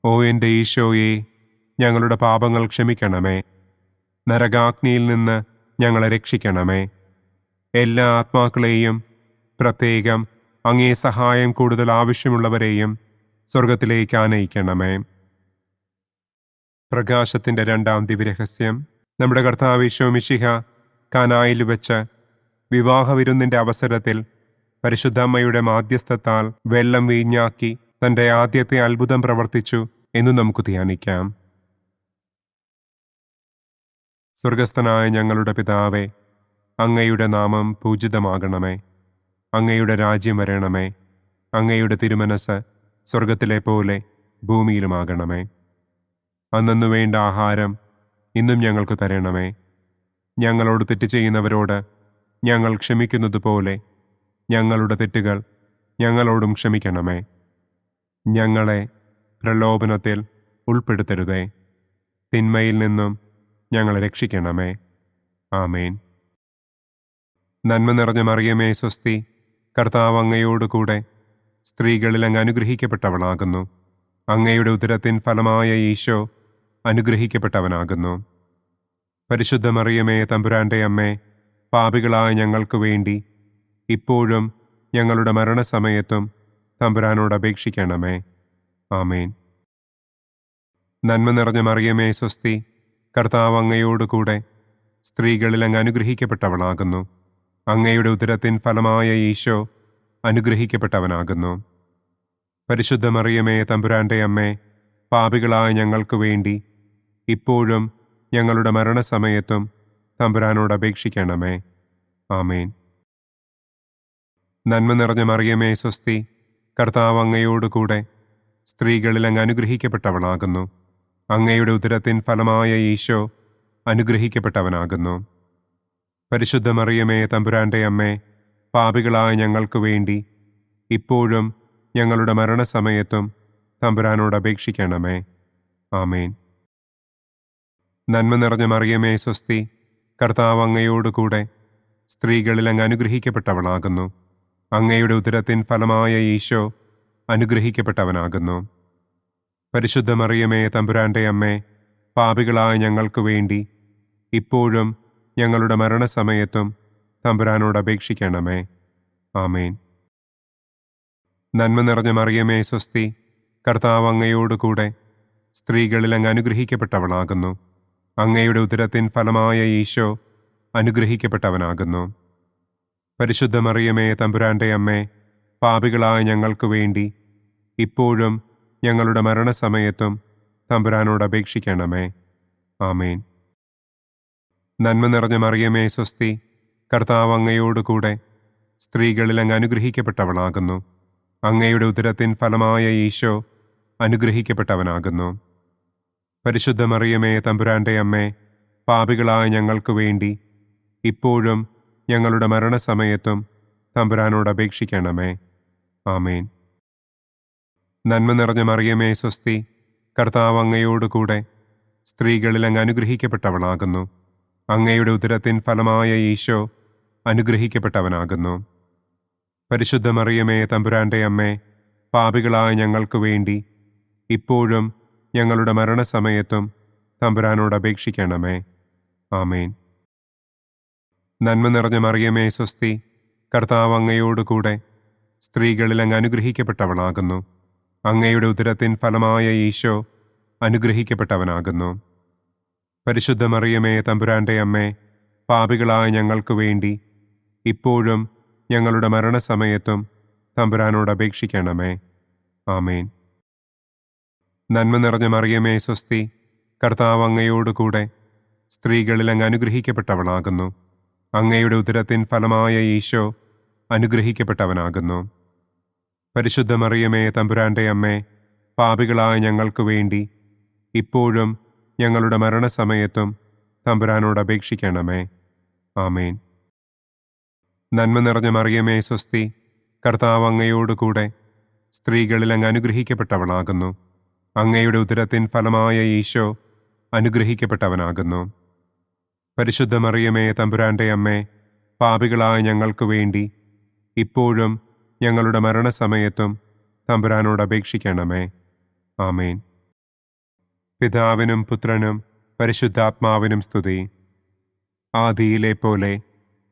ഓ എൻ്റെ ഈശോയെ, ഞങ്ങളുടെ പാപങ്ങൾ ക്ഷമിക്കണമേ. നരകാഗ്നിയിൽ നിന്ന് ഞങ്ങളെ രക്ഷിക്കണമേ. എല്ലാ ആത്മാക്കളെയും, പ്രത്യേകം അങ്ങേ സഹായം കൂടുതൽ ആവശ്യമുള്ളവരെയും സ്വർഗത്തിലേക്ക് ആനയിക്കണമേ. പ്രകാശത്തിൻ്റെ രണ്ടാം ദിവ്യരഹസ്യം. നമ്മുടെ കർത്താവ് ഈശോ മിശിഹ കാനായിൽ വെച്ച് വിവാഹവിരുന്നിൻ്റെ അവസരത്തിൽ പരിശുദ്ധമ്മയുടെ മാധ്യസ്ഥത്താൽ വെള്ളം വീഞ്ഞാക്കി തൻ്റെ ആദ്യത്തെ അത്ഭുതം പ്രവർത്തിച്ചു എന്ന് നമുക്ക് ധ്യാനിക്കാം. സ്വർഗസ്ഥനായ ഞങ്ങളുടെ പിതാവേ, അങ്ങയുടെ നാമം പൂജിതമാകണമേ. അങ്ങയുടെ രാജ്യം വരണമേ. അങ്ങയുടെ തിരുമനസ് സ്വർഗത്തിലെ പോലെ ഭൂമിയിലുമാകണമേ. അന്നന്നു വേണ്ട ആഹാരം ഇന്നും ഞങ്ങൾക്ക് തരണമേ. ഞങ്ങളോട് തെറ്റ് ചെയ്യുന്നവരോട് ഞങ്ങൾ ക്ഷമിക്കുന്നത് പോലെ ഞങ്ങളുടെ തെറ്റുകൾ ഞങ്ങളോടും ക്ഷമിക്കണമേ. ഞങ്ങളെ പ്രലോഭനത്തിൽ ഉൾപ്പെടുത്തരുതേ. തിന്മയിൽ നിന്നും ഞങ്ങളെ രക്ഷിക്കണമേ. ആമേൻ. നന്മ നിറഞ്ഞ മറിയമേ സ്വസ്തി, കർത്താവ് അങ്ങയോടുകൂടെ സ്ത്രീകളിൽ അങ്ങ് അനുഗ്രഹിക്കപ്പെട്ടവളാകുന്നു. അങ്ങയുടെ ഉദരത്തിൻ ഫലമായ ഈശോ അനുഗ്രഹിക്കപ്പെട്ടവനാകുന്നു. പരിശുദ്ധ മറിയമേ തമ്പുരാന്റെ അമ്മേ, പാപികളായ ഞങ്ങൾക്ക് വേണ്ടി ഇപ്പോഴും ഞങ്ങളുടെ മരണസമയത്തും തമ്പുരാനോട് അപേക്ഷിക്കണമേ. ആമേൻ. നന്മ നിറഞ്ഞ മറിയമേ സ്വസ്തി, കർത്താവ് അങ്ങയോടുകൂടെ സ്ത്രീകളിൽ അങ്ങ് അനുഗ്രഹിക്കപ്പെട്ടവളാകുന്നു. അങ്ങയുടെ ഉദരത്തിൻ ഫലമായ ഈശോ അനുഗ്രഹിക്കപ്പെട്ടവനാകുന്നു. പരിശുദ്ധ മറിയമേ തമ്പുരാന്റെ അമ്മേ, പാപികളായ ഞങ്ങൾക്ക് വേണ്ടി ഇപ്പോഴും ഞങ്ങളുടെ മരണസമയത്തും തമ്പുരാനോട് അപേക്ഷിക്കണമേ. ആമേൻ. നന്മ നിറഞ്ഞ മറിയമേ സ്വസ്തി, കർത്താവ് അങ്ങയോടുകൂടെ സ്ത്രീകളിൽ അങ്ങ് അനുഗ്രഹിക്കപ്പെട്ടവളാകുന്നു. അങ്ങയുടെ ഉദരത്തിൻ ഫലമായ ഈശോ അനുഗ്രഹിക്കപ്പെട്ടവനാകുന്നു. പരിശുദ്ധ മറിയമേ തമ്പുരാന്റെ അമ്മേ, പാപികളായ ഞങ്ങൾക്ക് വേണ്ടി ഇപ്പോഴും ഞങ്ങളുടെ മരണസമയത്തും തമ്പുരാനോട് അപേക്ഷിക്കണമേ. ആമേൻ. നന്മ നിറഞ്ഞ മറിയമേ സ്വസ്തി, കർത്താവ് അങ്ങയോടുകൂടെ സ്ത്രീകളിൽ അങ്ങ് അനുഗ്രഹിക്കപ്പെട്ടവളാകുന്നു. അങ്ങയുടെ ഉദരത്തിൻ ഫലമായ ഈശോ അനുഗ്രഹിക്കപ്പെട്ടവനാകുന്നു. പരിശുദ്ധ മറിയമേ തമ്പുരാന്റെ അമ്മേ, പാപികളായ ഞങ്ങൾക്ക് വേണ്ടി ഇപ്പോഴും ഞങ്ങളുടെ മരണസമയത്തും തമ്പുരാനോട് അപേക്ഷിക്കണമേ. ആമേൻ. നന്മ നിറഞ്ഞ മറിയമേ സ്വസ്തി, കർത്താവ് അങ്ങയോടുകൂടെ സ്ത്രീകളിൽ അങ്ങ് അനുഗ്രഹിക്കപ്പെട്ടവളാകുന്നു. അങ്ങയുടെ ഉദരത്തിൻ ഫലമായ ഈശോ അനുഗ്രഹിക്കപ്പെട്ടവനാകുന്നു. പരിശുദ്ധ മറിയമേ തമ്പുരാന്റെ അമ്മേ, പാപികളായ ഞങ്ങൾക്ക് വേണ്ടി ഇപ്പോഴും ഞങ്ങളുടെ മരണസമയത്തും തമ്പുരാനോട് അപേക്ഷിക്കണമേ. ആമേൻ. നന്മ നിറഞ്ഞ മറിയമേ സ്വസ്തി, കർത്താവ് അങ്ങയോടുകൂടെ സ്ത്രീകളിൽ അങ്ങ് അനുഗ്രഹിക്കപ്പെട്ടവളാകുന്നു. അങ്ങയുടെ ഉദരത്തിൻ ഫലമായ ഈശോ അനുഗ്രഹിക്കപ്പെട്ടവനാകുന്നു. പരിശുദ്ധ മറിയമേ തമ്പുരാന്റെ അമ്മേ, പാപികളായ ഞങ്ങൾക്ക് വേണ്ടി ഇപ്പോഴും ഞങ്ങളുടെ മരണസമയത്തും തമ്പുരാനോട് അപേക്ഷിക്കണമേ. ആമേൻ. നന്മ നിറഞ്ഞ മറിയമേ സ്വസ്തി, കർത്താവ് അങ്ങയോടുകൂടെ സ്ത്രീകളിൽ അങ്ങ് അനുഗ്രഹിക്കപ്പെട്ടവളാകുന്നു. അങ്ങയുടെ ഉദരത്തിൻ ഫലമായ ഈശോ അനുഗ്രഹിക്കപ്പെട്ടവനാകുന്നു. പരിശുദ്ധ മറിയമേ തമ്പുരാന്റെ അമ്മേ, പാപികളായ ഞങ്ങൾക്ക് വേണ്ടി ഇപ്പോഴും ഞങ്ങളുടെ മരണസമയത്തും തമ്പുരാനോട് അപേക്ഷിക്കണമേ. ആമേൻ. നന്മ നിറഞ്ഞ മറിയമേ സ്വസ്തി, കർത്താവ് അങ്ങയോടുകൂടെ സ്ത്രീകളിൽ അങ്ങ് അനുഗ്രഹിക്കപ്പെട്ടവളാകുന്നു. അങ്ങയുടെ ഉദരത്തിൻ ഫലമായ ഈശോ അനുഗ്രഹിക്കപ്പെട്ടവനാകുന്നു. പരിശുദ്ധ മറിയമേ തമ്പുരാന്റെ അമ്മേ, പാപികളായ ഞങ്ങൾക്ക് വേണ്ടി ഇപ്പോഴും ഞങ്ങളുടെ മരണസമയത്തും തമ്പുരാനോട് അപേക്ഷിക്കണമേ. ആമേൻ. നന്മ നിറഞ്ഞ മറിയമേ സ്വസ്തി, കർത്താവ് അങ്ങയോടുകൂടെ സ്ത്രീകളിൽ അങ്ങ് അനുഗ്രഹിക്കപ്പെട്ടവളാകുന്നു. അങ്ങയുടെ ഉദരത്തിൻ ഫലമായ ഈശോ അനുഗ്രഹിക്കപ്പെട്ടവനാകുന്നു. പരിശുദ്ധ മറിയമേ തമ്പുരാന്റെ അമ്മേ, പാപികളായ ഞങ്ങൾക്ക് വേണ്ടി ഇപ്പോഴും ഞങ്ങളുടെ മരണസമയത്തും തമ്പുരാനോട് അപേക്ഷിക്കണമേ. ആമേൻ. നന്മ നിറഞ്ഞ മറിയമേ സ്വസ്തി, കർത്താവ് അങ്ങയോടുകൂടെ സ്ത്രീകളിൽ അങ്ങ് അനുഗ്രഹിക്കപ്പെട്ടവളാകുന്നു. അങ്ങയുടെ ഉദരത്തിൻ ഫലമായ ഈശോ അനുഗ്രഹിക്കപ്പെട്ടവനാകുന്നു. പരിശുദ്ധ മറിയമേ തമ്പുരാന്റെ അമ്മേ, പാപികളായ ഞങ്ങൾക്ക് വേണ്ടി ഇപ്പോഴും ഞങ്ങളുടെ മരണസമയത്തും തമ്പുരാനോട് അപേക്ഷിക്കണമേ. ആമേൻ. പിതാവിനും പുത്രനും പരിശുദ്ധാത്മാവിനും സ്തുതി. ആദിയിലെ പോലെ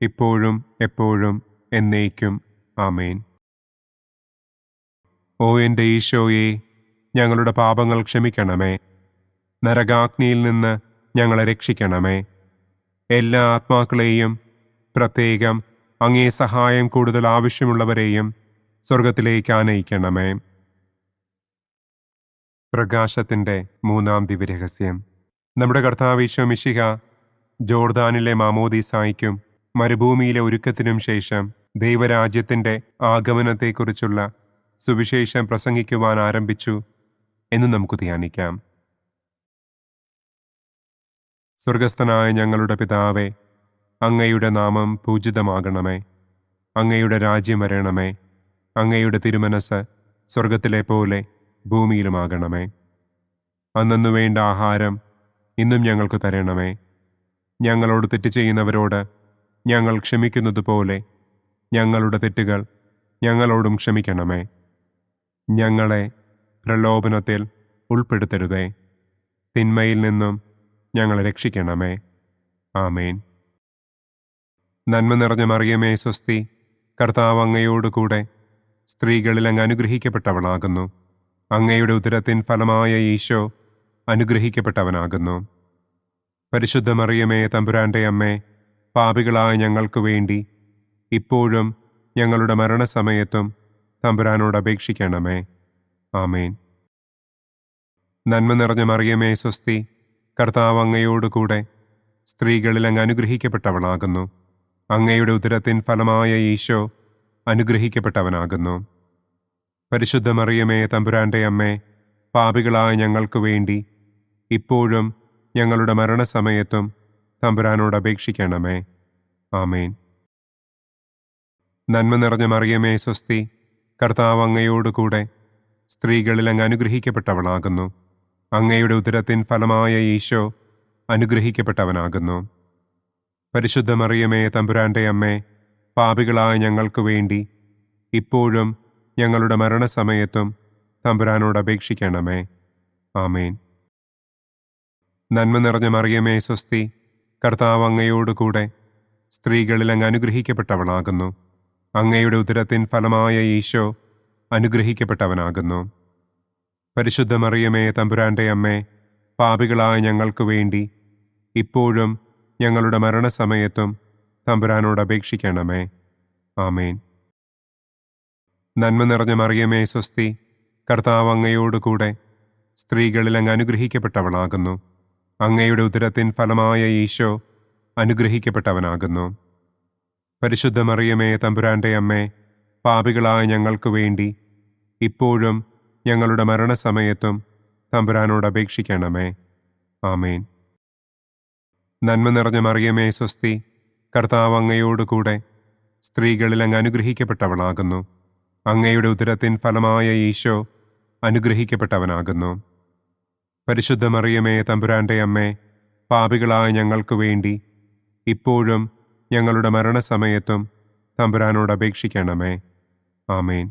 ഇപ്പോഴും എപ്പോഴും എന്നേക്കും. ആമേൻ. ഓ എൻ്റെ ഈശോയെ, ഞങ്ങളുടെ പാപങ്ങൾ ക്ഷമിക്കണമേ. നരകാഗ്നിയിൽ നിന്ന് ഞങ്ങളെ രക്ഷിക്കണമേ. എല്ലാ ആത്മാക്കളെയും, പ്രത്യേകം അങ്ങേ സഹായം കൂടുതൽ ആവശ്യമുള്ളവരെയും സ്വർഗത്തിലേക്ക് ആനയിക്കണമേ. പ്രകാശത്തിൻ്റെ മൂന്നാം ദിവ്യരഹസ്യം. നമ്മുടെ കർത്താവ് ഈശോ മിശിഹ ജോർദാനിലെ മാമോദീസായ്ക്കും മരുഭൂമിയിലെ ഒരുക്കത്തിനും ശേഷം ദൈവരാജ്യത്തിൻ്റെ ആഗമനത്തെക്കുറിച്ചുള്ള സുവിശേഷം പ്രസംഗിക്കുവാൻ ആരംഭിച്ചു എന്ന് നമുക്ക് ധ്യാനിക്കാം. സ്വർഗസ്ഥനായ ഞങ്ങളുടെ പിതാവേ, അങ്ങയുടെ നാമം പൂജിതമാകണമേ. അങ്ങയുടെ രാജ്യം വരണമേ. അങ്ങയുടെ തിരുമനസ് സ്വർഗത്തിലെ പോലെ ഭൂമിയിലുമാകണമേ. അന്നന്നു വേണ്ട ആഹാരം ഇന്നും ഞങ്ങൾക്ക് തരണമേ. ഞങ്ങളോട് തെറ്റ് ചെയ്യുന്നവരോട് ഞങ്ങൾ ക്ഷമിക്കുന്നതുപോലെ ഞങ്ങളുടെ തെറ്റുകൾ ഞങ്ങളോടും ക്ഷമിക്കണമേ. ഞങ്ങളെ പ്രലോഭനത്തിൽ ഉൾപ്പെടുത്തരുതേ. തിന്മയിൽ നിന്നും ഞങ്ങളെ രക്ഷിക്കണമേ. ആമേൻ. നന്മ നിറഞ്ഞ മറിയമേ സ്വസ്തി, കർത്താവ് അങ്ങയോടുകൂടെ സ്ത്രീകളിൽ അങ്ങ് അനുഗ്രഹിക്കപ്പെട്ടവളാകുന്നു. അങ്ങയുടെ ഉദരത്തിൻ ഫലമായ ഈശോ അനുഗ്രഹിക്കപ്പെട്ടവനാകുന്നു. പരിശുദ്ധ മറിയമേ തമ്പുരാന്റെ അമ്മേ, പാപികളായ ഞങ്ങൾക്ക് വേണ്ടി ഇപ്പോഴും ഞങ്ങളുടെ മരണസമയത്തും തമ്പുരാനോട് അപേക്ഷിക്കണമേ. ആമേൻ. നന്മ നിറഞ്ഞ മറിയമേ സ്വസ്തി, കർത്താവ് അങ്ങയോടുകൂടെ സ്ത്രീകളിൽ അങ്ങ് അനുഗ്രഹിക്കപ്പെട്ടവളാകുന്നു. അങ്ങയുടെ ഉദരത്തിൻ ഫലമായ ഈശോ അനുഗ്രഹിക്കപ്പെട്ടവനാകുന്നു. പരിശുദ്ധ മറിയമേ തമ്പുരാന്റെ അമ്മേ, പാപികളായ ഞങ്ങൾക്ക് വേണ്ടി ഇപ്പോഴും ഞങ്ങളുടെ മരണസമയത്തും തമ്പുരാനോട് അപേക്ഷിക്കണമേ. ആമേൻ. നന്മ നിറഞ്ഞ മറിയമേ സ്വസ്തി, കർത്താവ് അങ്ങയോടുകൂടെ സ്ത്രീകളിൽ അങ്ങ് അനുഗ്രഹിക്കപ്പെട്ടവളാകുന്നു. അങ്ങയുടെ ഉദരത്തിൻ ഫലമായ ഈശോ അനുഗ്രഹിക്കപ്പെട്ടവനാകുന്നു. പരിശുദ്ധ മറിയമേ തമ്പുരാന്റെ അമ്മേ, പാപികളായ ഞങ്ങൾക്ക് വേണ്ടി ഇപ്പോഴും ഞങ്ങളുടെ മരണസമയത്തും തമ്പുരാനോട് അപേക്ഷിക്കണമേ. ആമേൻ. നന്മ നിറഞ്ഞ മറിയമേ സ്വസ്തി, കർത്താവ് അങ്ങയോടുകൂടെ സ്ത്രീകളിൽ അങ്ങ് അനുഗ്രഹിക്കപ്പെട്ടവളാകുന്നു. അങ്ങയുടെ ഉദരത്തിൻ ഫലമായ ഈശോ അനുഗ്രഹിക്കപ്പെട്ടവനാകുന്നു. പരിശുദ്ധ മറിയമേ തമ്പുരാന്റെ അമ്മേ, പാപികളായ ഞങ്ങൾക്ക് വേണ്ടി ഇപ്പോഴും ഞങ്ങളുടെ മരണസമയത്തും തമ്പുരാനോട് അപേക്ഷിക്കണമേ. ആമേൻ. നന്മ നിറഞ്ഞ മറിയമേ സ്വസ്തി, കർത്താവ് അങ്ങയോടുകൂടെ സ്ത്രീകളിൽ അങ്ങ് അനുഗ്രഹിക്കപ്പെട്ടവളാകുന്നു. അങ്ങയുടെ ഉദരത്തിൻ ഫലമായ ഈശോ അനുഗ്രഹിക്കപ്പെട്ടവനാകുന്നു. പരിശുദ്ധ മറിയമേ തമ്പുരാന്റെ അമ്മേ, പാപികളായ ഞങ്ങൾക്ക് വേണ്ടി ഇപ്പോഴും ഞങ്ങളുടെ മരണസമയത്തും തമ്പുരാനോട് അപേക്ഷിക്കണമേ. ആമേൻ. നന്മ നിറഞ്ഞ മറിയമേ സ്വസ്തി, കർത്താവ് അങ്ങയോടുകൂടെ സ്ത്രീകളിൽ അങ്ങ് അനുഗ്രഹിക്കപ്പെട്ടവളാകുന്നു. അങ്ങയുടെ ഉദരത്തിൻ ഫലമായ ഈശോ അനുഗ്രഹിക്കപ്പെട്ടവനാകുന്നു. പരിശുദ്ധ മറിയമേ തമ്പുരാന്റെ അമ്മേ, പാപികളായ ഞങ്ങൾക്ക് വേണ്ടി ഇപ്പോഴും ഞങ്ങളുടെ മരണസമയത്തും തമ്പുരാനോട് അപേക്ഷിക്കണമേ. ആമേൻ.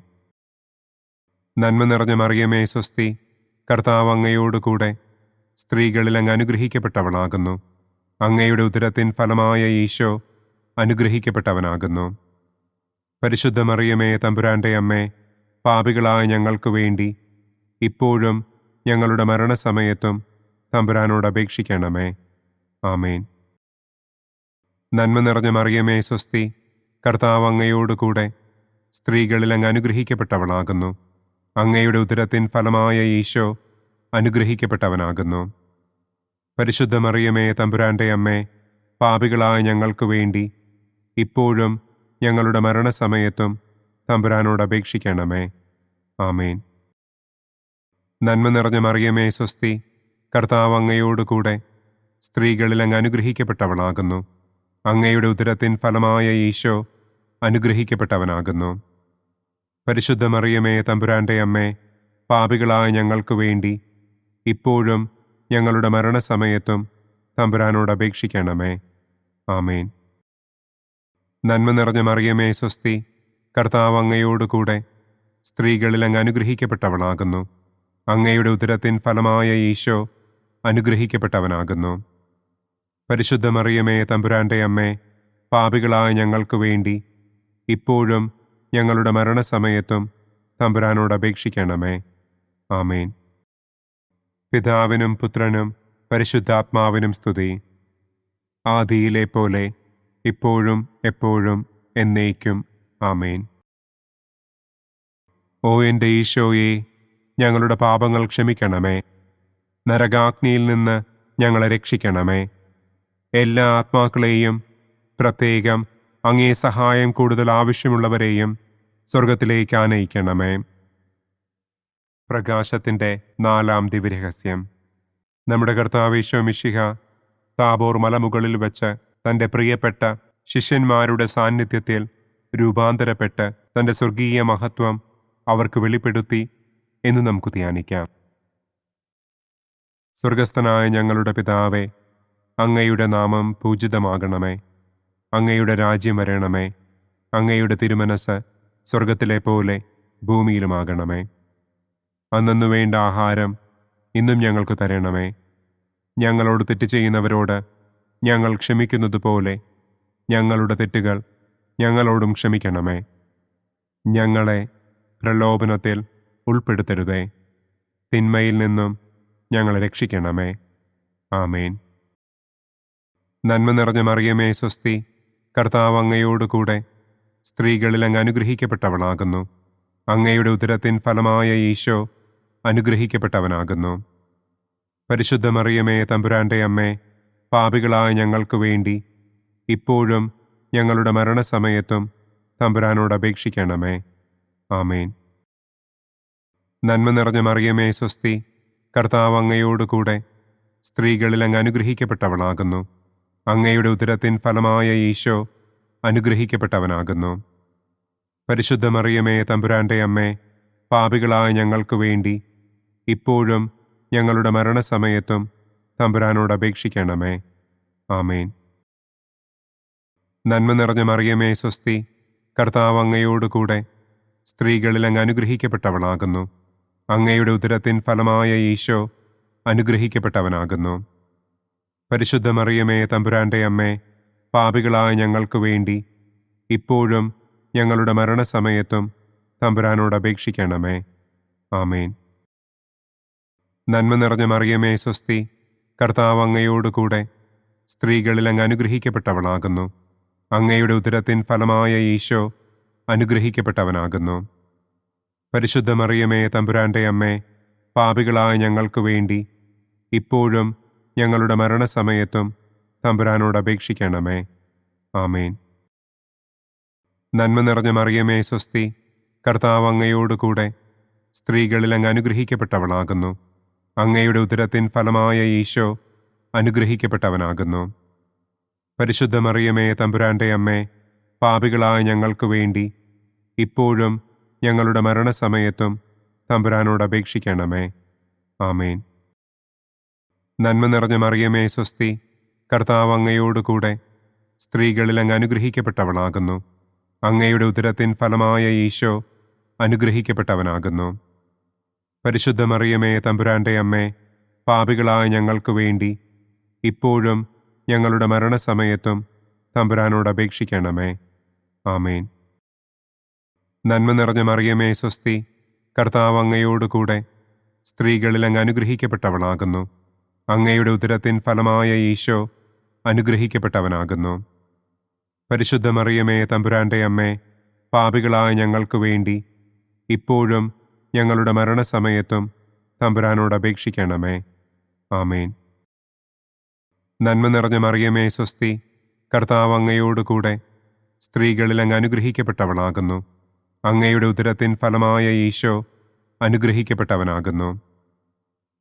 നന്മ നിറഞ്ഞ മറിയമേ സ്വസ്തി, കർത്താവ് അങ്ങയോടുകൂടെ സ്ത്രീകളിൽ അങ്ങ് അനുഗ്രഹിക്കപ്പെട്ടവളാകുന്നു. അങ്ങയുടെ ഉദരത്തിൻ ഫലമായ ഈശോ അനുഗ്രഹിക്കപ്പെട്ടവനാകുന്നു. പരിശുദ്ധ മറിയമേ തമ്പുരാന്റെ അമ്മേ, പാപികളായ ഞങ്ങൾക്ക് വേണ്ടി ഇപ്പോഴും ഞങ്ങളുടെ മരണസമയത്തും തമ്പുരാനോട് അപേക്ഷിക്കണമേ. ആമേൻ. നന്മ നിറഞ്ഞ മറിയമേ സ്വസ്തി, കർത്താവ് അങ്ങയോടുകൂടെ സ്ത്രീകളിൽ അങ്ങ് അനുഗ്രഹിക്കപ്പെട്ടവളാകുന്നു. അങ്ങയുടെ ഉദരത്തിൻ ഫലമായ ഈശോ അനുഗ്രഹിക്കപ്പെട്ടവനാകുന്നു. പരിശുദ്ധ മറിയമേ തമ്പുരാന്റെ അമ്മേ, പാപികളായ ഞങ്ങൾക്ക് വേണ്ടി ഇപ്പോഴും ഞങ്ങളുടെ മരണസമയത്തും തമ്പുരാനോട് അപേക്ഷിക്കണമേ. ആമേൻ. നന്മ നിറഞ്ഞ മറിയമേ സ്വസ്തി, കർത്താവ് അങ്ങയോടുകൂടെ സ്ത്രീകളിൽ അങ്ങ് അനുഗ്രഹിക്കപ്പെട്ടവളാകുന്നു. അങ്ങയുടെ ഉദരത്തിൻ ഫലമായ ഈശോ അനുഗ്രഹിക്കപ്പെട്ടവനാകുന്നു. പരിശുദ്ധ മറിയമേ തമ്പുരാന്റെ അമ്മേ, പാപികളായ ഞങ്ങൾക്ക് വേണ്ടി ഇപ്പോഴും ഞങ്ങളുടെ മരണസമയത്തും തമ്പുരാനോട് അപേക്ഷിക്കണമേ. ആമേൻ. നന്മ നിറഞ്ഞ മറിയമേ സ്വസ്തി, കർത്താവ് അങ്ങയോടുകൂടെ സ്ത്രീകളിൽ അങ്ങ് അനുഗ്രഹിക്കപ്പെട്ടവളാകുന്നു. അങ്ങയുടെ ഉദരത്തിൻ ഫലമായ ഈശോ അനുഗ്രഹിക്കപ്പെട്ടവനാകുന്നു. പരിശുദ്ധ മറിയമേ തമ്പുരാന്റെ അമ്മേ, പാപികളായ ഞങ്ങൾക്ക് വേണ്ടി ഇപ്പോഴും ഞങ്ങളുടെ മരണസമയത്തും തമ്പുരാനോട് അപേക്ഷിക്കണമേ. ആമേൻ. പിതാവിനും പുത്രനും പരിശുദ്ധാത്മാവിനും സ്തുതി. ആദിയിലെ പോലെ ഇപ്പോഴും എപ്പോഴും എന്നേക്കും. ആമേൻ. ഓ എൻ്റെ ഈശോയെ, ഞങ്ങളുടെ പാപങ്ങൾ ക്ഷമിക്കണമേ. നരകാഗ്നിയിൽ നിന്ന് ഞങ്ങളെ രക്ഷിക്കണമേ. എല്ലാ ആത്മാക്കളെയും, പ്രത്യേകം അങ്ങേ സഹായം കൂടുതൽ ആവശ്യമുള്ളവരെയും സ്വർഗത്തിലേക്ക് ആനയിക്കണമേ. പ്രകാശത്തിൻ്റെ 4-ാം ദിവ്യരഹസ്യം. നമ്മുടെ കർത്താവ് ഈശോ മിശിഹ താബോർ മലമുകളിൽ വെച്ച് തൻ്റെ പ്രിയപ്പെട്ട ശിഷ്യന്മാരുടെ സാന്നിധ്യത്തിൽ രൂപാന്തരപ്പെട്ട് തൻ്റെ സ്വർഗീയ മഹത്വം അവർക്ക് വെളിപ്പെടുത്തി എന്ന് നമുക്ക് ധ്യാനിക്കാം. സ്വർഗസ്ഥനായ ഞങ്ങളുടെ പിതാവേ, അങ്ങയുടെ നാമം പൂജിതമാകണമേ. അങ്ങയുടെ രാജ്യം വരണമേ. അങ്ങയുടെ തിരുമനസ് സ്വർഗത്തിലെ പോലെ ഭൂമിയിലുമാകണമേ. അന്നു വേണ്ട ആഹാരം ഇന്നും ഞങ്ങൾക്ക് തരണമേ. ഞങ്ങളോട് തെറ്റ് ചെയ്യുന്നവരോട് ഞങ്ങൾ ക്ഷമിക്കുന്നത് പോലെ ഞങ്ങളുടെ തെറ്റുകൾ ഞങ്ങളോടും ക്ഷമിക്കണമേ. ഞങ്ങളെ പ്രലോഭനത്തിൽ ഉൾപ്പെടുത്തരുതേ. തിന്മയിൽ നിന്നും ഞങ്ങളെ രക്ഷിക്കണമേ. ആമേൻ. നന്മ നിറഞ്ഞ മറിയമേ സ്വസ്തി, കർത്താവ് അങ്ങയോടുകൂടെ സ്ത്രീകളിൽ അങ്ങ് അനുഗ്രഹിക്കപ്പെട്ടവളാകുന്നു. അങ്ങയുടെ ഉദരത്തിൻ ഫലമായ ഈശോ അനുഗ്രഹിക്കപ്പെട്ടവനാകുന്നു. പരിശുദ്ധ മറിയമേ തമ്പുരാന്റെ അമ്മേ, പാപികളായ ഞങ്ങൾക്ക് വേണ്ടി ഇപ്പോഴും ഞങ്ങളുടെ മരണസമയത്തും തമ്പുരാനോട് അപേക്ഷിക്കണമേ. ആമേൻ. നന്മ നിറഞ്ഞ മറിയമേ സ്വസ്തി, കർത്താവ് അങ്ങയോടുകൂടെ സ്ത്രീകളിൽ അങ്ങ് അനുഗ്രഹിക്കപ്പെട്ടവളാകുന്നു. അങ്ങയുടെ ഉദരത്തിൻ ഫലമായ ഈശോ അനുഗ്രഹിക്കപ്പെട്ടവനാകുന്നു. പരിശുദ്ധ മറിയമേ തമ്പുരാന്റെ അമ്മേ, പാപികളായ ഞങ്ങൾക്ക് വേണ്ടി ഇപ്പോഴും ഞങ്ങളുടെ മരണസമയത്തും തമ്പുരാനോട് അപേക്ഷിക്കണമേ. ആമേൻ. നന്മ നിറഞ്ഞ മറിയമേ സ്വസ്തി, കർത്താവ് അങ്ങയോടുകൂടെ സ്ത്രീകളിൽ അങ്ങ് അനുഗ്രഹിക്കപ്പെട്ടവളാകുന്നു. അങ്ങയുടെ ഉദരത്തിൻ ഫലമായ ഈശോ അനുഗ്രഹിക്കപ്പെട്ടവനാകുന്നു. പരിശുദ്ധ മറിയമേ തമ്പുരാന്റെ അമ്മേ, പാപികളായ ഞങ്ങൾക്ക് വേണ്ടി ഇപ്പോഴും ഞങ്ങളുടെ മരണസമയത്തും തമ്പുരാനോട് അപേക്ഷിക്കണമേ. ആമേൻ. നന്മ നിറഞ്ഞ മറിയമേ സ്വസ്തി, കർത്താവ് അങ്ങയോടുകൂടെ സ്ത്രീകളിൽ അങ്ങ് അനുഗ്രഹിക്കപ്പെട്ടവളാകുന്നു. അങ്ങയുടെ ഉദരത്തിൻ ഫലമായ ഈശോ അനുഗ്രഹിക്കപ്പെട്ടവനാകുന്നു. പരിശുദ്ധ മറിയമേ തമ്പുരാന്റെ അമ്മേ, പാപികളായ ഞങ്ങൾക്ക് വേണ്ടി ഇപ്പോഴും ഞങ്ങളുടെ മരണസമയത്തും തമ്പുരാനോട് അപേക്ഷിക്കണമേ. ആമേൻ. നന്മ നിറഞ്ഞ മറിയമേ സ്വസ്തി, കർത്താവ് അങ്ങയോടുകൂടെ സ്ത്രീകളിൽ അങ്ങ് അനുഗ്രഹിക്കപ്പെട്ടവളാകുന്നു. അങ്ങയുടെ ഉദരത്തിൻ ഫലമായ ഈശോ അനുഗ്രഹിക്കപ്പെട്ടവനാകുന്നു. പരിശുദ്ധ മറിയമേ തമ്പുരാന്റെ അമ്മേ, പാപികളായ ഞങ്ങൾക്ക് വേണ്ടി ഇപ്പോഴും ഞങ്ങളുടെ മരണസമയത്തും തമ്പുരാനോട് അപേക്ഷിക്കണമേ. ആമേൻ. നന്മ നിറഞ്ഞ മറിയമേ സ്വസ്തി, കർത്താവ് അങ്ങയോടുകൂടെ സ്ത്രീകളിൽ അങ്ങ് അനുഗ്രഹിക്കപ്പെട്ടവളാകുന്നു. അങ്ങയുടെ ഉദരത്തിൻ ഫലമായ ഈശോ അനുഗ്രഹിക്കപ്പെട്ടവനാകുന്നു. പരിശുദ്ധ മറിയമേ തമ്പുരാന്റെ അമ്മേ, പാപികളായ ഞങ്ങൾക്ക് വേണ്ടി ഇപ്പോഴും ഞങ്ങളുടെ മരണസമയത്തും തമ്പുരാനോട് അപേക്ഷിക്കണമേ. ആമേൻ. നന്മ നിറഞ്ഞ മറിയമേ സ്വസ്തി, കർത്താവ് അങ്ങയോടുകൂടെ സ്ത്രീകളിൽ അങ്ങ് അനുഗ്രഹിക്കപ്പെട്ടവളാകുന്നു. അങ്ങയുടെ ഉദരത്തിൻ ഫലമായ ഈശോ അനുഗ്രഹിക്കപ്പെട്ടവനാകുന്നു. പരിശുദ്ധ മറിയമേ തമ്പുരാന്റെ അമ്മേ, പാപികളായ ഞങ്ങൾക്ക് വേണ്ടി ഇപ്പോഴും ഞങ്ങളുടെ മരണസമയത്തും തമ്പുരാനോട് അപേക്ഷിക്കണമേ. ആമേൻ. നന്മ നിറഞ്ഞ മറിയമേ സ്വസ്തി, കർത്താവ് അങ്ങയോടുകൂടെ സ്ത്രീകളിൽ അങ്ങ് അനുഗ്രഹിക്കപ്പെട്ടവളാകുന്നു. അങ്ങയുടെ ഉദരത്തിൻ ഫലമായ ഈശോ അനുഗ്രഹിക്കപ്പെട്ടവനാകുന്നു.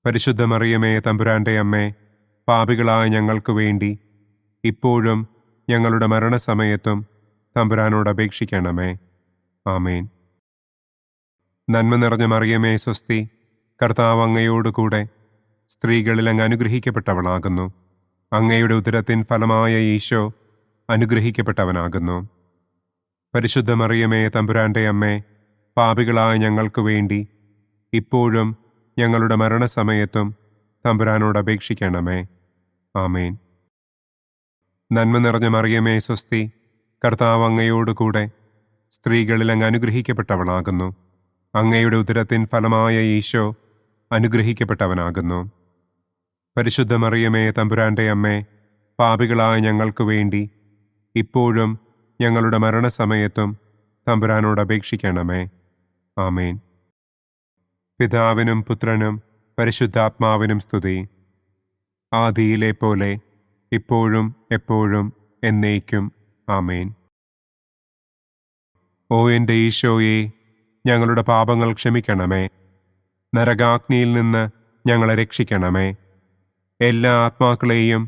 പരിശുദ്ധ മറിയമേ തമ്പുരാന്റെ അമ്മേ, പാപികളായ ഞങ്ങൾക്ക് വേണ്ടി ഇപ്പോഴും ഞങ്ങളുടെ മരണസമയത്തും തമ്പുരാനോട് അപേക്ഷിക്കണമേ. ആമേൻ. നന്മ നിറഞ്ഞ മറിയമേ സ്വസ്തി, കർത്താവ് അങ്ങയോടുകൂടെ സ്ത്രീകളിൽ അങ്ങ് അനുഗ്രഹിക്കപ്പെട്ടവളാകുന്നു. അങ്ങയുടെ ഉദരത്തിൻ ഫലമായ ഈശോ അനുഗ്രഹിക്കപ്പെട്ടവനാകുന്നു. പരിശുദ്ധ മറിയമേ തമ്പുരാന്റെ അമ്മേ, പാപികളായ ഞങ്ങൾക്ക് വേണ്ടി ഇപ്പോഴും ഞങ്ങളുടെ മരണസമയത്തും തമ്പുരാനോട് അപേക്ഷിക്കണമേ. ആമേൻ. നന്മ നിറഞ്ഞ മറിയമേ സ്വസ്തി, കർത്താവ് അങ്ങയോടുകൂടെ സ്ത്രീകളിൽ അങ്ങ് അനുഗ്രഹിക്കപ്പെട്ടവളാകുന്നു. അങ്ങയുടെ ഉദരത്തിൻ ഫലമായ ഈശോ അനുഗ്രഹിക്കപ്പെട്ടവനാകുന്നു. പരിശുദ്ധ മറിയമേ തമ്പുരാന്റെ അമ്മേ, പാപികളായ ഞങ്ങൾക്ക് വേണ്ടി ഇപ്പോഴും ഞങ്ങളുടെ മരണസമയത്തും തമ്പുരാനോട് അപേക്ഷിക്കണമേ. ആമേൻ. പിതാവിനും പുത്രനും പരിശുദ്ധാത്മാവിനും സ്തുതി. ആദിയിലെ പോലെ ഇപ്പോഴും എപ്പോഴും എന്നേക്കും. ആമേൻ. ഓ എൻ്റെ ഈശോയെ, ഞങ്ങളുടെ പാപങ്ങൾ ക്ഷമിക്കണമേ. നരകാഗ്നിയിൽ നിന്ന് ഞങ്ങളെ രക്ഷിക്കണമേ. എല്ലാ ആത്മാക്കളെയും,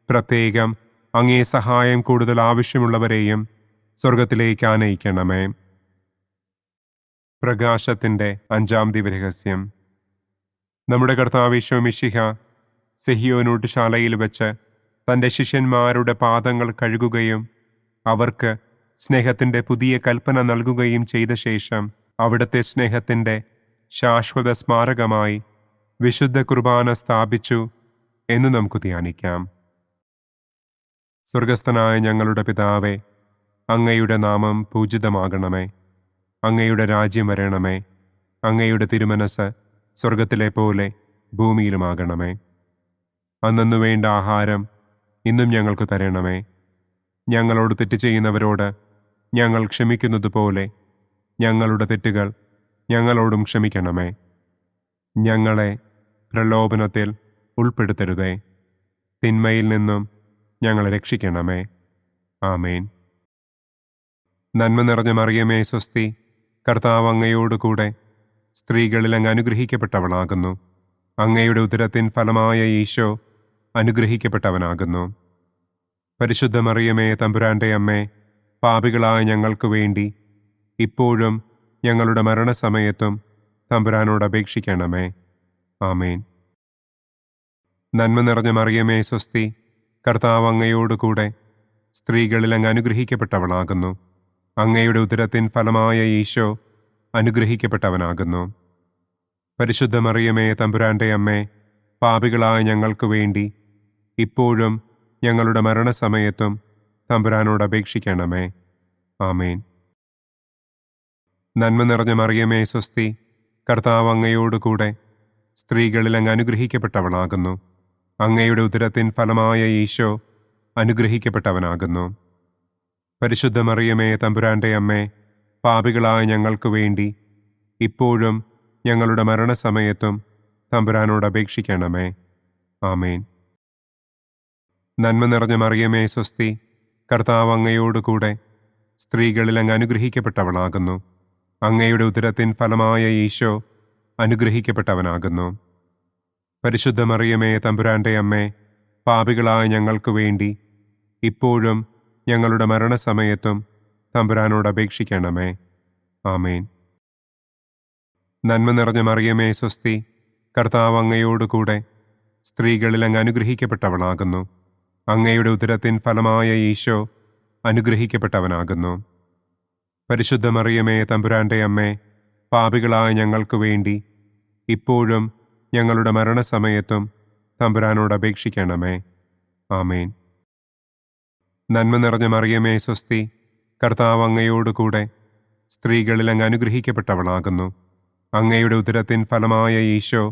പ്രത്യേകം അങ്ങേ സഹായം കൂടുതൽ ആവശ്യമുള്ളവരെയും സ്വർഗത്തിലേക്ക് ആനയിക്കണമേ. പ്രകാശത്തിൻ്റെ 5-ാം ദിവ്യരഹസ്യം. നമ്മുടെ കർത്താവ് ഈശോ മിശിഹ സെഹിയോനൂട്ടുശാലയിൽ വെച്ച് തൻ്റെ ശിഷ്യന്മാരുടെ പാദങ്ങൾ കഴുകുകയും അവർക്ക് സ്നേഹത്തിൻ്റെ പുതിയ കൽപ്പന നൽകുകയും ചെയ്ത ശേഷം അവിടുത്തെ സ്നേഹത്തിൻ്റെ ശാശ്വത സ്മാരകമായി വിശുദ്ധ കുർബാന സ്ഥാപിച്ചു എന്ന് നമുക്ക് ധ്യാനിക്കാം. സ്വർഗസ്ഥനായ ഞങ്ങളുടെ പിതാവേ, അങ്ങയുടെ നാമം പൂജിതമാകണമേ. അങ്ങയുടെ രാജ്യം വരണമേ. അങ്ങയുടെ തിരുമനസ് സ്വർഗത്തിലെ പോലെ ഭൂമിയിലുമാകണമേ. അന്നന്നു വേണ്ട ആഹാരം ഇന്നും ഞങ്ങൾക്ക് തരണമേ. ഞങ്ങളോട് തെറ്റ് ചെയ്യുന്നവരോട് ഞങ്ങൾ ക്ഷമിക്കുന്നത് പോലെ ഞങ്ങളുടെ തെറ്റുകൾ ഞങ്ങളോടും ക്ഷമിക്കണമേ. ഞങ്ങളെ പ്രലോഭനത്തിൽ ഉൾപ്പെടുത്തരുതേ. തിന്മയിൽ നിന്നും ഞങ്ങളെ രക്ഷിക്കണമേ. ആമേൻ. നന്മ നിറഞ്ഞ മറിയമേ സ്വസ്തി, കർത്താവ് അങ്ങയോടുകൂടെ സ്ത്രീകളിൽ അങ്ങ് അനുഗ്രഹിക്കപ്പെട്ടവളാകുന്നു. അങ്ങയുടെ ഉദരത്തിൻ ഫലമായ ഈശോ അനുഗ്രഹിക്കപ്പെട്ടവനാകുന്നു. പരിശുദ്ധ മറിയമേ തമ്പുരാന്റെ അമ്മേ, പാപികളായ ഞങ്ങൾക്ക് വേണ്ടി ഇപ്പോഴും ഞങ്ങളുടെ മരണസമയത്തും തമ്പുരാനോട് അപേക്ഷിക്കണമേ. ആമേൻ. നന്മ നിറഞ്ഞ മറിയമേ സ്വസ്തി, കർത്താവ് അങ്ങയോടുകൂടെ സ്ത്രീകളിൽ അങ്ങ് അനുഗ്രഹിക്കപ്പെട്ടവളാകുന്നു. അങ്ങയുടെ ഉദരത്തിൻ ഫലമായ ഈശോ അനുഗ്രഹിക്കപ്പെട്ടവനാകുന്നു. പരിശുദ്ധ മറിയമേ തമ്പുരാന്റെ അമ്മേ, പാപികളായ ഞങ്ങൾക്ക് വേണ്ടി ഇപ്പോഴും ഞങ്ങളുടെ മരണസമയത്തും തമ്പുരാനോട് അപേക്ഷിക്കണമേ. ആമേൻ. നന്മ നിറഞ്ഞ മറിയമേ സ്വസ്തി, കർത്താവ് അങ്ങയോടുകൂടെ സ്ത്രീകളിൽ അങ്ങ് അനുഗ്രഹിക്കപ്പെട്ടവളാകുന്നു. അങ്ങയുടെ ഉദരത്തിൻ ഫലമായ ഈശോ അനുഗ്രഹിക്കപ്പെട്ടവനാകുന്നു. പരിശുദ്ധ മറിയമേ തമ്പുരാന്റെ അമ്മേ, പാപികളായ ഞങ്ങൾക്ക് വേണ്ടി ഇപ്പോഴും ഞങ്ങളുടെ മരണസമയത്തും തമ്പുരാനോട് അപേക്ഷിക്കണമേ. ആമേൻ. നന്മ നിറഞ്ഞ മറിയമേ സ്വസ്തി, കർത്താവ് അങ്ങയോടുകൂടെ സ്ത്രീകളിൽ അങ്ങ് അനുഗ്രഹിക്കപ്പെട്ടവളാകുന്നു. അങ്ങയുടെ ഉദരത്തിൻ ഫലമായ ഈശോ അനുഗ്രഹിക്കപ്പെട്ടവനാകുന്നു. പരിശുദ്ധ മറിയമേ തമ്പുരാന്റെ അമ്മേ, പാപികളായ ഞങ്ങൾക്ക് വേണ്ടി ഇപ്പോഴും ഞങ്ങളുടെ മരണസമയത്തും തമ്പുരാനോട് അപേക്ഷിക്കണമേ. ആമേൻ. നന്മ നിറഞ്ഞ മറിയമേ സ്വസ്തി, കർത്താവ് അങ്ങയോടുകൂടെ സ്ത്രീകളിൽ അങ്ങ് അനുഗ്രഹിക്കപ്പെട്ടവളാകുന്നു. അങ്ങയുടെ ഉദരത്തിൻ ഫലമായ ഈശോ അനുഗ്രഹിക്കപ്പെട്ടവനാകുന്നു. പരിശുദ്ധ മറിയമേ തമ്പുരാന്റെ അമ്മേ, പാപികളായ ഞങ്ങൾക്ക് വേണ്ടി ഇപ്പോഴും ഞങ്ങളുടെ മരണസമയത്തും തമ്പുരാനോട് അപേക്ഷിക്കണമേ. ആമേൻ. നന്മ നിറഞ്ഞ മറിയമേ സ്വസ്തി, കർത്താവ് അങ്ങയോടുകൂടെ സ്ത്രീകളിൽ അങ്ങ് അനുഗ്രഹിക്കപ്പെട്ടവളാകുന്നു. അങ്ങയുടെ ഉദരത്തിൻ ഫലമായ ഈശോ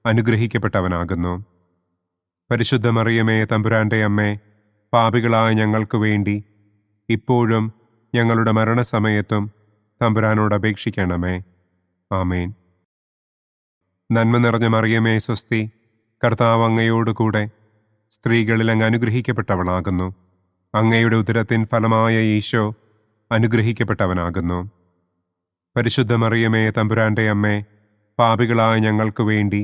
അനുഗ്രഹിക്കപ്പെട്ടവനാകുന്നു. പരിശുദ്ധ മറിയമേ തമ്പുരാന്റെ അമ്മേ, പാപികളായ ഞങ്ങൾക്ക് വേണ്ടി ഇപ്പോഴും ഞങ്ങളുടെ മരണസമയത്തും തമ്പുരാനോട് അപേക്ഷിക്കണമേ. ആമേൻ. നന്മ നിറഞ്ഞ മറിയമേ സ്വസ്തി, കർത്താവ് അങ്ങയോട് കൂടെ സ്ത്രീകളിൽ അങ്ങ് അനുഗ്രഹിക്കപ്പെട്ടവളാകുന്നു. അങ്ങയുടെ ഉദരത്തിൻ ഫലമായ ഈശോ അനുഗ്രഹിക്കപ്പെട്ടവനാകുന്നു. പരിശുദ്ധ മറിയമേ തമ്പുരാൻ്റെ അമ്മേ, പാപികളായ ഞങ്ങൾക്ക് വേണ്ടി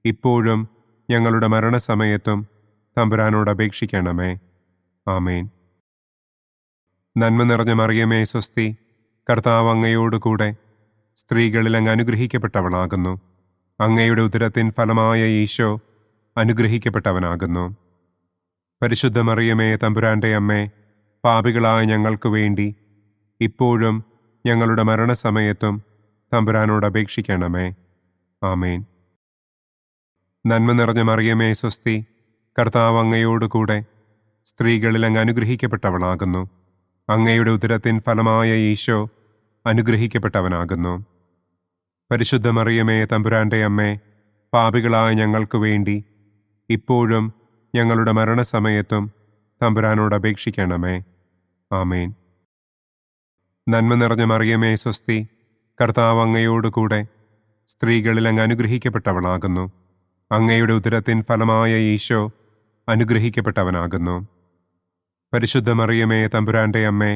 ഇപ്പോഴും ഞങ്ങളുടെ മരണസമയത്തും തമ്പുരാനോട് അപേക്ഷിക്കണമേ. ആമേൻ. നന്മ നിറഞ്ഞ മറിയമേ സ്വസ്തി, കർത്താവ് അങ്ങയോട് കൂടെ സ്ത്രീകളിൽ അങ്ങ് അനുഗ്രഹിക്കപ്പെട്ടവളാകുന്നു. അങ്ങയുടെ ഉദരത്തിൻ ഫലമായ ഈശോ അനുഗ്രഹിക്കപ്പെട്ടവനാകുന്നു. പരിശുദ്ധ മറിയമേ തമ്പുരാൻ്റെ അമ്മേ, പാപികളായ ഞങ്ങൾക്ക് വേണ്ടി ഇപ്പോഴും ഞങ്ങളുടെ മരണസമയത്തും തമ്പുരാനോട് അപേക്ഷിക്കണമേ. ആമേൻ. നന്മ നിറഞ്ഞ മറിയമേ സ്വസ്തി, കർത്താവ് അങ്ങയോട് കൂടെ സ്ത്രീകളിൽ അങ്ങ് അനുഗ്രഹിക്കപ്പെട്ടവളാകുന്നു. അങ്ങയുടെ ഉദരത്തിൻ ഫലമായ ഈശോ അനുഗ്രഹിക്കപ്പെട്ടവനാകുന്നു. പരിശുദ്ധ മറിയമേ തമ്പുരാൻ്റെ അമ്മേ, പാപികളായ ഞങ്ങൾക്ക് വേണ്ടി ഇപ്പോഴും ഞങ്ങളുടെ മരണസമയത്തും തമ്പുരാനോട് അപേക്ഷിക്കണമേ. ആമേൻ. നന്മ നിറഞ്ഞ മറിയമേ സ്വസ്തി, കർത്താവ് അങ്ങയോട് കൂടെ സ്ത്രീകളിൽ അങ്ങ് അനുഗ്രഹിക്കപ്പെട്ടവളാകുന്നു. അങ്ങയുടെ ഉദരത്തിൻ ഫലമായ ഈശോ അനുഗ്രഹിക്കപ്പെട്ടവനാകുന്നു. പരിശുദ്ധ മറിയമേ തമ്പുരാൻ്റെ അമ്മേ,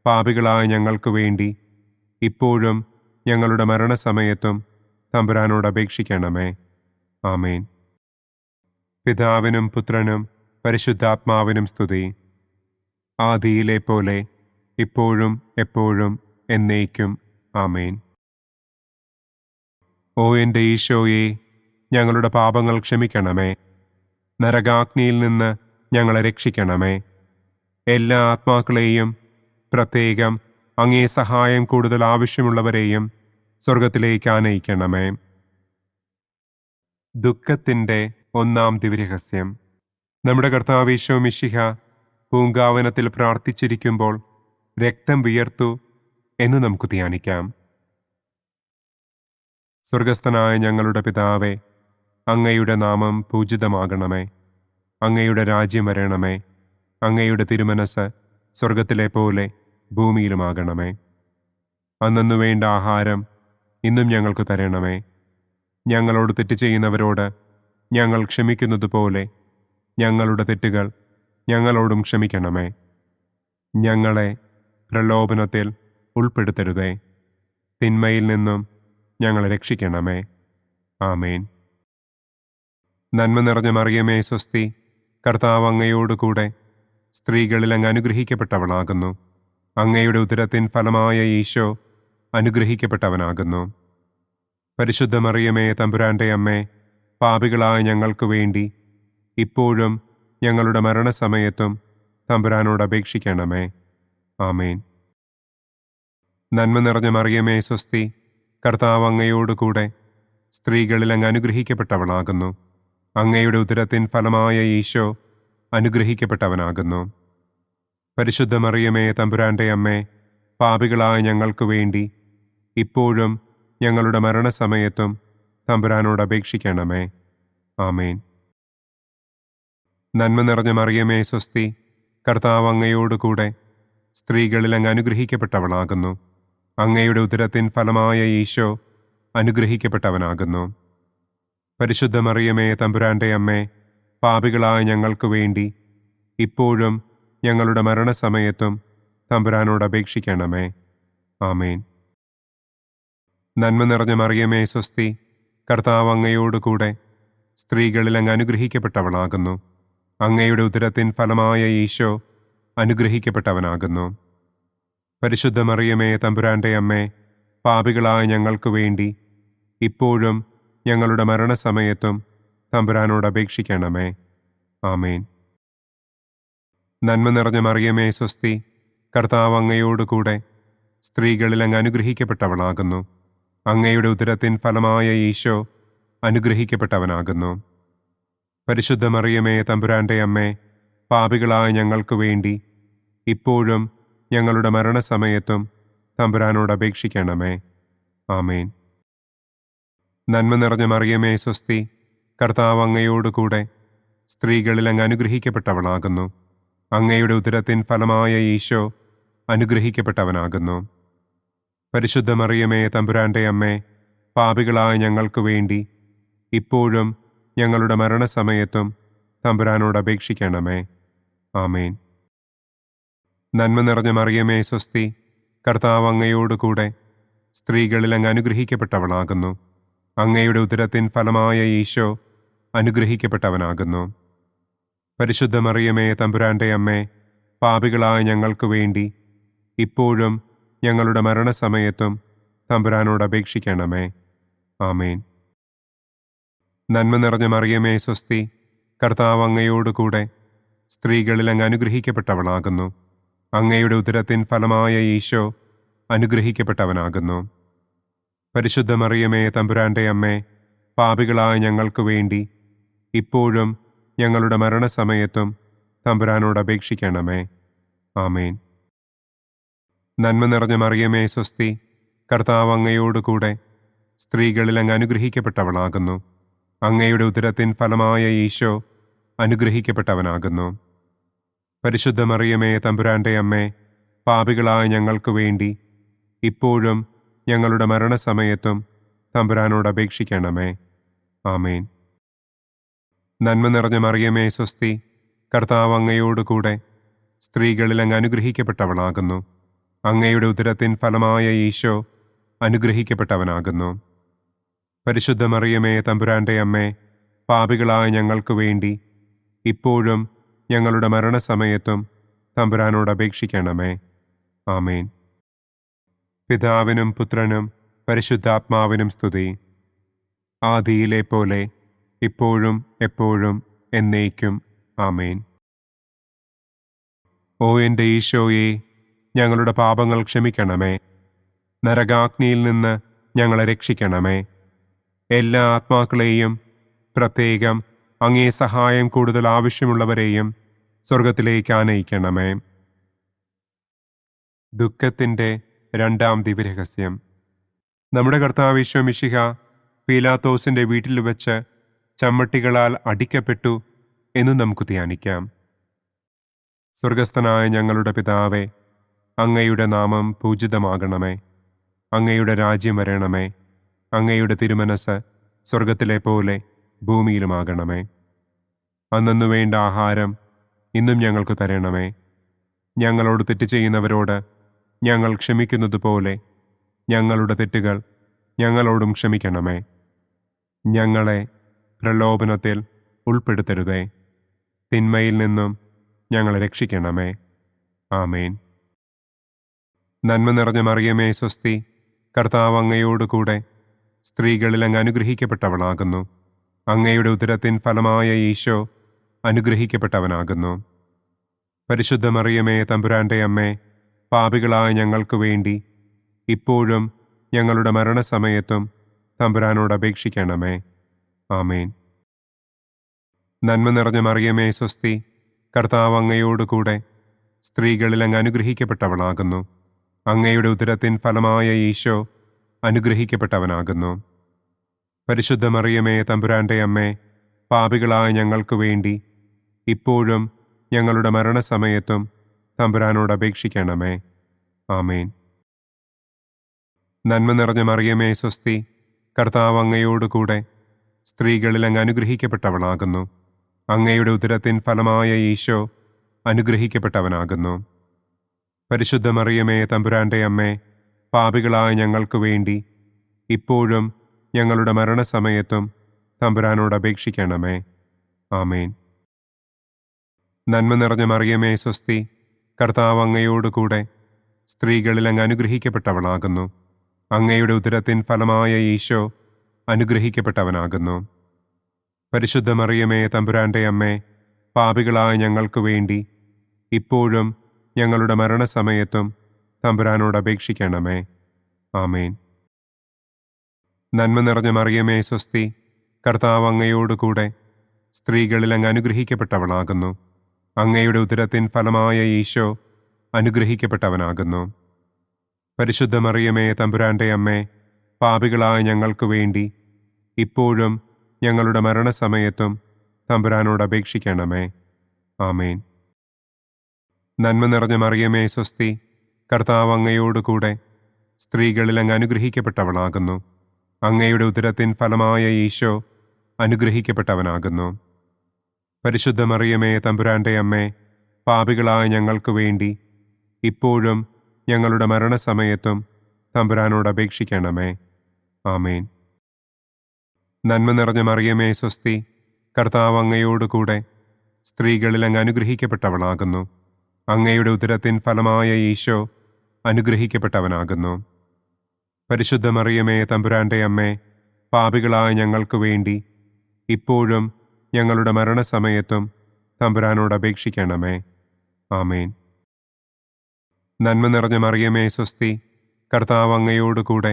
പാപികളായ ഞങ്ങൾക്ക് വേണ്ടി ഇപ്പോഴും ഞങ്ങളുടെ മരണസമയത്തും തമ്പുരാനോട് അപേക്ഷിക്കണമേ. ആമേൻ. പിതാവിനും പുത്രനും പരിശുദ്ധാത്മാവിനും സ്തുതി. ആദിയിലെ പോലെ ഇപ്പോഴും എപ്പോഴും എന്നേക്കും. ആമേൻ. ഓ എൻ്റെ ഈശോയെ, ഞങ്ങളുടെ പാപങ്ങൾ ക്ഷമിക്കണമേ. നരകാഗ്നിയിൽ നിന്ന് ഞങ്ങളെ രക്ഷിക്കണമേ. എല്ലാ ആത്മാക്കളെയും, പ്രത്യേകം അങ്ങേ സഹായം കൂടുതൽ ആവശ്യമുള്ളവരെയും സ്വർഗത്തിലേക്ക് ആനയിക്കണമേ. ദുഃഖത്തിൻ്റെ ഒന്നാം ദിവ്യരഹസ്യം. നമ്മുടെ കർത്താവ് ഈശോ മിശിഹ പൂങ്കാവനത്തിൽ പ്രാർത്ഥിച്ചിരിക്കുമ്പോൾ രക്തം വിയർത്തു എന്ന് നമുക്ക് ധ്യാനിക്കാം. സ്വർഗസ്ഥനായ ഞങ്ങളുടെ പിതാവേ, അങ്ങയുടെ നാമം പൂജിതമാകണമേ. അങ്ങയുടെ രാജ്യം വരണമേ. അങ്ങയുടെ തിരുമനസ് സ്വർഗത്തിലെ പോലെ ഭൂമിയിലുമാകണമേ. അന്നന്നു വേണ്ട ആഹാരം ഇന്നും ഞങ്ങൾക്ക് തരണമേ. ഞങ്ങളോട് തെറ്റ് ചെയ്യുന്നവരോട് ഞങ്ങൾ ക്ഷമിക്കുന്നതുപോലെ ഞങ്ങളുടെ തെറ്റുകൾ ഞങ്ങളോടും ക്ഷമിക്കണമേ. ഞങ്ങളെ പ്രലോഭനത്തിൽ ഉൾപ്പെടുത്തരുതേ. തിന്മയിൽ നിന്നും ഞങ്ങളെ രക്ഷിക്കണമേ. ആമേൻ. നന്മ നിറഞ്ഞ മറിയമേ സ്വസ്തി, കർത്താവ് അങ്ങയോട് കൂടെ സ്ത്രീകളിൽ അങ്ങ് അനുഗ്രഹിക്കപ്പെട്ടവളാകുന്നു. അങ്ങയുടെ ഉദരത്തിൻ ഫലമായ ഈശോ അനുഗ്രഹിക്കപ്പെട്ടവനാകുന്നു. പരിശുദ്ധ മറിയമേ തമ്പുരാൻ്റെ അമ്മേ, പാപികളായ ഞങ്ങൾക്ക് വേണ്ടി ഇപ്പോഴും ഞങ്ങളുടെ മരണസമയത്തും തമ്പുരാനോട് അപേക്ഷിക്കണമേ. ആമേൻ. നന്മ നിറഞ്ഞ മറിയമേ സ്വസ്തി, കർത്താവ് അങ്ങയോട് കൂടെ സ്ത്രീകളിൽ അങ്ങ് അനുഗ്രഹിക്കപ്പെട്ടവളാകുന്നു. അങ്ങയുടെ ഉദരത്തിൻ ഫലമായ ഈശോ അനുഗ്രഹിക്കപ്പെട്ടവനാകുന്നു. പരിശുദ്ധ മറിയമേ തമ്പുരാൻ്റെ അമ്മേ, പാപികളായ ഞങ്ങൾക്ക് വേണ്ടി ഇപ്പോഴും ഞങ്ങളുടെ മരണസമയത്തും തമ്പുരാനോട് അപേക്ഷിക്കണമേ. ആമേൻ. നന്മ നിറഞ്ഞ മറിയമേ സ്വസ്തി, കർത്താവ് അങ്ങയോട് കൂടെ സ്ത്രീകളിൽ അങ്ങ് അനുഗ്രഹിക്കപ്പെട്ടവളാകുന്നു. അങ്ങയുടെ ഉദരത്തിൻ ഫലമായ ഈശോ അനുഗ്രഹിക്കപ്പെട്ടവനാകുന്നു. പരിശുദ്ധ മറിയമേ തമ്പുരാൻ്റെ അമ്മേ, പാപികളായ ഞങ്ങൾക്ക് വേണ്ടി ഇപ്പോഴും ഞങ്ങളുടെ മരണസമയത്തും തമ്പുരാനോട് അപേക്ഷിക്കണമേ. ആമേൻ. നന്മ നിറഞ്ഞ മറിയമേ സ്വസ്തി, കർത്താവ് അങ്ങയോട് കൂടെ സ്ത്രീകളിൽ അങ്ങ് അനുഗ്രഹിക്കപ്പെട്ടവളാകുന്നു. അങ്ങയുടെ ഉദരത്തിൻ ഫലമായ ഈശോ അനുഗ്രഹിക്കപ്പെട്ടവനാകുന്നു. പരിശുദ്ധ മറിയമേ തമ്പുരാൻ്റെ അമ്മേ, പാപികളായ ഞങ്ങൾക്ക് വേണ്ടി ഇപ്പോഴും ഞങ്ങളുടെ മരണസമയത്തും തമ്പുരാനോട് അപേക്ഷിക്കണമേ. ആമേൻ. നന്മ നിറഞ്ഞ മറിയമേ സ്വസ്തി, കർത്താവ് അങ്ങയോട് കൂടെ സ്ത്രീകളിൽ അങ്ങ് അനുഗ്രഹിക്കപ്പെട്ടവളാകുന്നു. അങ്ങയുടെ ഉദരത്തിൻ ഫലമായ ഈശോ അനുഗ്രഹിക്കപ്പെട്ടവനാകുന്നു. പരിശുദ്ധ മറിയമേ തമ്പുരാൻ്റെ അമ്മേ, പാപികളായ ഞങ്ങൾക്ക് വേണ്ടി ഇപ്പോഴും ഞങ്ങളുടെ മരണസമയത്തും തമ്പുരാനോട് അപേക്ഷിക്കണമേ. ആമേൻ. നന്മ നിറഞ്ഞ മറിയമേ സ്വസ്തി, കർത്താവ് അങ്ങയോട് കൂടെ സ്ത്രീകളിൽ അങ്ങ് അനുഗ്രഹിക്കപ്പെട്ടവളാകുന്നു. അങ്ങയുടെ ഉദരത്തിൻ ഫലമായ ഈശോ അനുഗ്രഹിക്കപ്പെട്ടവനാകുന്നു. പരിശുദ്ധ മറിയമേ, തമ്പുരാന്റെ അമ്മേ, പാപികളായ ഞങ്ങൾക്ക് വേണ്ടി ഇപ്പോഴും ഞങ്ങളുടെ മരണസമയത്തും തമ്പുരാനോട് അപേക്ഷിക്കണമേ. ആമേൻ. നന്മ നിറഞ്ഞ മറിയമേ, സ്വസ്തി, കർത്താവ് അങ്ങയോടുകൂടെ സ്ത്രീകളിൽ അങ്ങ് അനുഗ്രഹിക്കപ്പെട്ടവളാകുന്നു. അങ്ങയുടെ ഉദരത്തിൻ ഫലമായ ഈശോ അനുഗ്രഹിക്കപ്പെട്ടവനാകുന്നു. പരിശുദ്ധ മറിയമേ, തമ്പുരാന്റെ അമ്മേ, പാപികളായ ഞങ്ങൾക്ക് വേണ്ടി ഇപ്പോഴും ഞങ്ങളുടെ മരണസമയത്തും തമ്പുരാനോട് അപേക്ഷിക്കണമേ. ആമേൻ. നന്മ നിറഞ്ഞ മറിയമേ, സ്വസ്തി, കർത്താവ് അങ്ങയോടുകൂടെ സ്ത്രീകളിൽ അങ്ങ് അനുഗ്രഹിക്കപ്പെട്ടവളാകുന്നു. അങ്ങയുടെ ഉദരത്തിൻ ഫലമായ ഈശോ അനുഗ്രഹിക്കപ്പെട്ടവനാകുന്നു. പരിശുദ്ധ മറിയമേ, തമ്പുരാന്റെ അമ്മേ, പാപികളായ ഞങ്ങൾക്ക് വേണ്ടി ഇപ്പോഴും ഞങ്ങളുടെ മരണസമയത്തും തമ്പുരാനോട് അപേക്ഷിക്കണമേ. ആമേൻ. നന്മ നിറഞ്ഞ മറിയമേ, സ്വസ്തി, കർത്താവ് അങ്ങയോടുകൂടെ സ്ത്രീകളിൽ അങ്ങ് അനുഗ്രഹിക്കപ്പെട്ടവളാകുന്നു. അങ്ങയുടെ ഉദരത്തിൻ ഫലമായ ഈശോ അനുഗ്രഹിക്കപ്പെട്ടവനാകുന്നു. പരിശുദ്ധ മറിയമേ, തമ്പുരാന്റെ അമ്മേ, പാപികളായ ഞങ്ങൾക്ക് വേണ്ടി ഇപ്പോഴും ഞങ്ങളുടെ മരണസമയത്തും തമ്പുരാനോട് അപേക്ഷിക്കണമേ. ആമേൻ. നന്മ നിറഞ്ഞ മറിയമേ, സ്വസ്തി, കർത്താവ് അങ്ങയോടുകൂടെ സ്ത്രീകളിൽ അങ്ങ് അനുഗ്രഹിക്കപ്പെട്ടവളാകുന്നു. അങ്ങയുടെ ഉദരത്തിൻ ഫലമായ ഈശോ അനുഗ്രഹിക്കപ്പെട്ടവനാകുന്നു. പരിശുദ്ധ മറിയമേ, തമ്പുരാന്റെ അമ്മേ, പാപികളായ ഞങ്ങൾക്ക് വേണ്ടി ഇപ്പോഴും ഞങ്ങളുടെ മരണസമയത്തും തമ്പുരാനോട് അപേക്ഷിക്കണമേ. ആമേൻ. പിതാവിനും പുത്രനും പരിശുദ്ധാത്മാവിനും സ്തുതി. ആദിയിലെ പോലെ ഇപ്പോഴും എപ്പോഴും എന്നേക്കും. ആമേൻ. ഓ എൻ്റെ ഈശോയെ, ഞങ്ങളുടെ പാപങ്ങൾ ക്ഷമിക്കണമേ. നരകാഗ്നിയിൽ നിന്ന് ഞങ്ങളെ രക്ഷിക്കണമേ. എല്ലാ ആത്മാക്കളെയും, പ്രത്യേകം അങ്ങേ സഹായം കൂടുതൽ ആവശ്യമുള്ളവരെയും സ്വർഗത്തിലേക്ക് ആനയിക്കണമേ. ദുഃഖത്തിൻ്റെ രണ്ടാം ദിവ്യരഹസ്യം. നമ്മുടെ കർത്താവ് ഈശോ മിശിഹ പീലാത്തോസിൻ്റെ വീട്ടിൽ വെച്ച് ചമ്മട്ടികളാൽ അടിക്കപ്പെട്ടു എന്ന് നമുക്ക് ധ്യാനിക്കാം. സ്വർഗസ്ഥനായ ഞങ്ങളുടെ പിതാവേ, അങ്ങയുടെ നാമം പൂജിതമാകണമേ. അങ്ങയുടെ രാജ്യം വരണമേ. അങ്ങയുടെ തിരുമനസ് സ്വർഗത്തിലെ പോലെ ഭൂമിയിലുമാകണമേ. അന്നന്നു വേണ്ട ആഹാരം ഇന്നും ഞങ്ങൾക്ക് തരണമേ. ഞങ്ങളോട് തെറ്റ് ചെയ്യുന്നവരോട് ഞങ്ങൾ ക്ഷമിക്കുന്നത് പോലെ ഞങ്ങളുടെ തെറ്റുകൾ ഞങ്ങളോടും ക്ഷമിക്കണമേ. ഞങ്ങളെ പ്രലോഭനത്തിൽ ഉൾപ്പെടുത്തരുതേ. തിന്മയിൽ നിന്നും ഞങ്ങളെ രക്ഷിക്കണമേ. ആമേൻ. നന്മ നിറഞ്ഞ മറിയമേ, സ്വസ്തി, കർത്താവ് അങ്ങയോടുകൂടെ സ്ത്രീകളിൽ അങ്ങ് അനുഗ്രഹിക്കപ്പെട്ടവളാകുന്നു. അങ്ങയുടെ ഉദരത്തിൻ ഫലമായ ഈശോ അനുഗ്രഹിക്കപ്പെട്ടവനാകുന്നു. പരിശുദ്ധ മറിയമേ, തമ്പുരാന്റെ അമ്മേ, പാപികളായ ഞങ്ങൾക്ക് വേണ്ടി ഇപ്പോഴും ഞങ്ങളുടെ മരണസമയത്തും തമ്പുരാനോട് അപേക്ഷിക്കണമേ. ആമേൻ. നന്മ നിറഞ്ഞ മറിയമേ, സ്വസ്തി, കർത്താവ് അങ്ങയോടുകൂടെ സ്ത്രീകളിൽ അങ്ങ് അനുഗ്രഹിക്കപ്പെട്ടവളാകുന്നു. അങ്ങയുടെ ഉദരത്തിൻ ഫലമായ ഈശോ അനുഗ്രഹിക്കപ്പെട്ടവനാകുന്നു. പരിശുദ്ധ മറിയമേ, തമ്പുരാന്റെ അമ്മേ, പാപികളായ ഞങ്ങൾക്ക് വേണ്ടി ഇപ്പോഴും ഞങ്ങളുടെ മരണസമയത്തും തമ്പുരാനോട് അപേക്ഷിക്കണമേ. ആമേൻ. നന്മ നിറഞ്ഞ മറിയമേ, സ്വസ്തി, കർത്താവ് അങ്ങയോടുകൂടെ സ്ത്രീകളിൽ അങ്ങ് അനുഗ്രഹിക്കപ്പെട്ടവളാകുന്നു. അങ്ങയുടെ ഉദരത്തിൻ ഫലമായ ഈശോ അനുഗ്രഹിക്കപ്പെട്ടവനാകുന്നു. പരിശുദ്ധ മറിയമേ, തമ്പുരാന്റെ അമ്മേ, പാപികളായ ഞങ്ങൾക്ക് വേണ്ടി ഇപ്പോഴും ഞങ്ങളുടെ മരണസമയത്തും തമ്പുരാനോട് അപേക്ഷിക്കണമേ. ആമേൻ. നന്മ നിറഞ്ഞ മറിയമേ, സ്വസ്തി, കർത്താവ് അങ്ങയോടുകൂടെ സ്ത്രീകളിൽ അങ്ങ് അനുഗ്രഹിക്കപ്പെട്ടവളാകുന്നു. അങ്ങയുടെ ഉദരത്തിൻ ഫലമായ ഈശോ അനുഗ്രഹിക്കപ്പെട്ടവനാകുന്നു. പരിശുദ്ധ മറിയമേ, തമ്പുരാന്റെ അമ്മേ, പാപികളായ ഞങ്ങൾക്ക് വേണ്ടി ഇപ്പോഴും ഞങ്ങളുടെ മരണസമയത്തും തമ്പുരാനോട് അപേക്ഷിക്കണമേ. ആമേൻ. നന്മ നിറഞ്ഞ മറിയമേ, സ്വസ്തി, കർത്താവ് അങ്ങയോടുകൂടെ സ്ത്രീകളിൽ അങ്ങ് അനുഗ്രഹിക്കപ്പെട്ടവളാകുന്നു. അങ്ങയുടെ ഉദരത്തിൻ ഫലമായ ഈശോ അനുഗ്രഹിക്കപ്പെട്ടവനാകുന്നു. പരിശുദ്ധ മറിയമേ, തമ്പുരാന്റെ അമ്മേ, പാപികളായ ഞങ്ങൾക്ക് വേണ്ടി ഇപ്പോഴും ഞങ്ങളുടെ മരണസമയത്തും തമ്പുരാനോട് അപേക്ഷിക്കണമേ. ആമേൻ. നന്മ നിറഞ്ഞ മറിയമേ സ്വസ്തി, കർത്താവ് അങ്ങയോടുകൂടെ സ്ത്രീകളിൽ അങ്ങ് അനുഗ്രഹിക്കപ്പെട്ടവളാകുന്നു. അങ്ങയുടെ ഉദരത്തിൻ ഫലമായ ഈശോ അനുഗ്രഹിക്കപ്പെട്ടവനാകുന്നു. പരിശുദ്ധ മറിയമേ തമ്പുരാന്റെ അമ്മേ, പാപികളായ ഞങ്ങൾക്ക് വേണ്ടി ഇപ്പോഴും ഞങ്ങളുടെ മരണസമയത്തും തമ്പുരാനോട് അപേക്ഷിക്കണമേ. ആമേൻ. നന്മ നിറഞ്ഞ മറിയമേ സ്വസ്തി, കർത്താവ് അങ്ങയോടുകൂടെ സ്ത്രീകളിൽ അങ്ങ് അനുഗ്രഹിക്കപ്പെട്ടവളാകുന്നു. അങ്ങയുടെ ഉദരത്തിൻ ഫലമായ ഈശോ അനുഗ്രഹിക്കപ്പെട്ടവനാകുന്നു. പരിശുദ്ധ മറിയമേ തമ്പുരാന്റെ അമ്മേ, പാപികളായ ഞങ്ങൾക്ക് വേണ്ടി ഇപ്പോഴും ഞങ്ങളുടെ മരണസമയത്തും തമ്പുരാനോട് അപേക്ഷിക്കണമേ. ആമേൻ. നന്മ നിറഞ്ഞ മറിയമേ സ്വസ്തി, കർത്താവ് അങ്ങയോടുകൂടെ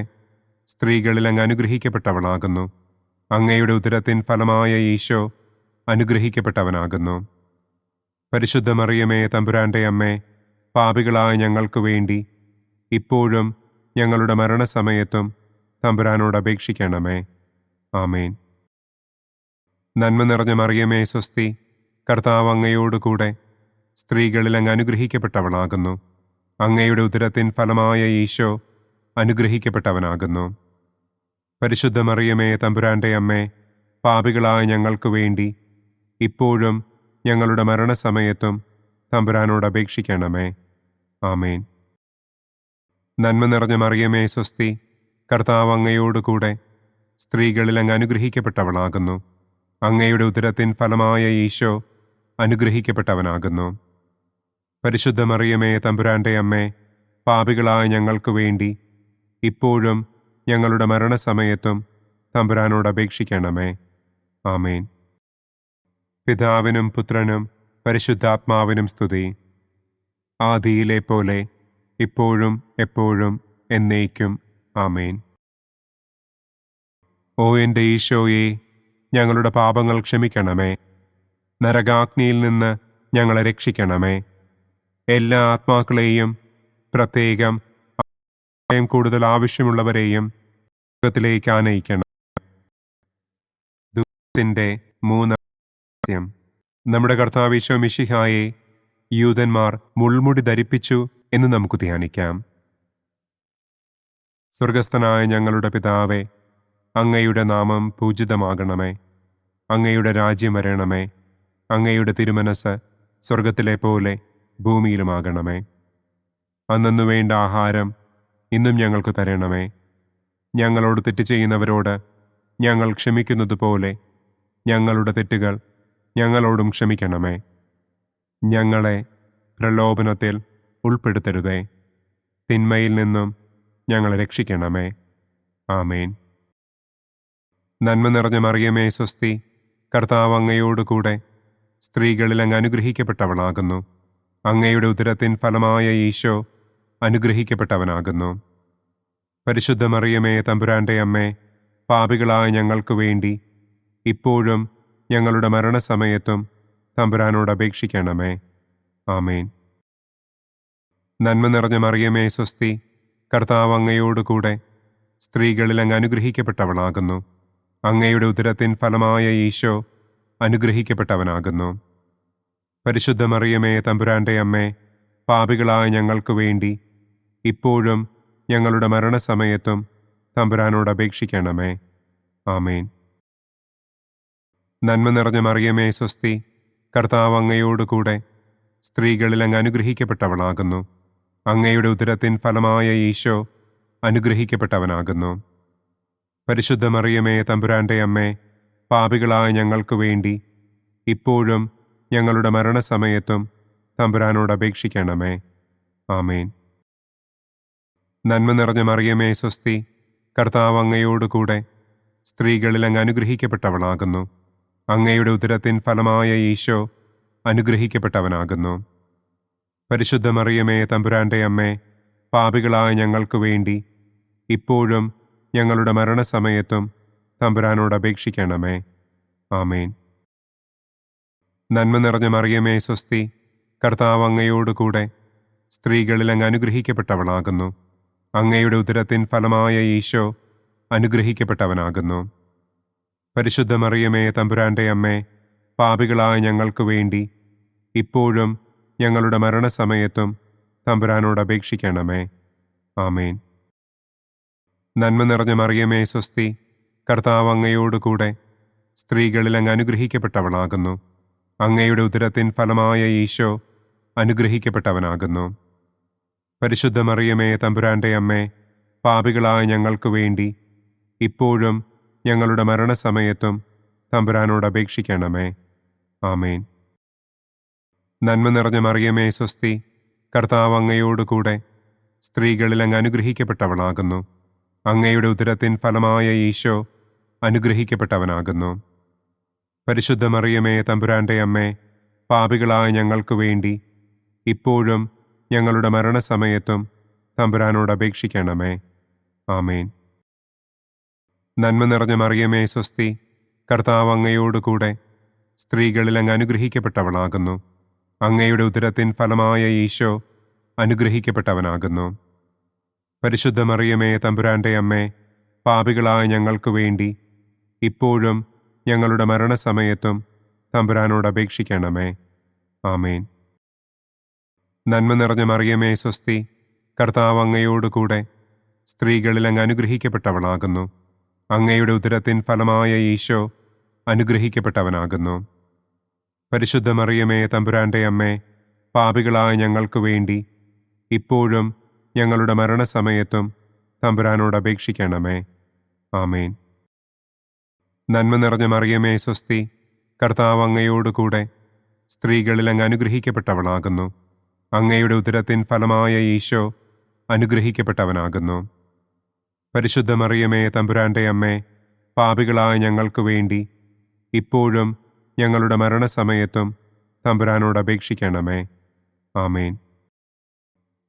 സ്ത്രീകളിൽ അങ്ങ് അനുഗ്രഹിക്കപ്പെട്ടവളാകുന്നു. അങ്ങയുടെ ഉദരത്തിൻ ഫലമായ ഈശോ അനുഗ്രഹിക്കപ്പെട്ടവനാകുന്നു. പരിശുദ്ധ മറിയമേ തമ്പുരാന്റെ അമ്മേ, പാപികളായ ഞങ്ങൾക്ക് വേണ്ടി ഇപ്പോഴും ഞങ്ങളുടെ മരണസമയത്തും തമ്പുരാനോട് അപേക്ഷിക്കണമേ. ആമേൻ. നന്മ നിറഞ്ഞ മറിയമേ സ്വസ്തി, കർത്താവ് അങ്ങയോടുകൂടെ സ്ത്രീകളിൽ അങ്ങ് അനുഗ്രഹിക്കപ്പെട്ടവളാകുന്നു. അങ്ങയുടെ ഉദരത്തിൻ ഫലമായ ഈശോ അനുഗ്രഹിക്കപ്പെട്ടവനാകുന്നു. പരിശുദ്ധ മറിയമേ തമ്പുരാന്റെ അമ്മേ, പാപികളായ ഞങ്ങൾക്ക് വേണ്ടി ഇപ്പോഴും ഞങ്ങളുടെ മരണസമയത്തും തമ്പുരാനോട് അപേക്ഷിക്കണമേ. ആമേൻ. നന്മ നിറഞ്ഞ മറിയമേ സ്വസ്തി, കർത്താവ് അങ്ങയോടുകൂടെ സ്ത്രീകളിൽ അങ്ങ് അനുഗ്രഹിക്കപ്പെട്ടവളാകുന്നു. അങ്ങയുടെ ഉദരത്തിൻ ഫലമായ ഈശോ അനുഗ്രഹിക്കപ്പെട്ടവനാകുന്നു. പരിശുദ്ധ മറിയമേ തമ്പുരാന്റെ അമ്മേ, പാപികളായ ഞങ്ങൾക്ക് വേണ്ടി ഇപ്പോഴും ഞങ്ങളുടെ മരണസമയത്തും തമ്പുരാനോട് അപേക്ഷിക്കണമേ. ആമേൻ. പിതാവിനും പുത്രനും പരിശുദ്ധാത്മാവിനും സ്തുതി. ആദിയിലെ പോലെ ഇപ്പോഴും എപ്പോഴും എന്നേക്കും. ആമേൻ. ഓ എൻ്റെ ഈശോയെ, ഞങ്ങളുടെ പാപങ്ങൾ ക്ഷമിക്കണമേ. നരകാഗ്നിയിൽ നിന്ന് ഞങ്ങളെ രക്ഷിക്കണമേ. എല്ലാ ആത്മാക്കളെയും, പ്രത്യേകം കൂടുതൽ ആവശ്യമുള്ളവരെയും സ്വർഗ്ഗത്തിലേക്ക് ആനയിക്കണം. ദുഃഖത്തിൻ്റെ മൂന്നാം നമ്മുടെ കർത്താവ് ഈശോ മിശിഹായെ യൂദന്മാർ മുൾമുടി ധരിപ്പിച്ചു എന്ന് നമുക്ക് ധ്യാനിക്കാം. സ്വർഗസ്ഥനായ ഞങ്ങളുടെ പിതാവേ, അങ്ങയുടെ നാമം പൂജിതമാകണമേ. അങ്ങയുടെ രാജ്യം വരണമേ. അങ്ങയുടെ തിരുമനസ് സ്വർഗത്തിലെ പോലെ ഭൂമിയിലുമാകണമേ. അന്നന്നു വേണ്ട ആഹാരം ഇന്നും ഞങ്ങൾക്ക് തരണമേ. ഞങ്ങളോട് തെറ്റ് ചെയ്യുന്നവരോട് ഞങ്ങൾ ക്ഷമിക്കുന്നത് പോലെ ഞങ്ങളുടെ തെറ്റുകൾ ഞങ്ങളോടും ക്ഷമിക്കണമേ. ഞങ്ങളെ പ്രലോഭനത്തിൽ ഉൾപ്പെടുത്തരുതേ. തിന്മയിൽ നിന്നും ഞങ്ങളെ രക്ഷിക്കണമേ. ആമേൻ. നന്മ നിറഞ്ഞ മറിയമേ സ്വസ്തി, കർത്താവ് അങ്ങയോടുകൂടെ സ്ത്രീകളിൽ അങ്ങ് അനുഗ്രഹിക്കപ്പെട്ടവളാകുന്നു. അങ്ങയുടെ ഉദരത്തിൻ ഫലമായ ഈശോ അനുഗ്രഹിക്കപ്പെട്ടവനാകുന്നു. പരിശുദ്ധ മറിയമേ തമ്പുരാന്റെ അമ്മേ, പാപികളായ ഞങ്ങൾക്ക് വേണ്ടി ഇപ്പോഴും ഞങ്ങളുടെ മരണസമയത്തും തമ്പുരാനോട് അപേക്ഷിക്കണമേ. ആമേൻ. നന്മ നിറഞ്ഞ മറിയമേ സ്വസ്തി, കർത്താവ് അങ്ങയോടുകൂടെ സ്ത്രീകളിൽ അങ്ങ് അനുഗ്രഹിക്കപ്പെട്ടവളാകുന്നു. അങ്ങയുടെ ഉദരത്തിൻ ഫലമായ ഈശോ അനുഗ്രഹിക്കപ്പെട്ടവനാകുന്നു. പരിശുദ്ധ മറിയമേ തമ്പുരാന്റെ അമ്മേ, പാപികളായ ഞങ്ങൾക്ക് വേണ്ടി ഇപ്പോഴും ഞങ്ങളുടെ മരണസമയത്തും തമ്പുരാനോട് അപേക്ഷിക്കണമേ. ആമേൻ. നന്മ നിറഞ്ഞ മറിയമേ സ്വസ്തി, കർത്താവ് അങ്ങയോടുകൂടെ സ്ത്രീകളിൽ അങ്ങ് അനുഗ്രഹിക്കപ്പെട്ടവളാകുന്നു. അങ്ങയുടെ ഉദരത്തിൻ ഫലമായ ഈശോ അനുഗ്രഹിക്കപ്പെട്ടവനാകുന്നു. പരിശുദ്ധ മറിയമേ തമ്പുരാന്റെ അമ്മേ, പാപികളായ ഞങ്ങൾക്ക് വേണ്ടി ഇപ്പോഴും ഞങ്ങളുടെ മരണസമയത്തും തമ്പുരാനോട് അപേക്ഷിക്കണമേ. ആമേൻ. നന്മ നിറഞ്ഞ മറിയമേ സ്വസ്തി, കർത്താവ് അങ്ങയോടുകൂടെ സ്ത്രീകളിൽ അങ്ങ് അനുഗ്രഹിക്കപ്പെട്ടവളാകുന്നു. അങ്ങയുടെ ഉദരത്തിൻ ഫലമായ ഈശോ അനുഗ്രഹിക്കപ്പെട്ടവനാകുന്നു. പരിശുദ്ധ മറിയമേ തമ്പുരാന്റെ അമ്മേ, പാപികളായ ഞങ്ങൾക്ക് വേണ്ടി ഇപ്പോഴും ഞങ്ങളുടെ മരണസമയത്തും തമ്പുരാനോട് അപേക്ഷിക്കണമേ. ആമേൻ. നന്മ നിറഞ്ഞ മറിയമേ സ്വസ്തി, കർത്താവ് അങ്ങയോടുകൂടെ സ്ത്രീകളിൽ അങ്ങ് അനുഗ്രഹിക്കപ്പെട്ടവളാകുന്നു. അങ്ങയുടെ ഉദരത്തിൻ ഫലമായ ഈശോ അനുഗ്രഹിക്കപ്പെട്ടവനാകുന്നു. പരിശുദ്ധ മറിയമേ തമ്പുരാന്റെ അമ്മേ, പാപികളായ ഞങ്ങൾക്ക് വേണ്ടി ഇപ്പോഴും ഞങ്ങളുടെ മരണസമയത്തും തമ്പുരാനോട് അപേക്ഷിക്കണമേ. ആമേൻ. നന്മ നിറഞ്ഞ മറിയമേ സ്വസ്തി, കർത്താവ് അങ്ങയോട് കൂടെ സ്ത്രീകളിൽ അങ്ങ് അനുഗ്രഹിക്കപ്പെട്ടവളാകുന്നു. അങ്ങയുടെ ഉദരത്തിൻ ഫലമായ ഈശോ അനുഗ്രഹിക്കപ്പെട്ടവനാകുന്നു. പരിശുദ്ധ മറിയമേ തമ്പുരാന്റെ അമ്മേ, പാപികളായ ഞങ്ങൾക്ക് വേണ്ടി ഇപ്പോഴും ഞങ്ങളുടെ മരണസമയത്തും തമ്പുരാനോട് അപേക്ഷിക്കണമേ. ആമേൻ. നന്മ നിറഞ്ഞ മറിയമേ സ്വസ്തി, കർത്താവ് അങ്ങയോട് കൂടെ സ്ത്രീകളിൽ അങ്ങ് അനുഗ്രഹിക്കപ്പെട്ടവളാകുന്നു. അങ്ങയുടെ ഉദരത്തിൻ ഫലമായ ഈശോ അനുഗ്രഹിക്കപ്പെട്ടവനാകുന്നു. പരിശുദ്ധ മറിയമേ തമ്പുരാന്റെ അമ്മേ, പാപികളായ ഞങ്ങൾക്ക് വേണ്ടി ഇപ്പോഴും ഞങ്ങളുടെ മരണസമയത്തും തമ്പുരാനോട് അപേക്ഷിക്കണമേ. ആമേൻ. നന്മ നിറഞ്ഞ മറിയമേ സ്വസ്തി, കർത്താവ് അങ്ങയോട് കൂടെ സ്ത്രീകളിൽ അങ്ങ് അനുഗ്രഹിക്കപ്പെട്ടവളാകുന്നു. അങ്ങയുടെ ഉദരത്തിൻ ഫലമായ ഈശോ അനുഗ്രഹിക്കപ്പെട്ടവനാകുന്നു. പരിശുദ്ധ മറിയമേ തമ്പുരാന്റെ അമ്മേ, പാപികളായ ഞങ്ങൾക്ക് വേണ്ടി ഇപ്പോഴും ഞങ്ങളുടെ മരണസമയത്തും തമ്പുരാനോട് അപേക്ഷിക്കണമേ. ആമേൻ. നന്മ നിറഞ്ഞ മറിയമേ സ്വസ്തി, കർത്താവ് അങ്ങയോട് കൂടെ സ്ത്രീകളിൽ അങ്ങ് അനുഗ്രഹിക്കപ്പെട്ടവളാകുന്നു. അങ്ങയുടെ ഉദരത്തിൻ ഫലമായ ഈശോ അനുഗ്രഹിക്കപ്പെട്ടവനാകുന്നു. പരിശുദ്ധ മറിയമേ തമ്പുരാന്റെ അമ്മേ, പാപികളായ ഞങ്ങൾക്ക് വേണ്ടി ഇപ്പോഴും ഞങ്ങളുടെ മരണസമയത്തും തമ്പുരാനോട് അപേക്ഷിക്കണമേ. ആമേൻ. നന്മ നിറഞ്ഞ മറിയമേ സ്വസ്തി, കർത്താവ് അങ്ങയോട് കൂടെ സ്ത്രീകളിൽ അങ്ങ് അനുഗ്രഹിക്കപ്പെട്ടവളാകുന്നു. അങ്ങയുടെ ഉദരത്തിൻ ഫലമായ ഈശോ അനുഗ്രഹിക്കപ്പെട്ടവനാകുന്നു. പരിശുദ്ധ മറിയമേ തമ്പുരാന്റെ അമ്മേ, പാപികളായ ഞങ്ങൾക്ക് വേണ്ടി ഇപ്പോഴും ഞങ്ങളുടെ മരണസമയത്തും തമ്പുരാനോട് അപേക്ഷിക്കണമേ. ആമേൻ.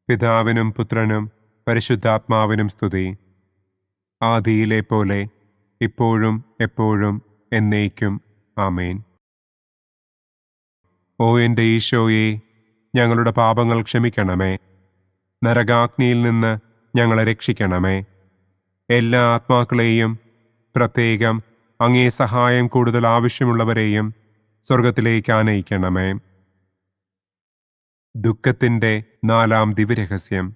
പിതാവിനും പുത്രനും പരിശുദ്ധാത്മാവിനും സ്തുതി. ആദിയിലെ പോലെ ഇപ്പോഴും എപ്പോഴും എന്നേക്കും. ആമേൻ. ഓ എൻ്റെ ഈശോയെ, ഞങ്ങളുടെ പാപങ്ങൾ ക്ഷമിക്കണമേ. നരകാഗ്നിയിൽ നിന്ന് ഞങ്ങളെ രക്ഷിക്കണമേ. എല്ലാ ആത്മാക്കളെയും, പ്രത്യേകം അങ്ങേ സഹായം കൂടുതൽ ആവശ്യമുള്ളവരെയും സ്വർഗത്തിലേക്ക് ആനയിക്കണമേ. ദുഃഖത്തിൻ്റെ 4-ാം ദിവ്യരഹസ്യം.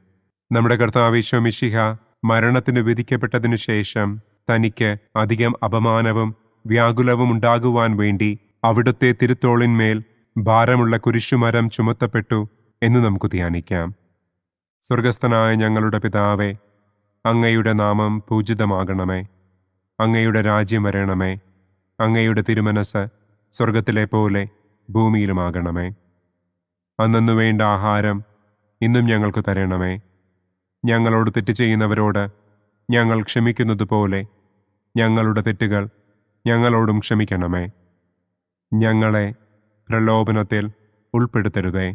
നമ്മുടെ കർത്താവ് ഈശോ മിശിഹ മരണത്തിന് വിധിക്കപ്പെട്ടതിനു ശേഷം തനിക്ക് അധികം അപമാനവും വ്യാകുലവും ഉണ്ടാകുവാൻ വേണ്ടി അവിടുത്തെ തിരുത്തോളിന്മേൽ ഭാരമുള്ള കുരിശുമരം ചുമത്തപ്പെട്ടു എന്ന് നമുക്ക് ധ്യാനിക്കാം. സ്വർഗസ്ഥനായ ഞങ്ങളുടെ പിതാവേ, അങ്ങയുടെ നാമം പൂജിതമാകണമേ. അങ്ങയുടെ രാജ്യം വരണമേ. അങ്ങയുടെ തിരുമനസ് സ്വർഗത്തിലെ പോലെ ഭൂമിയിലുമാകണമേ. അന്നന്നു വേണ്ട ആഹാരം ഇന്നും ഞങ്ങൾക്ക് തരണമേ. ഞങ്ങളോട് തെറ്റ് ചെയ്യുന്നവരോട് ഞങ്ങൾ ക്ഷമിക്കുന്നത് പോലെ ഞങ്ങളുടെ തെറ്റുകൾ ഞങ്ങളോടും ക്ഷമിക്കണമേ. ഞങ്ങളെ പ്രലോഭനത്തിൽ ഉൾപ്പെടുത്തരുതേ.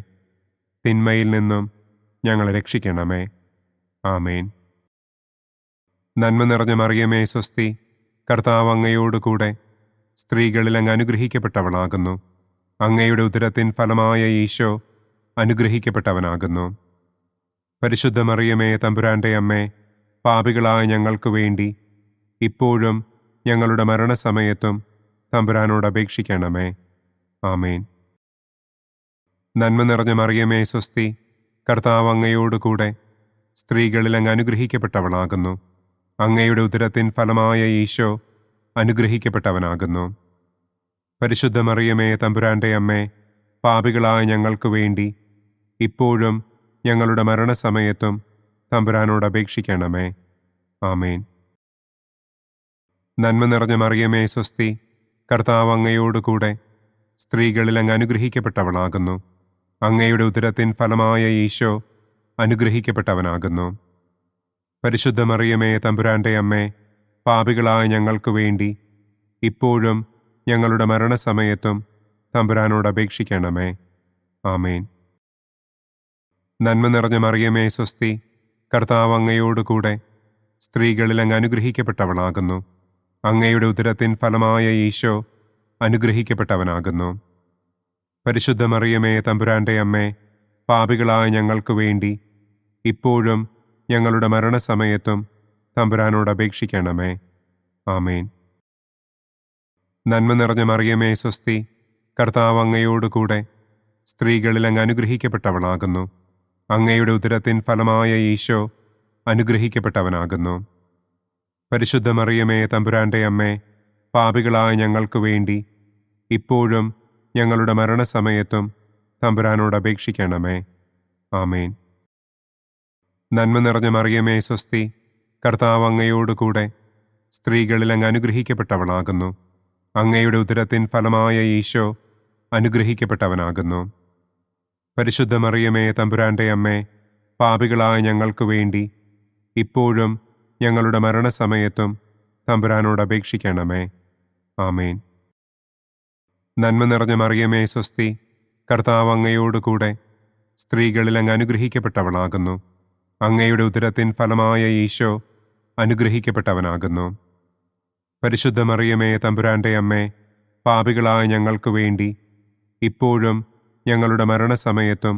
തിന്മയിൽ നിന്നും ഞങ്ങളെ രക്ഷിക്കണമേ. ആമേൻ. നന്മ നിറഞ്ഞ മറിയമേ സ്വസ്തി, കർത്താവ് അങ്ങയോട് കൂടെ സ്ത്രീകളിൽ അങ്ങ് അനുഗ്രഹിക്കപ്പെട്ടവളാകുന്നു. അങ്ങയുടെ ഉദരത്തിൻ ഫലമായ ഈശോ അനുഗ്രഹിക്കപ്പെട്ടവനാകുന്നു. പരിശുദ്ധ മറിയമേ തമ്പുരാന്റെ അമ്മേ, പാപികളായ ഞങ്ങൾക്ക് വേണ്ടി ഇപ്പോഴും ഞങ്ങളുടെ മരണസമയത്തും തമ്പുരാനോട് അപേക്ഷിക്കണമേ. ആമേൻ. നന്മ നിറഞ്ഞ മറിയമേ സ്വസ്തി, കർത്താവ് അങ്ങയോട് കൂടെ സ്ത്രീകളിൽ അങ്ങ് അനുഗ്രഹിക്കപ്പെട്ടവളാകുന്നു. അങ്ങയുടെ ഉദരത്തിൻ ഫലമായ ഈശോ അനുഗ്രഹിക്കപ്പെട്ടവനാകുന്നു. പരിശുദ്ധ മറിയമേ തമ്പുരാന്റെ അമ്മേ, പാപികളായ ഞങ്ങൾക്ക് വേണ്ടി ഇപ്പോഴും ഞങ്ങളുടെ മരണസമയത്തും തമ്പുരാനോട് അപേക്ഷിക്കണമേ. ആമേൻ. നന്മ നിറഞ്ഞ മറിയമേ സ്വസ്തി, കർത്താവ് അങ്ങയോട് കൂടെ സ്ത്രീകളിൽ അങ്ങ് അനുഗ്രഹിക്കപ്പെട്ടവളാകുന്നു. അങ്ങയുടെ ഉദരത്തിൻ ഫലമായ ഈശോ അനുഗ്രഹിക്കപ്പെട്ടവനാകുന്നു. പരിശുദ്ധ മറിയമേ തമ്പുരാന്റെ അമ്മേ, പാപികളായ ഞങ്ങൾക്ക് വേണ്ടി ഇപ്പോഴും ഞങ്ങളുടെ മരണസമയത്തും തമ്പുരാനോട് അപേക്ഷിക്കണമേ. ആമേൻ. നന്മ നിറഞ്ഞ മറിയമേ സ്വസ്തി, കർത്താവ് അങ്ങയോട് കൂടെ സ്ത്രീകളിൽ അങ്ങ് അനുഗ്രഹിക്കപ്പെട്ടവളാകുന്നു. അങ്ങയുടെ ഉദരത്തിൻ ഫലമായ ഈശോ അനുഗ്രഹിക്കപ്പെട്ടവനാകുന്നു. പരിശുദ്ധ മറിയമേ തമ്പുരാന്റെ അമ്മേ, പാപികളായ ഞങ്ങൾക്ക് വേണ്ടി ഇപ്പോഴും ഞങ്ങളുടെ മരണസമയത്തും തമ്പുരാനോട് അപേക്ഷിക്കണമേ. ആമേൻ. നന്മ നിറഞ്ഞ മറിയമേ സ്വസ്തി, കർത്താവ് അങ്ങയോട് കൂടെ സ്ത്രീകളിൽ അങ്ങ് അനുഗ്രഹിക്കപ്പെട്ടവളാകുന്നു. അങ്ങയുടെ ഉദരത്തിൻ ഫലമായ ഈശോ അനുഗ്രഹിക്കപ്പെട്ടവനാകുന്നു. പരിശുദ്ധ മറിയമേ, തമ്പുരാന്റെ അമ്മേ, പാപികളായ ഞങ്ങൾക്ക് വേണ്ടി ഇപ്പോഴും ഞങ്ങളുടെ മരണസമയത്തും തമ്പുരാനോട് അപേക്ഷിക്കണമേ. ആമേൻ. നന്മ നിറഞ്ഞ മറിയമേ, സ്വസ്തി. കർത്താവ് അങ്ങയോടുകൂടെ സ്ത്രീകളിൽ അങ്ങ് അനുഗ്രഹിക്കപ്പെട്ടവളാകുന്നു. അങ്ങയുടെ ഉദരത്തിൻ ഫലമായ ഈശോ അനുഗ്രഹിക്കപ്പെട്ടവനാകുന്നു. പരിശുദ്ധ മറിയമേ, തമ്പുരാന്റെ അമ്മേ, പാപികളായ ഞങ്ങൾക്ക് വേണ്ടി ഇപ്പോഴും ഞങ്ങളുടെ മരണസമയത്തും തമ്പുരാനോട് അപേക്ഷിക്കണമേ. ആമേൻ. നന്മ നിറഞ്ഞ മറിയമേ, സ്വസ്തി. കർത്താവ് അങ്ങയോടുകൂടെ സ്ത്രീകളിൽ അങ്ങ് അനുഗ്രഹിക്കപ്പെട്ടവളാകുന്നു. അങ്ങയുടെ ഉദരത്തിൻ ഫലമായ ഈശോ അനുഗ്രഹിക്കപ്പെട്ടവനാകുന്നു. പരിശുദ്ധ മറിയമേ, തമ്പുരാന്റെ അമ്മേ, പാപികളായ ഞങ്ങൾക്ക് വേണ്ടി ഇപ്പോഴും ഞങ്ങളുടെ മരണസമയത്തും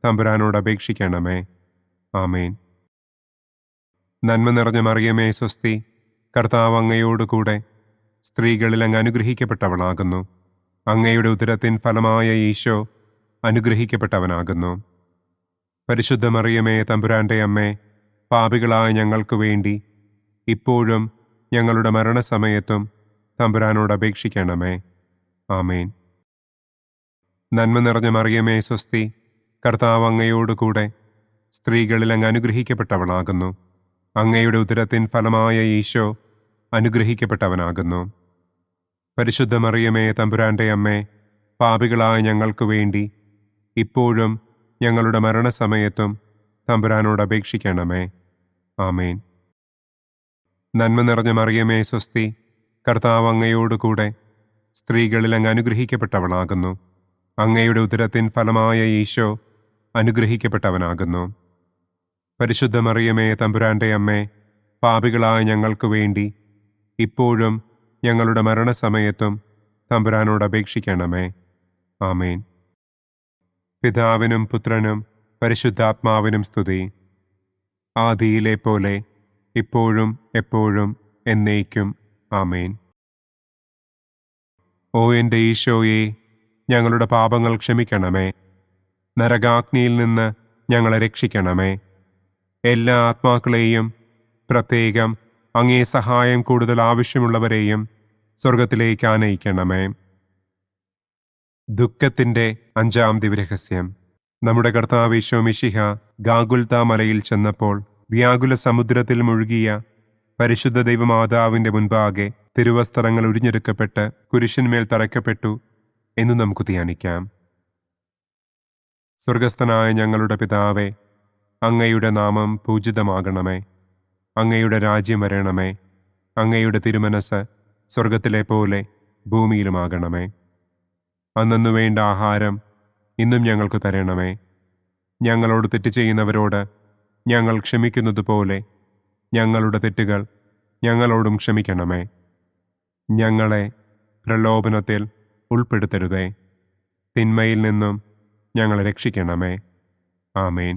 തമ്പുരാനോട് അപേക്ഷിക്കണമേ. ആമേൻ. നന്മ നിറഞ്ഞ മറിയമേ, സ്വസ്തി. കർത്താവ് അങ്ങയോടുകൂടെ സ്ത്രീകളിൽ അങ്ങ് അനുഗ്രഹിക്കപ്പെട്ടവളാകുന്നു. അങ്ങയുടെ ഉദരത്തിൻ ഫലമായ ഈശോ അനുഗ്രഹിക്കപ്പെട്ടവനാകുന്നു. പരിശുദ്ധ മറിയമേ, തമ്പുരാന്റെ അമ്മേ, പാപികളായ ഞങ്ങൾക്ക് വേണ്ടി ഇപ്പോഴും ഞങ്ങളുടെ മരണസമയത്തും തമ്പുരാനോട് അപേക്ഷിക്കണമേ. ആമേൻ. നന്മ നിറഞ്ഞ മറിയമേ, സ്വസ്തി. കർത്താവ് അങ്ങയോടുകൂടെ സ്ത്രീകളിൽ അങ്ങ് അനുഗ്രഹിക്കപ്പെട്ടവളാകുന്നു. അങ്ങയുടെ ഉദരത്തിൻ ഫലമായ ഈശോ അനുഗ്രഹിക്കപ്പെട്ടവനാകുന്നു. പരിശുദ്ധ മറിയമേ, തമ്പുരാന്റെ അമ്മേ, പാപികളായ ഞങ്ങൾക്ക് വേണ്ടി ഇപ്പോഴും ഞങ്ങളുടെ മരണസമയത്തും തമ്പുരാനോട് അപേക്ഷിക്കണമേ. ആമേൻ. നന്മ നിറഞ്ഞ മറിയമേ, സ്വസ്തി. കർത്താവ് അങ്ങയോടുകൂടെ സ്ത്രീകളിൽ അങ്ങ് അനുഗ്രഹിക്കപ്പെട്ടവളാകുന്നു. അങ്ങയുടെ ഉദരത്തിൻ ഫലമായ ഈശോ അനുഗ്രഹിക്കപ്പെട്ടവനാകുന്നു. പരിശുദ്ധ മറിയമേ, തമ്പുരാന്റെ അമ്മേ, പാപികളായ ഞങ്ങൾക്ക് വേണ്ടി ഇപ്പോഴും ഞങ്ങളുടെ മരണസമയത്തും തമ്പുരാനോട് അപേക്ഷിക്കണമേ. ആമേൻ. പിതാവിനും പുത്രനും പരിശുദ്ധാത്മാവിനും സ്തുതി. ആദിയിലെ പോലെ ഇപ്പോഴും എപ്പോഴും എന്നേക്കും. ആമേൻ. ഓ എൻ്റെ ഈശോയെ, ഞങ്ങളുടെ പാപങ്ങൾ ക്ഷമിക്കണമേ. നരകാഗ്നിയിൽ നിന്ന് ഞങ്ങളെ രക്ഷിക്കണമേ. എല്ലാ ആത്മാക്കളെയും, പ്രത്യേകം അങ്ങേ സഹായം കൂടുതൽ ആവശ്യമുള്ളവരെയും സ്വർഗത്തിലേക്ക് ആനയിക്കണമേ. ദുഃഖത്തിൻ്റെ 5-ാം ദിവ്യരഹസ്യം. നമ്മുടെ കർത്താവ് ഈശോ മിശിഹ ഗാഗുൽത്ത മലയിൽ ചെന്നപ്പോൾ വ്യാകുല സമുദ്രത്തിൽ മുഴുകിയ പരിശുദ്ധ ദൈവമാതാവിൻ്റെ മുൻപാകെ തിരുവസ്ത്രങ്ങൾ ഉരിഞ്ഞെടുക്കപ്പെട്ട് കുരിശിന്മേൽ തറയ്ക്കപ്പെട്ടു എന്ന് നമുക്ക് ധ്യാനിക്കാം. സ്വർഗസ്ഥനായ ഞങ്ങളുടെ പിതാവേ, അങ്ങയുടെ നാമം പൂജിതമാകണമേ. അങ്ങയുടെ രാജ്യം വരണമേ. അങ്ങയുടെ തിരുമനസ് സ്വർഗത്തിലെ പോലെ ഭൂമിയിലുമാകണമേ. അന്നന്നു വേണ്ട ആഹാരം ഇന്നും ഞങ്ങൾക്ക് തരണമേ. ഞങ്ങളോട് തെറ്റ് ചെയ്യുന്നവരോട് ഞങ്ങൾ ക്ഷമിക്കുന്നത് പോലെ ഞങ്ങളുടെ തെറ്റുകൾ ഞങ്ങളോടും ക്ഷമിക്കണമേ. ഞങ്ങളെ പ്രലോഭനത്തിൽ ഉൾപ്പെടുത്തരുതേ. തിന്മയിൽ നിന്നും ഞങ്ങളെ രക്ഷിക്കണമേ. ആമേൻ.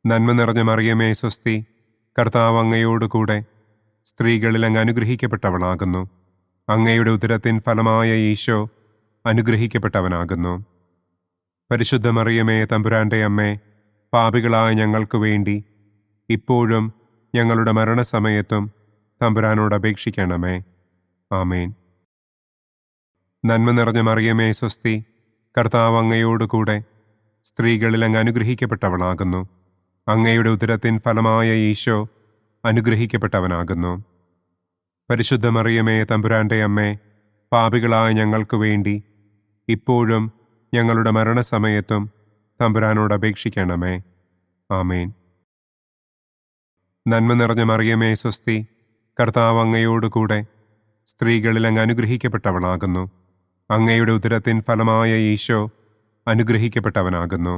നന്മ നിറഞ്ഞ മറിയമേ, സ്വസ്തി. കർത്താവ് അങ്ങയോടുകൂടെ സ്ത്രീകളിൽ അങ്ങ് അനുഗ്രഹിക്കപ്പെട്ടവളാകുന്നു. അങ്ങയുടെ ഉദരത്തിൻ ഫലമായ ഈശോ അനുഗ്രഹിക്കപ്പെട്ടവനാകുന്നു. പരിശുദ്ധ മറിയമേ, തമ്പുരാന്റെ അമ്മേ, പാപികളായ ഞങ്ങൾക്ക് വേണ്ടി ഇപ്പോഴും ഞങ്ങളുടെ മരണസമയത്തും തമ്പുരാനോട് അപേക്ഷിക്കണമേ. ആമേൻ. നന്മ നിറഞ്ഞ മറിയമേ, സ്വസ്തി. കർത്താവ് അങ്ങയോടുകൂടെ സ്ത്രീകളിൽ അങ്ങ് അനുഗ്രഹിക്കപ്പെട്ടവളാകുന്നു. അങ്ങയുടെ ഉദരത്തിൻ ഫലമായ ഈശോ അനുഗ്രഹിക്കപ്പെട്ടവനാകുന്നു. പരിശുദ്ധ മറിയമേ, തമ്പുരാന്റെ അമ്മേ, പാപികളായ ഞങ്ങൾക്ക് വേണ്ടി ഇപ്പോഴും ഞങ്ങളുടെ മരണസമയത്തും തമ്പുരാനോട് അപേക്ഷിക്കണമേ. ആമേൻ. നന്മ നിറഞ്ഞ മറിയമേ, സ്വസ്തി. കർത്താവ് അങ്ങയോടുകൂടെ സ്ത്രീകളിൽ അങ്ങ് അനുഗ്രഹിക്കപ്പെട്ടവളാകുന്നു. അങ്ങയുടെ ഉദരത്തിൻ ഫലമായ ഈശോ അനുഗ്രഹിക്കപ്പെട്ടവനാകുന്നു.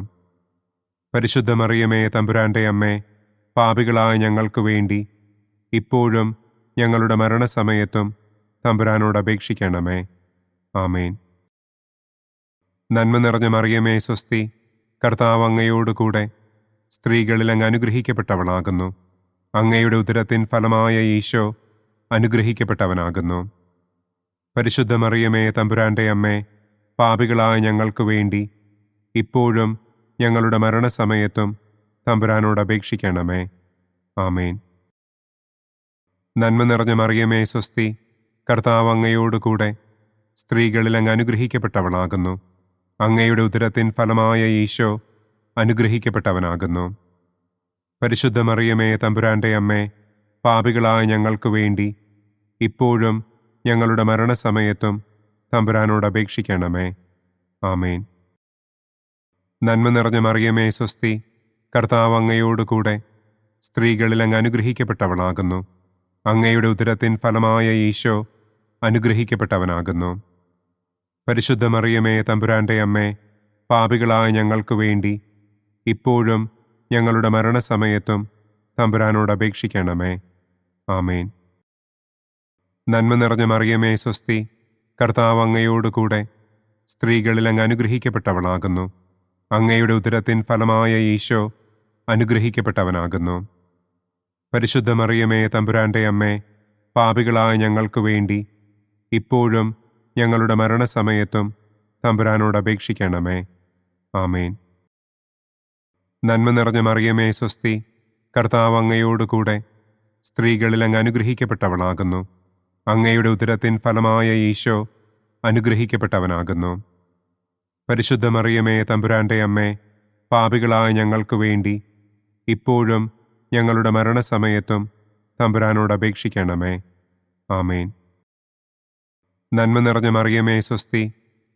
പരിശുദ്ധ മറിയമേ, തമ്പുരാന്റെ അമ്മേ, പാപികളായ ഞങ്ങൾക്ക് വേണ്ടി ഇപ്പോഴും ഞങ്ങളുടെ മരണസമയത്തും തമ്പുരാനോട് അപേക്ഷിക്കണമേ. ആമേൻ. നന്മ നിറഞ്ഞ മറിയമേ, സ്വസ്തി. കർത്താവ് അങ്ങയോടുകൂടെ സ്ത്രീകളിൽ അങ്ങ് അനുഗ്രഹിക്കപ്പെട്ടവളാകുന്നു. അങ്ങയുടെ ഉദരത്തിൻ ഫലമായ ഈശോ അനുഗ്രഹിക്കപ്പെട്ടവനാകുന്നു. പരിശുദ്ധ മറിയമേ, തമ്പുരാന്റെ അമ്മേ, പാപികളായ ഞങ്ങൾക്ക് വേണ്ടി ഇപ്പോഴും ഞങ്ങളുടെ മരണസമയത്തും തമ്പുരാനോട് അപേക്ഷിക്കണമേ. ആമേൻ. നന്മ നിറഞ്ഞ മറിയമേ സ്വസ്തി, കർത്താവ് അങ്ങയോടുകൂടെ സ്ത്രീകളിൽ അങ്ങ് അനുഗ്രഹിക്കപ്പെട്ടവളാകുന്നു. അങ്ങയുടെ ഉദരത്തിൻ ഫലമായ ഈശോ അനുഗ്രഹിക്കപ്പെട്ടവനാകുന്നു. പരിശുദ്ധ മറിയമേ തമ്പുരാന്റെ അമ്മേ, പാപികളായ ഞങ്ങൾക്ക് വേണ്ടി ഇപ്പോഴും ഞങ്ങളുടെ മരണസമയത്തും തമ്പുരാനോട് അപേക്ഷിക്കണമേ. ആമേൻ. നന്മ നിറഞ്ഞ മറിയമേ സ്വസ്തി, കർത്താവ് അങ്ങയോടുകൂടെ സ്ത്രീകളിൽ അങ്ങ് അനുഗ്രഹിക്കപ്പെട്ടവളാകുന്നു. അങ്ങയുടെ ഉദരത്തിൻ ഫലമായ ഈശോ അനുഗ്രഹിക്കപ്പെട്ടവനാകുന്നു. പരിശുദ്ധ മറിയമേ തമ്പുരാന്റെ അമ്മേ, പാപികളായ ഞങ്ങൾക്ക് വേണ്ടി ഇപ്പോഴും ഞങ്ങളുടെ മരണസമയത്തും തമ്പുരാനോട് അപേക്ഷിക്കണമേ. ആമേൻ. നന്മ നിറഞ്ഞ മറിയമേ സ്വസ്തി, കർത്താവ് അങ്ങയോടുകൂടെ സ്ത്രീകളിൽ അങ്ങ് അനുഗ്രഹിക്കപ്പെട്ടവളാകുന്നു. അങ്ങയുടെ ഉദരത്തിൻ ഫലമായ ഈശോ അനുഗ്രഹിക്കപ്പെട്ടവനാകുന്നു. പരിശുദ്ധ മറിയമേ തമ്പുരാന്റെ അമ്മേ, പാപികളായ ഞങ്ങൾക്ക് വേണ്ടി ഇപ്പോഴും ഞങ്ങളുടെ മരണസമയത്തും തമ്പുരാനോട് അപേക്ഷിക്കണമേ. ആമേൻ. നന്മ നിറഞ്ഞ മറിയമേ സ്വസ്തി, കർത്താവ് അങ്ങയോടുകൂടെ സ്ത്രീകളിൽ അങ്ങ് അനുഗ്രഹിക്കപ്പെട്ടവളാകുന്നു. അങ്ങയുടെ ഉദരത്തിൻ ഫലമായ ഈശോ അനുഗ്രഹിക്കപ്പെട്ടവനാകുന്നു. പരിശുദ്ധ മറിയമേ തമ്പുരാന്റെ അമ്മേ, പാപികളായ ഞങ്ങൾക്ക് വേണ്ടി ഇപ്പോഴും ഞങ്ങളുടെ മരണസമയത്തും തമ്പുരാനോട് അപേക്ഷിക്കണമേ. ആമേൻ. നന്മ നിറഞ്ഞ മറിയമേ സ്വസ്തി,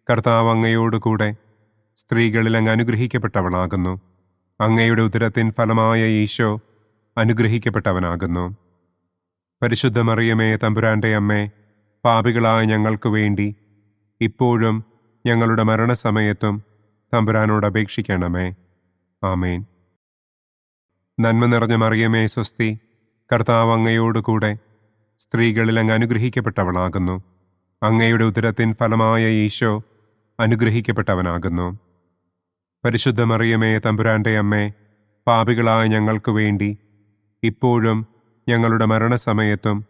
കർത്താവ് അങ്ങയോടുകൂടെ സ്ത്രീകളിൽ അങ്ങ് അനുഗ്രഹിക്കപ്പെട്ടവളാകുന്നു. അങ്ങയുടെ ഉദരത്തിൻ ഫലമായ ഈശോ അനുഗ്രഹിക്കപ്പെട്ടവനാകുന്നു. പരിശുദ്ധ മറിയമേ തമ്പുരാന്റെ അമ്മേ, പാപികളായ ഞങ്ങൾക്ക് വേണ്ടി ഇപ്പോഴും ഞങ്ങളുടെ മരണസമയത്തും തമ്പുരാനോട് അപേക്ഷിക്കണമേ. ആമേൻ. നന്മ നിറഞ്ഞ മറിയമേ സ്വസ്തി, കർത്താവ് അങ്ങയോടുകൂടെ സ്ത്രീകളിൽ അങ്ങ് അനുഗ്രഹിക്കപ്പെട്ടവളാകുന്നു. അങ്ങയുടെ ഉദരത്തിൻ ഫലമായ ഈശോ അനുഗ്രഹിക്കപ്പെട്ടവനാകുന്നു. പരിശുദ്ധ മറിയമേ തമ്പുരാന്റെ അമ്മേ, പാപികളായ ഞങ്ങൾക്ക് വേണ്ടി ഇപ്പോഴും ഞങ്ങളുടെ മരണസമയത്തും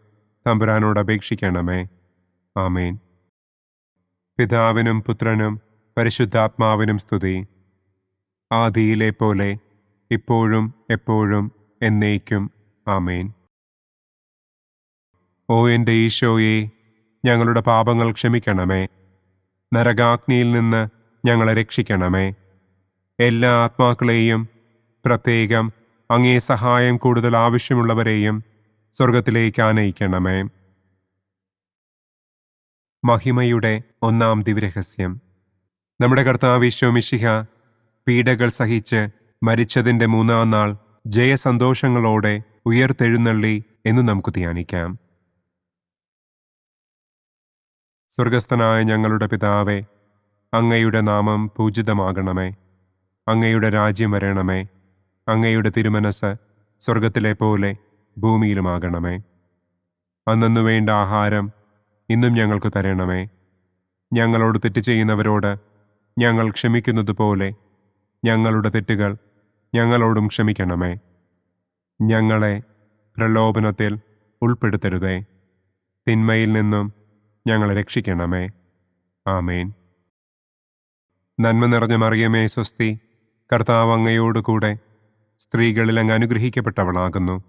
തമ്പുരാനോട് അപേക്ഷിക്കണമേ. ആമേൻ. പിതാവിനും പുത്രനും പരിശുദ്ധാത്മാവിനും സ്തുതി. ആദിയിലെ പോലെ ഇപ്പോഴും എപ്പോഴും എന്നേക്കും. ആമേൻ. ഓ എൻ്റെ ഈശോയെ, ഞങ്ങളുടെ പാപങ്ങൾ ക്ഷമിക്കണമേ. നരകാഗ്നിയിൽ നിന്ന് ഞങ്ങളെ രക്ഷിക്കണമേ. എല്ലാ ആത്മാക്കളെയും, പ്രത്യേകം അങ്ങേ സഹായം കൂടുതൽ ആവശ്യമുള്ളവരെയും സ്വർഗത്തിലേക്ക് ആനയിക്കണമേ. മഹിമയുടെ ഒന്നാം ദിവ്യരഹസ്യം. നമ്മുടെ കർത്താവ് ഈശോ മിശിഹ പീഡകൾ സഹിച്ച് മരിച്ചതിൻ്റെ മൂന്നാം നാൾ ജയസന്തോഷങ്ങളോടെ ഉയർത്തെഴുന്നള്ളി എന്ന് നമുക്ക് ധ്യാനിക്കാം. സ്വർഗസ്ഥനായ ഞങ്ങളുടെ പിതാവേ, അങ്ങയുടെ നാമം പൂജിതമാകണമേ. അങ്ങയുടെ രാജ്യം വരണമേ. അങ്ങയുടെ തിരുമനസ് സ്വർഗത്തിലെ പോലെ ഭൂമിയിലുമാകണമേ. അന്നന്നു വേണ്ട ആഹാരം ഇന്നും ഞങ്ങൾക്ക് തരണമേ. ഞങ്ങളോട് തെറ്റ് ചെയ്യുന്നവരോട് ഞങ്ങൾ ക്ഷമിക്കുന്നത് പോലെ ഞങ്ങളുടെ തെറ്റുകൾ ഞങ്ങളോടും ക്ഷമിക്കണമേ. ഞങ്ങളെ പ്രലോഭനത്തിൽ ഉൾപ്പെടുത്തരുതേ. തിന്മയിൽ നിന്നും ഞങ്ങളെ രക്ഷിക്കണമേ. ആമേൻ. നന്മ നിറഞ്ഞ മറിയമേ സ്വസ്തി, കർത്താവ് അങ്ങയോടുകൂടെ സ്ത്രീകളിൽ അങ്ങ് അനുഗ്രഹിക്കപ്പെട്ടവളാകുന്നു.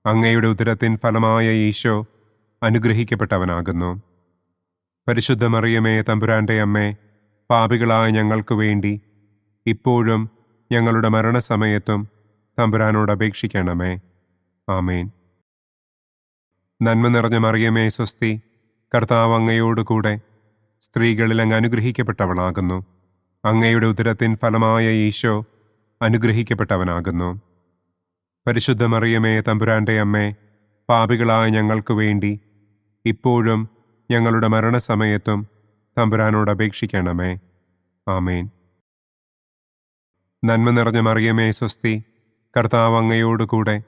അങ്ങയുടെ ഉദരത്തിൻ ഫലമായ ഈശോ അനുഗ്രഹിക്കപ്പെട്ടവനാകുന്നു. പരിശുദ്ധ മറിയമേ തമ്പുരാന്റെ അമ്മേ, പാപികളായ ഞങ്ങൾക്ക് വേണ്ടി ഇപ്പോഴും ഞങ്ങളുടെ മരണസമയത്തും തമ്പുരാനോട് അപേക്ഷിക്കണമേ. ആമേൻ. നന്മ നിറഞ്ഞ മറിയമേ സ്വസ്തി, കർത്താവ് അങ്ങയോടുകൂടെ സ്ത്രീകളിൽ അങ്ങ് അനുഗ്രഹിക്കപ്പെട്ടവളാകുന്നു. അങ്ങയുടെ ഉദരത്തിൻ ഫലമായ ഈശോ അനുഗ്രഹിക്കപ്പെട്ടവനാകുന്നു. പരിശുദ്ധ മറിയമേ തമ്പുരാന്റെ അമ്മേ, പാപികളായ ഞങ്ങൾക്ക് വേണ്ടി ഇപ്പോഴും ഞങ്ങളുടെ മരണസമയത്തും തമ്പുരാനോട് അപേക്ഷിക്കണമേ. ആമേൻ. നന്മ നിറഞ്ഞ മറിയമേ സ്വസ്തി, കർത്താവ് അങ്ങയോടുകൂടെ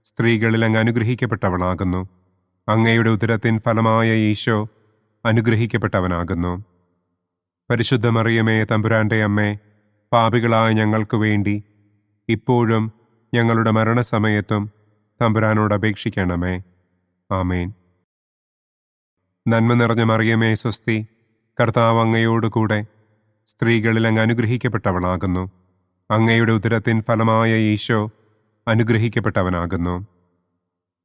സ്ത്രീകളിൽ അങ്ങ് അനുഗ്രഹിക്കപ്പെട്ടവളാകുന്നു. അങ്ങയുടെ ഉദരത്തിൻ ഫലമായ ഈശോ അനുഗ്രഹിക്കപ്പെട്ടവനാകുന്നു. പരിശുദ്ധ മറിയമേ തമ്പുരാന്റെ അമ്മേ, പാപികളായ ഞങ്ങൾക്ക് വേണ്ടി ഇപ്പോഴും ഞങ്ങളുടെ മരണസമയത്തും തമ്പുരാനോട് അപേക്ഷിക്കണമേ. ആമേൻ. നന്മ നിറഞ്ഞ മറിയമേ സ്വസ്തി, കർത്താവ് അങ്ങയോടുകൂടെ സ്ത്രീകളിൽ അങ്ങ് അനുഗ്രഹിക്കപ്പെട്ടവളാകുന്നു. അങ്ങയുടെ ഉദരത്തിൻ ഫലമായ ഈശോ അനുഗ്രഹിക്കപ്പെട്ടവനാകുന്നു.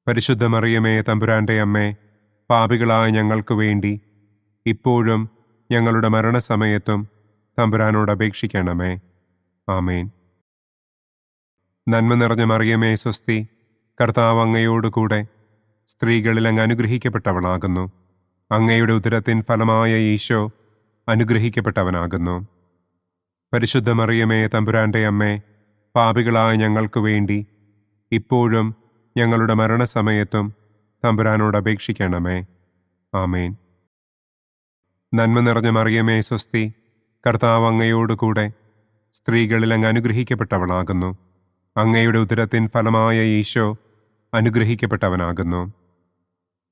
പരിശുദ്ധ മറിയമേ, തമ്പുരാന്റെ അമ്മേ, പാപികളായ ഞങ്ങൾക്ക് വേണ്ടി ഇപ്പോഴും ഞങ്ങളുടെ മരണസമയത്തും തമ്പുരാനോട് അപേക്ഷിക്കണമേ. ആമേൻ. നന്മ നിറഞ്ഞ മറിയമേ, സ്വസ്തി. കർത്താവ് അങ്ങയോടുകൂടെ സ്ത്രീകളിൽ അങ്ങ് അനുഗ്രഹിക്കപ്പെട്ടവളാകുന്നു. അങ്ങയുടെ ഉദരത്തിൻ ഫലമായ ഈശോ അനുഗ്രഹിക്കപ്പെട്ടവനാകുന്നു. പരിശുദ്ധ മറിയമേ, തമ്പുരാന്റെ അമ്മേ, പാപികളായ ഞങ്ങൾക്ക് വേണ്ടി ഇപ്പോഴും ഞങ്ങളുടെ മരണസമയത്തും തമ്പുരാനോട് അപേക്ഷിക്കണമേ. ആമേൻ. നന്മ നിറഞ്ഞ മറിയമേ, സ്വസ്തി. കർത്താവ് അങ്ങയോടുകൂടെ സ്ത്രീകളിൽ അങ്ങ് അനുഗ്രഹിക്കപ്പെട്ടവളാകുന്നു. അങ്ങയുടെ ഉദരത്തിൻ ഫലമായ ഈശോ അനുഗ്രഹിക്കപ്പെട്ടവനാകുന്നു.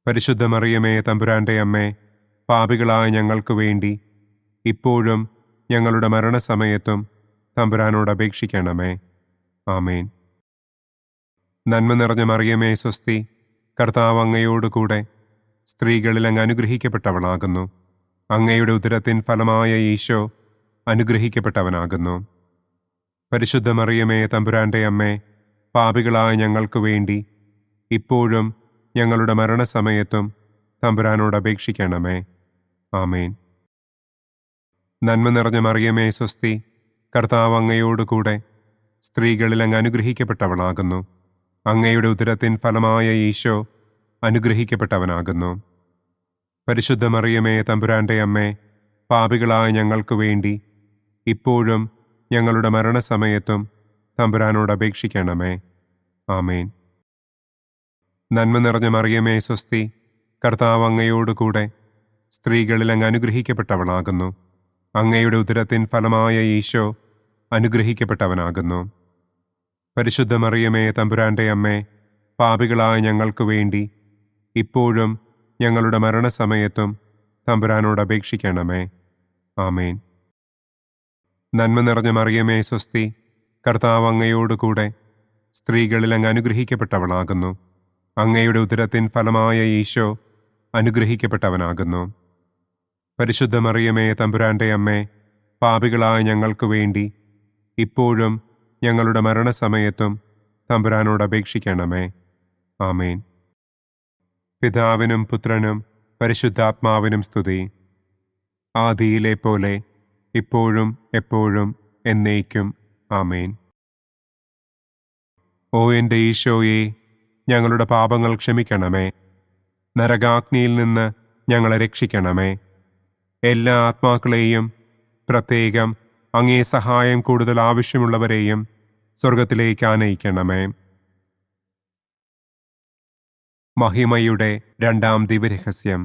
പരിശുദ്ധ മറിയമേ, തമ്പുരാന്റെ അമ്മേ, പാപികളായ ഞങ്ങൾക്ക് വേണ്ടി ഇപ്പോഴും ഞങ്ങളുടെ മരണസമയത്തും തമ്പുരാനോട് അപേക്ഷിക്കണമേ. ആമേൻ. നന്മ നിറഞ്ഞ മറിയമേ, സ്വസ്തി. കർത്താവ് അങ്ങയോടുകൂടെ സ്ത്രീകളിൽ അങ്ങ് അനുഗ്രഹിക്കപ്പെട്ടവളാകുന്നു. അങ്ങയുടെ ഉദരത്തിൻ ഫലമായ ഈശോ അനുഗ്രഹിക്കപ്പെട്ടവനാകുന്നു. പരിശുദ്ധ മറിയമേ, തമ്പുരാന്റെ അമ്മേ, പാപികളായ ഞങ്ങൾക്ക് വേണ്ടി ഇപ്പോഴും ഞങ്ങളുടെ മരണസമയത്തും തമ്പുരാനോട് അപേക്ഷിക്കണമേ. ആമേൻ. നന്മ നിറഞ്ഞ മറിയമേ, സ്വസ്തി. കർത്താവ് അങ്ങയോടുകൂടെ സ്ത്രീകളിൽ അങ്ങ് അനുഗ്രഹിക്കപ്പെട്ടവളാകുന്നു. അങ്ങയുടെ ഉദരത്തിൻ ഫലമായ ഈശോ അനുഗ്രഹിക്കപ്പെട്ടവനാകുന്നു. പരിശുദ്ധ മറിയമേ, തമ്പുരാന്റെ അമ്മേ, പാപികളായ ഞങ്ങൾക്ക് വേണ്ടി ഇപ്പോഴും ഞങ്ങളുടെ മരണസമയത്തും തമ്പുരാനോട് അപേക്ഷിക്കണമേ. ആമേൻ. നന്മ നിറഞ്ഞ മറിയമേ, സ്വസ്തി. കർത്താവ് അങ്ങയോടുകൂടെ സ്ത്രീകളിൽ അങ്ങ് അനുഗ്രഹിക്കപ്പെട്ടവളാകുന്നു. അങ്ങയുടെ ഉദരത്തിൻ ഫലമായ ഈശോ അനുഗ്രഹിക്കപ്പെട്ടവനാകുന്നു. പരിശുദ്ധ മറിയമേ, തമ്പുരാന്റെ അമ്മേ, പാപികളായ ഞങ്ങൾക്ക് വേണ്ടി ഇപ്പോഴും ഞങ്ങളുടെ മരണസമയത്തും തമ്പുരാനോട് അപേക്ഷിക്കണമേ. ആമേൻ. നന്മ നിറഞ്ഞ മറിയമേ, സ്വസ്തി. കർത്താവ് അങ്ങയോടുകൂടെ സ്ത്രീകളിൽ അങ്ങ് അനുഗ്രഹിക്കപ്പെട്ടവളാകുന്നു. അങ്ങയുടെ ഉദരത്തിൻ ഫലമായ ഈശോ അനുഗ്രഹിക്കപ്പെട്ടവനാകുന്നു. പരിശുദ്ധ മറിയമേ, തമ്പുരാന്റെ അമ്മേ, പാപികളായ ഞങ്ങൾക്ക് വേണ്ടി ഇപ്പോഴും ഞങ്ങളുടെ മരണസമയത്തും തമ്പുരാനോട് അപേക്ഷിക്കണമേ. ആമേൻ. പിതാവിനും പുത്രനും പരിശുദ്ധാത്മാവിനും സ്തുതി. ആദിയിലെ പോലെ ഇപ്പോഴും എപ്പോഴും എന്നേക്കും. ആമേൻ. ഓ എൻ്റെ ഈശോയെ, ഞങ്ങളുടെ പാപങ്ങൾ ക്ഷമിക്കണമേ. നരകാഗ്നിയിൽ നിന്ന് ഞങ്ങളെ രക്ഷിക്കണമേ. എല്ലാ ആത്മാക്കളെയും, പ്രത്യേകം അങ്ങേ സഹായം കൂടുതൽ ആവശ്യമുള്ളവരെയും സ്വർഗത്തിലേക്ക് ആനയിക്കണമേ. മഹിമയുടെ രണ്ടാം ദിവ്യരഹസ്യം.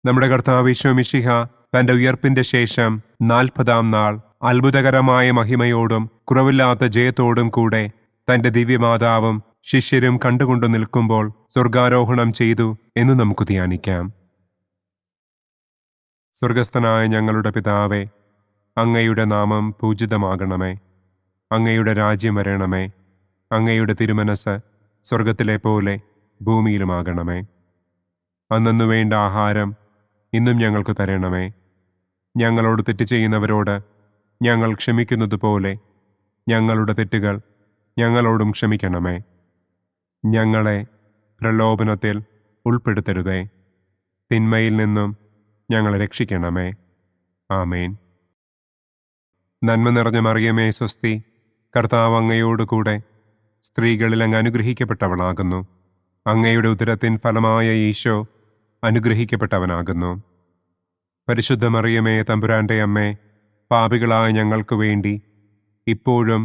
നമ്മുടെ കർത്താവ് ഈശോ മിശിഹ തന്റെ ഉയർപ്പിന്റെ ശേഷം 40-ാം നാൾ അത്ഭുതകരമായ മഹിമയോടും കുറവില്ലാത്ത ജയത്തോടും കൂടെ തന്റെ ദിവ്യമാതാവും ശിഷ്യരും കണ്ടുകൊണ്ടു നിൽക്കുമ്പോൾ സ്വർഗാരോഹണം ചെയ്തു എന്ന് നമുക്ക് ധ്യാനിക്കാം. സ്വർഗസ്ഥനായ ഞങ്ങളുടെ പിതാവേ, അങ്ങയുടെ നാമം പൂജിതമാകണമേ. അങ്ങയുടെ രാജ്യം വരണമേ. അങ്ങയുടെ തിരുമനസ് സ്വർഗത്തിലെ പോലെ ഭൂമിയിലുമാകണമേ. അന്നു വേണ്ട ആഹാരം ഇന്നും ഞങ്ങൾക്ക് തരണമേ. ഞങ്ങളോട് തെറ്റ് ചെയ്യുന്നവരോട് ഞങ്ങൾ ക്ഷമിക്കുന്നത് പോലെ ഞങ്ങളുടെ തെറ്റുകൾ ഞങ്ങളോടും ക്ഷമിക്കണമേ. ഞങ്ങളെ പ്രലോഭനത്തിൽ ഉൾപ്പെടുത്തരുതേ. തിന്മയിൽ നിന്നും ഞങ്ങളെ രക്ഷിക്കണമേ. ആമേൻ. നന്മ നിറഞ്ഞ മറിയമേ, സ്വസ്തി. കർത്താവ് അങ്ങയോടുകൂടെ സ്ത്രീകളിൽ അങ്ങ് അനുഗ്രഹിക്കപ്പെട്ടവളാകുന്നു. അങ്ങയുടെ ഉദരത്തിൻ ഫലമായ ഈശോ അനുഗ്രഹിക്കപ്പെട്ടവനാകുന്നു. പരിശുദ്ധ മറിയമേ, തമ്പുരാന്റെ അമ്മേ, പാപികളായ ഞങ്ങൾക്ക് വേണ്ടി ഇപ്പോഴും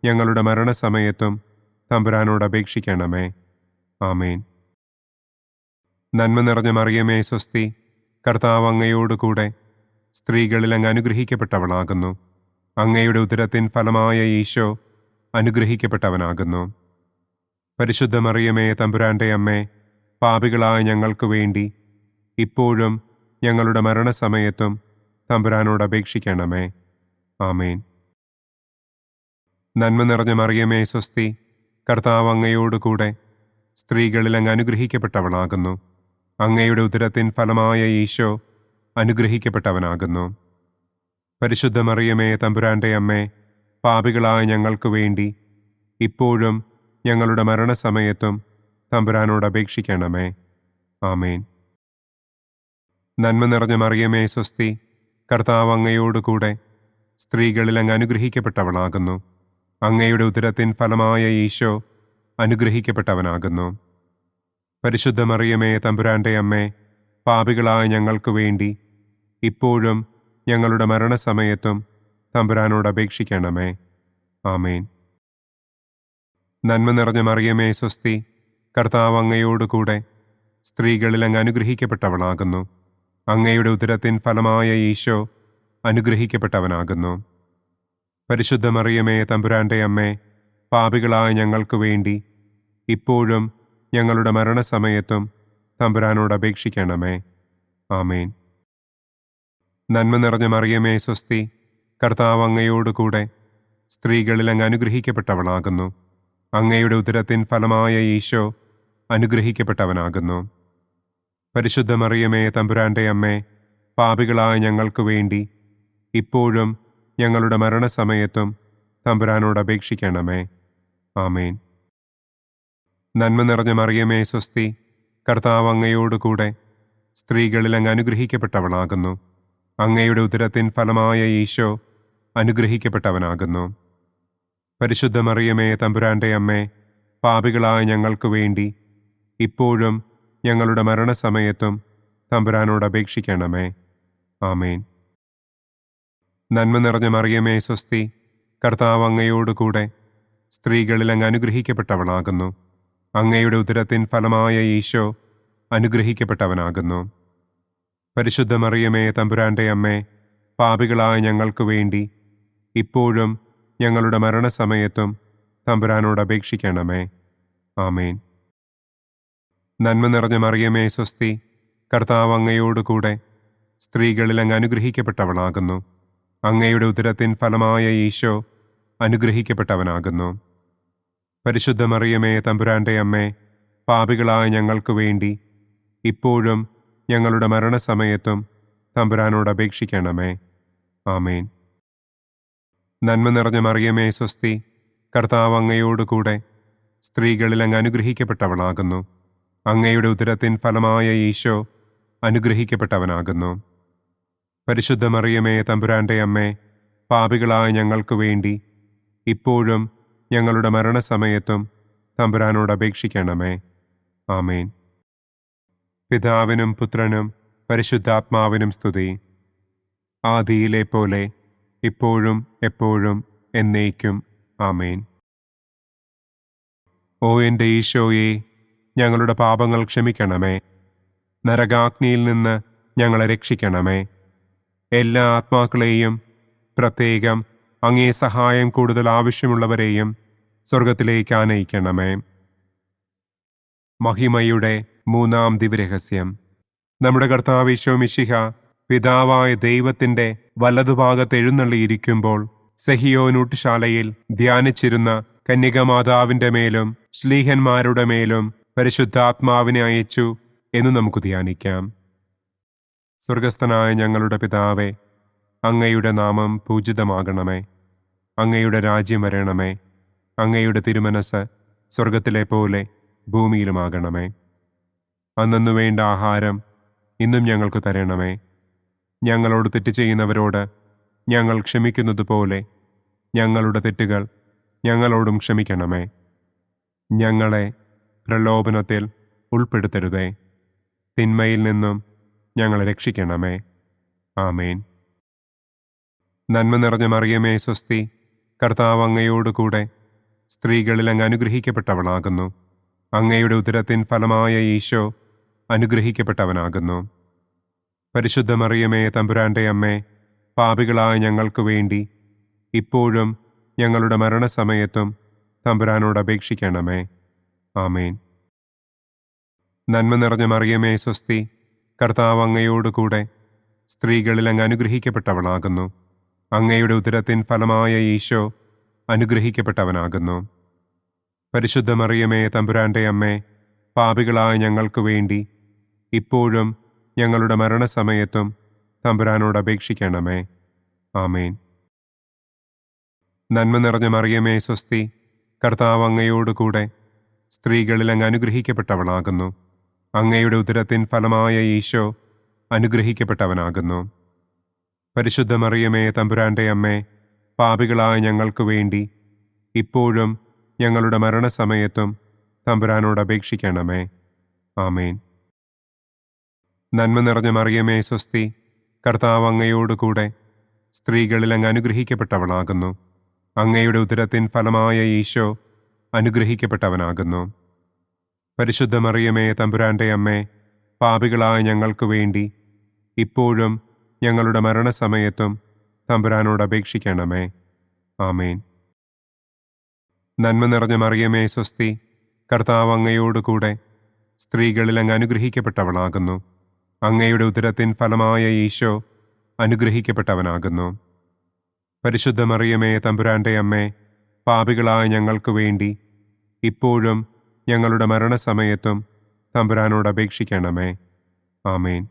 ഞങ്ങളുടെ മരണസമയത്തും തമ്പുരാനോട് അപേക്ഷിക്കണമേ. ആമേൻ. നന്മ നിറഞ്ഞ മറിയമേ, സ്വസ്തി. കർത്താവ് അങ്ങയോടുകൂടെ സ്ത്രീകളിൽ അങ്ങ് അനുഗ്രഹിക്കപ്പെട്ടവളാകുന്നു. അങ്ങയുടെ ഉദരത്തിൻ ഫലമായ ഈശോ അനുഗ്രഹിക്കപ്പെട്ടവനാകുന്നു. പരിശുദ്ധ മറിയമേ, തമ്പുരാന്റെ അമ്മേ, പാപികളായ ഞങ്ങൾക്ക് വേണ്ടി ഇപ്പോഴും ഞങ്ങളുടെ മരണസമയത്തും തമ്പുരാനോട് അപേക്ഷിക്കണമേ. ആമേൻ. നന്മ നിറഞ്ഞ മറിയമേ, സ്വസ്തി. കർത്താവ് അങ്ങയോടുകൂടെ സ്ത്രീകളിൽ അങ്ങ് അനുഗ്രഹിക്കപ്പെട്ടവളാകുന്നു. അങ്ങയുടെ ഉദരത്തിൻ ഫലമായ ഈശോ അനുഗ്രഹിക്കപ്പെട്ടവനാകുന്നു. പരിശുദ്ധ മറിയമേ തമ്പുരാന്റെ അമ്മേ, പാപികളായ ഞങ്ങൾക്ക് വേണ്ടി ഇപ്പോഴും ഞങ്ങളുടെ മരണസമയത്തും തമ്പുരാനോട് അപേക്ഷിക്കണമേ. ആമേൻ. നന്മ നിറഞ്ഞ മറിയമേ സ്വസ്തി, കർത്താവ് അങ്ങയോടുകൂടെ സ്ത്രീകളിൽ അങ്ങ് അനുഗ്രഹിക്കപ്പെട്ടവളാകുന്നു. അങ്ങയുടെ ഉദരത്തിൻ ഫലമായ ഈശോ അനുഗ്രഹിക്കപ്പെട്ടവനാകുന്നു. പരിശുദ്ധ മറിയമേ തമ്പുരാന്റെ അമ്മേ, പാപികളായ ഞങ്ങൾക്ക് വേണ്ടി ഇപ്പോഴും ഞങ്ങളുടെ മരണസമയത്തും തമ്പുരാനോട് അപേക്ഷിക്കണമേ. ആമേൻ. നന്മ നിറഞ്ഞ മറിയമേ സ്വസ്തി, കർത്താവ് അങ്ങയോടുകൂടെ സ്ത്രീകളിൽ അങ്ങ് അനുഗ്രഹിക്കപ്പെട്ടവളാകുന്നു. അങ്ങയുടെ ഉദരത്തിൻ ഫലമായ ഈശോ അനുഗ്രഹിക്കപ്പെട്ടവനാകുന്നു. പരിശുദ്ധ മറിയമേ തമ്പുരാന്റെ അമ്മേ, പാപികളായ ഞങ്ങൾക്ക് വേണ്ടി ഇപ്പോഴും ഞങ്ങളുടെ മരണസമയത്തും തമ്പുരാനോട് അപേക്ഷിക്കണമേ. ആമേൻ. നന്മ നിറഞ്ഞ മറിയമേ സ്വസ്തി, കർത്താവ് അങ്ങയോടുകൂടെ സ്ത്രീകളിൽ അങ്ങ് അനുഗ്രഹിക്കപ്പെട്ടവളാകുന്നു. അങ്ങയുടെ ഉദരത്തിൻ ഫലമായ ഈശോ അനുഗ്രഹിക്കപ്പെട്ടവനാകുന്നു. പരിശുദ്ധ മറിയമേ തമ്പുരാന്റെ അമ്മേ, പാപികളായ ഞങ്ങൾക്ക് വേണ്ടി ഇപ്പോഴും ഞങ്ങളുടെ മരണസമയത്തും തമ്പുരാനോട് അപേക്ഷിക്കണമേ. ആമേൻ. നന്മ നിറഞ്ഞ മറിയമേ സ്വസ്തി, കർത്താവ് അങ്ങയോടുകൂടെ സ്ത്രീകളിൽ അങ്ങ് അനുഗ്രഹിക്കപ്പെട്ടവളാകുന്നു. അങ്ങയുടെ ഉദരത്തിൻ ഫലമായ ഈശോ അനുഗ്രഹിക്കപ്പെട്ടവനാകുന്നു. പരിശുദ്ധ മറിയമേ തമ്പുരാന്റെ അമ്മേ, പാപികളായ ഞങ്ങൾക്ക് വേണ്ടി ഇപ്പോഴും ഞങ്ങളുടെ മരണസമയത്തും തമ്പുരാനോട് അപേക്ഷിക്കണമേ. ആമേൻ. നന്മ നിറഞ്ഞ മറിയമേ സ്വസ്തി, കർത്താവ് അങ്ങയോടുകൂടെ സ്ത്രീകളിൽ അങ്ങ് അനുഗ്രഹിക്കപ്പെട്ടവളാകുന്നു. അങ്ങയുടെ ഉദരത്തിൻ ഫലമായ ഈശോ അനുഗ്രഹിക്കപ്പെട്ടവനാകുന്നു. പരിശുദ്ധ മറിയമേ തമ്പുരാന്റെ അമ്മേ, പാപികളായ ഞങ്ങൾക്ക് വേണ്ടി ഇപ്പോഴും ഞങ്ങളുടെ മരണസമയത്തും തമ്പുരാനോട് അപേക്ഷിക്കണമേ. ആമേൻ. നന്മ നിറഞ്ഞ മറിയമേ സ്വസ്തി, കർത്താവ് അങ്ങയോടുകൂടെ സ്ത്രീകളിൽ അങ്ങ് അനുഗ്രഹിക്കപ്പെട്ടവളാകുന്നു. അങ്ങയുടെ ഉദരത്തിൻ ഫലമായ ഈശോ അനുഗ്രഹിക്കപ്പെട്ടവനാകുന്നു. പരിശുദ്ധ മറിയമേ തമ്പുരാന്റെ അമ്മേ, പാപികളായ ഞങ്ങൾക്ക് വേണ്ടി ഇപ്പോഴും ഞങ്ങളുടെ മരണസമയത്തും തമ്പുരാനോട് അപേക്ഷിക്കണമേ. ആമേൻ. നന്മ നിറഞ്ഞ മറിയമേ സ്വസ്തി, കർത്താവ് അങ്ങയോടുകൂടെ സ്ത്രീകളിൽ അങ്ങ് അനുഗ്രഹിക്കപ്പെട്ടവളാകുന്നു. അങ്ങയുടെ ഉദരത്തിൻ ഫലമായ ഈശോ അനുഗ്രഹിക്കപ്പെട്ടവനാകുന്നു. പരിശുദ്ധ മറിയമേ തമ്പുരാന്റെ അമ്മേ, പാപികളായ ഞങ്ങൾക്ക് വേണ്ടി ഇപ്പോഴും ഞങ്ങളുടെ മരണസമയത്തും തമ്പുരാനോട് അപേക്ഷിക്കണമേ. ആമേൻ. പിതാവിനും പുത്രനും പരിശുദ്ധാത്മാവിനും സ്തുതി. ആദിയിലെ പോലെ ഇപ്പോഴും എപ്പോഴും എന്നേക്കും. ആമേൻ. ഓ എൻ്റെ ഈശോയെ, ഞങ്ങളുടെ പാപങ്ങൾ ക്ഷമിക്കണമേ. നരകാഗ്നിയിൽ നിന്ന് ഞങ്ങളെ രക്ഷിക്കണമേ. എല്ലാ ആത്മാക്കളെയും, പ്രത്യേകം അങ്ങേ സഹായം കൂടുതൽ ആവശ്യമുള്ളവരെയും സ്വർഗത്തിലേക്ക് ആനയിക്കണമേ. മഹിമയുടെ മൂന്നാം ദിവ്യരഹസ്യം. നമ്മുടെ കർത്താവ് ഈശോ മിശിഹ പിതാവായ ദൈവത്തിൻ്റെ വലതുഭാഗത്ത് എഴുന്നള്ളിയിരിക്കുമ്പോൾ സെഹിയോനൂട്ടുശാലയിൽ ധ്യാനിച്ചിരുന്ന കന്യകമാതാവിൻ്റെ മേലും ശ്ലീഹന്മാരുടെ മേലും പരിശുദ്ധാത്മാവിനെ അയച്ചു എന്ന് നമുക്ക് ധ്യാനിക്കാം. സ്വർഗസ്ഥനായ ഞങ്ങളുടെ പിതാവേ, അങ്ങയുടെ നാമം പൂജിതമാകണമേ. അങ്ങയുടെ രാജ്യം വരണമേ. അങ്ങയുടെ തിരുമനസ് സ്വർഗത്തിലെ പോലെ ഭൂമിയിലുമാകണമേ. അന്നു വേണ്ട ആഹാരം ഇന്നും ഞങ്ങൾക്ക് തരണമേ. ഞങ്ങളോട് തെറ്റ് ചെയ്യുന്നവരോട് ഞങ്ങൾ ക്ഷമിക്കുന്നത് പോലെ ഞങ്ങളുടെ തെറ്റുകൾ ഞങ്ങളോടും ക്ഷമിക്കണമേ. ഞങ്ങളെ പ്രലോഭനത്തിൽ ഉൾപ്പെടുത്തരുതേ. തിന്മയിൽ നിന്നും ഞങ്ങളെ രക്ഷിക്കണമേ. ആമേൻ. നന്മ നിറഞ്ഞ മറിയമേ സ്വസ്തി, കർത്താവ് അങ്ങയോടുകൂടെ സ്ത്രീകളിൽ അങ്ങ് അനുഗ്രഹിക്കപ്പെട്ടവളാകുന്നു. അങ്ങയുടെ ഉദരത്തിൻ ഫലമായ ഈശോ അനുഗ്രഹിക്കപ്പെട്ടവനാകുന്നു. പരിശുദ്ധ മറിയമേ തമ്പുരാന്റെ അമ്മേ, പാപികളായ ഞങ്ങൾക്ക് വേണ്ടി ഇപ്പോഴും ഞങ്ങളുടെ മരണസമയത്തും തമ്പുരാനോട് അപേക്ഷിക്കണമേ. ആമേൻ. നന്മ നിറഞ്ഞ മറിയമേ സ്വസ്തി, കർത്താവ് അങ്ങയോടുകൂടെ സ്ത്രീകളിൽ അങ്ങ് അനുഗ്രഹിക്കപ്പെട്ടവളാകുന്നു. അങ്ങയുടെ ഉദരത്തിൻ ഫലമായ ഈശോ അനുഗ്രഹിക്കപ്പെട്ടവനാകുന്നു. പരിശുദ്ധ മറിയമേ തമ്പുരാന്റെ അമ്മേ, പാപികളായ ഞങ്ങൾക്ക് വേണ്ടി ഇപ്പോഴും ഞങ്ങളുടെ മരണസമയത്തും തമ്പുരാനോട് അപേക്ഷിക്കണമേ. ആമേൻ. നന്മ നിറഞ്ഞ മറിയമേ സ്വസ്തി, കർത്താവ് അങ്ങയോടുകൂടെ സ്ത്രീകളിൽ അങ്ങ് അനുഗ്രഹിക്കപ്പെട്ടവളാകുന്നു. അങ്ങയുടെ ഉദരത്തിൻ ഫലമായ ഈശോ അനുഗ്രഹിക്കപ്പെട്ടവനാകുന്നു. പരിശുദ്ധ മറിയമേ തമ്പുരാന്റെ അമ്മേ, പാപികളായ ഞങ്ങൾക്ക് വേണ്ടി ഇപ്പോഴും ഞങ്ങളുടെ മരണസമയത്തും തമ്പുരാനോട് അപേക്ഷിക്കണമേ. ആമേൻ. നന്മ നിറഞ്ഞ മറിയമേ സ്വസ്തി, കർത്താവ് അങ്ങയോടുകൂടെ സ്ത്രീകളിൽ അങ്ങ് അനുഗ്രഹിക്കപ്പെട്ടവളാകുന്നു. അങ്ങയുടെ ഉദരത്തിൻ ഫലമായ ഈശോ അനുഗ്രഹിക്കപ്പെട്ടവനാകുന്നു. പരിശുദ്ധ മറിയമേ തമ്പുരാന്റെ അമ്മേ, പാപികളായ ഞങ്ങൾക്ക് വേണ്ടി ഇപ്പോഴും ഞങ്ങളുടെ മരണസമയത്തും തമ്പുരാനോട് അപേക്ഷിക്കണമേ. ആമേൻ. നന്മ നിറഞ്ഞ മറിയമേ സ്വസ്തി, കർത്താവ് അങ്ങയോടുകൂടെ സ്ത്രീകളിൽ അങ്ങ് അനുഗ്രഹിക്കപ്പെട്ടവളാകുന്നു. അങ്ങയുടെ ഉദരത്തിൻ ഫലമായ ഈശോ അനുഗ്രഹിക്കപ്പെട്ടവനാകുന്നു. പരിശുദ്ധ മറിയമേ തമ്പുരാന്റെ അമ്മേ, പാപികളായ ഞങ്ങൾക്ക് വേണ്ടി ഇപ്പോഴും ഞങ്ങളുടെ മരണസമയത്തും തമ്പുരാനോട് അപേക്ഷിക്കണമേ. ആമേൻ.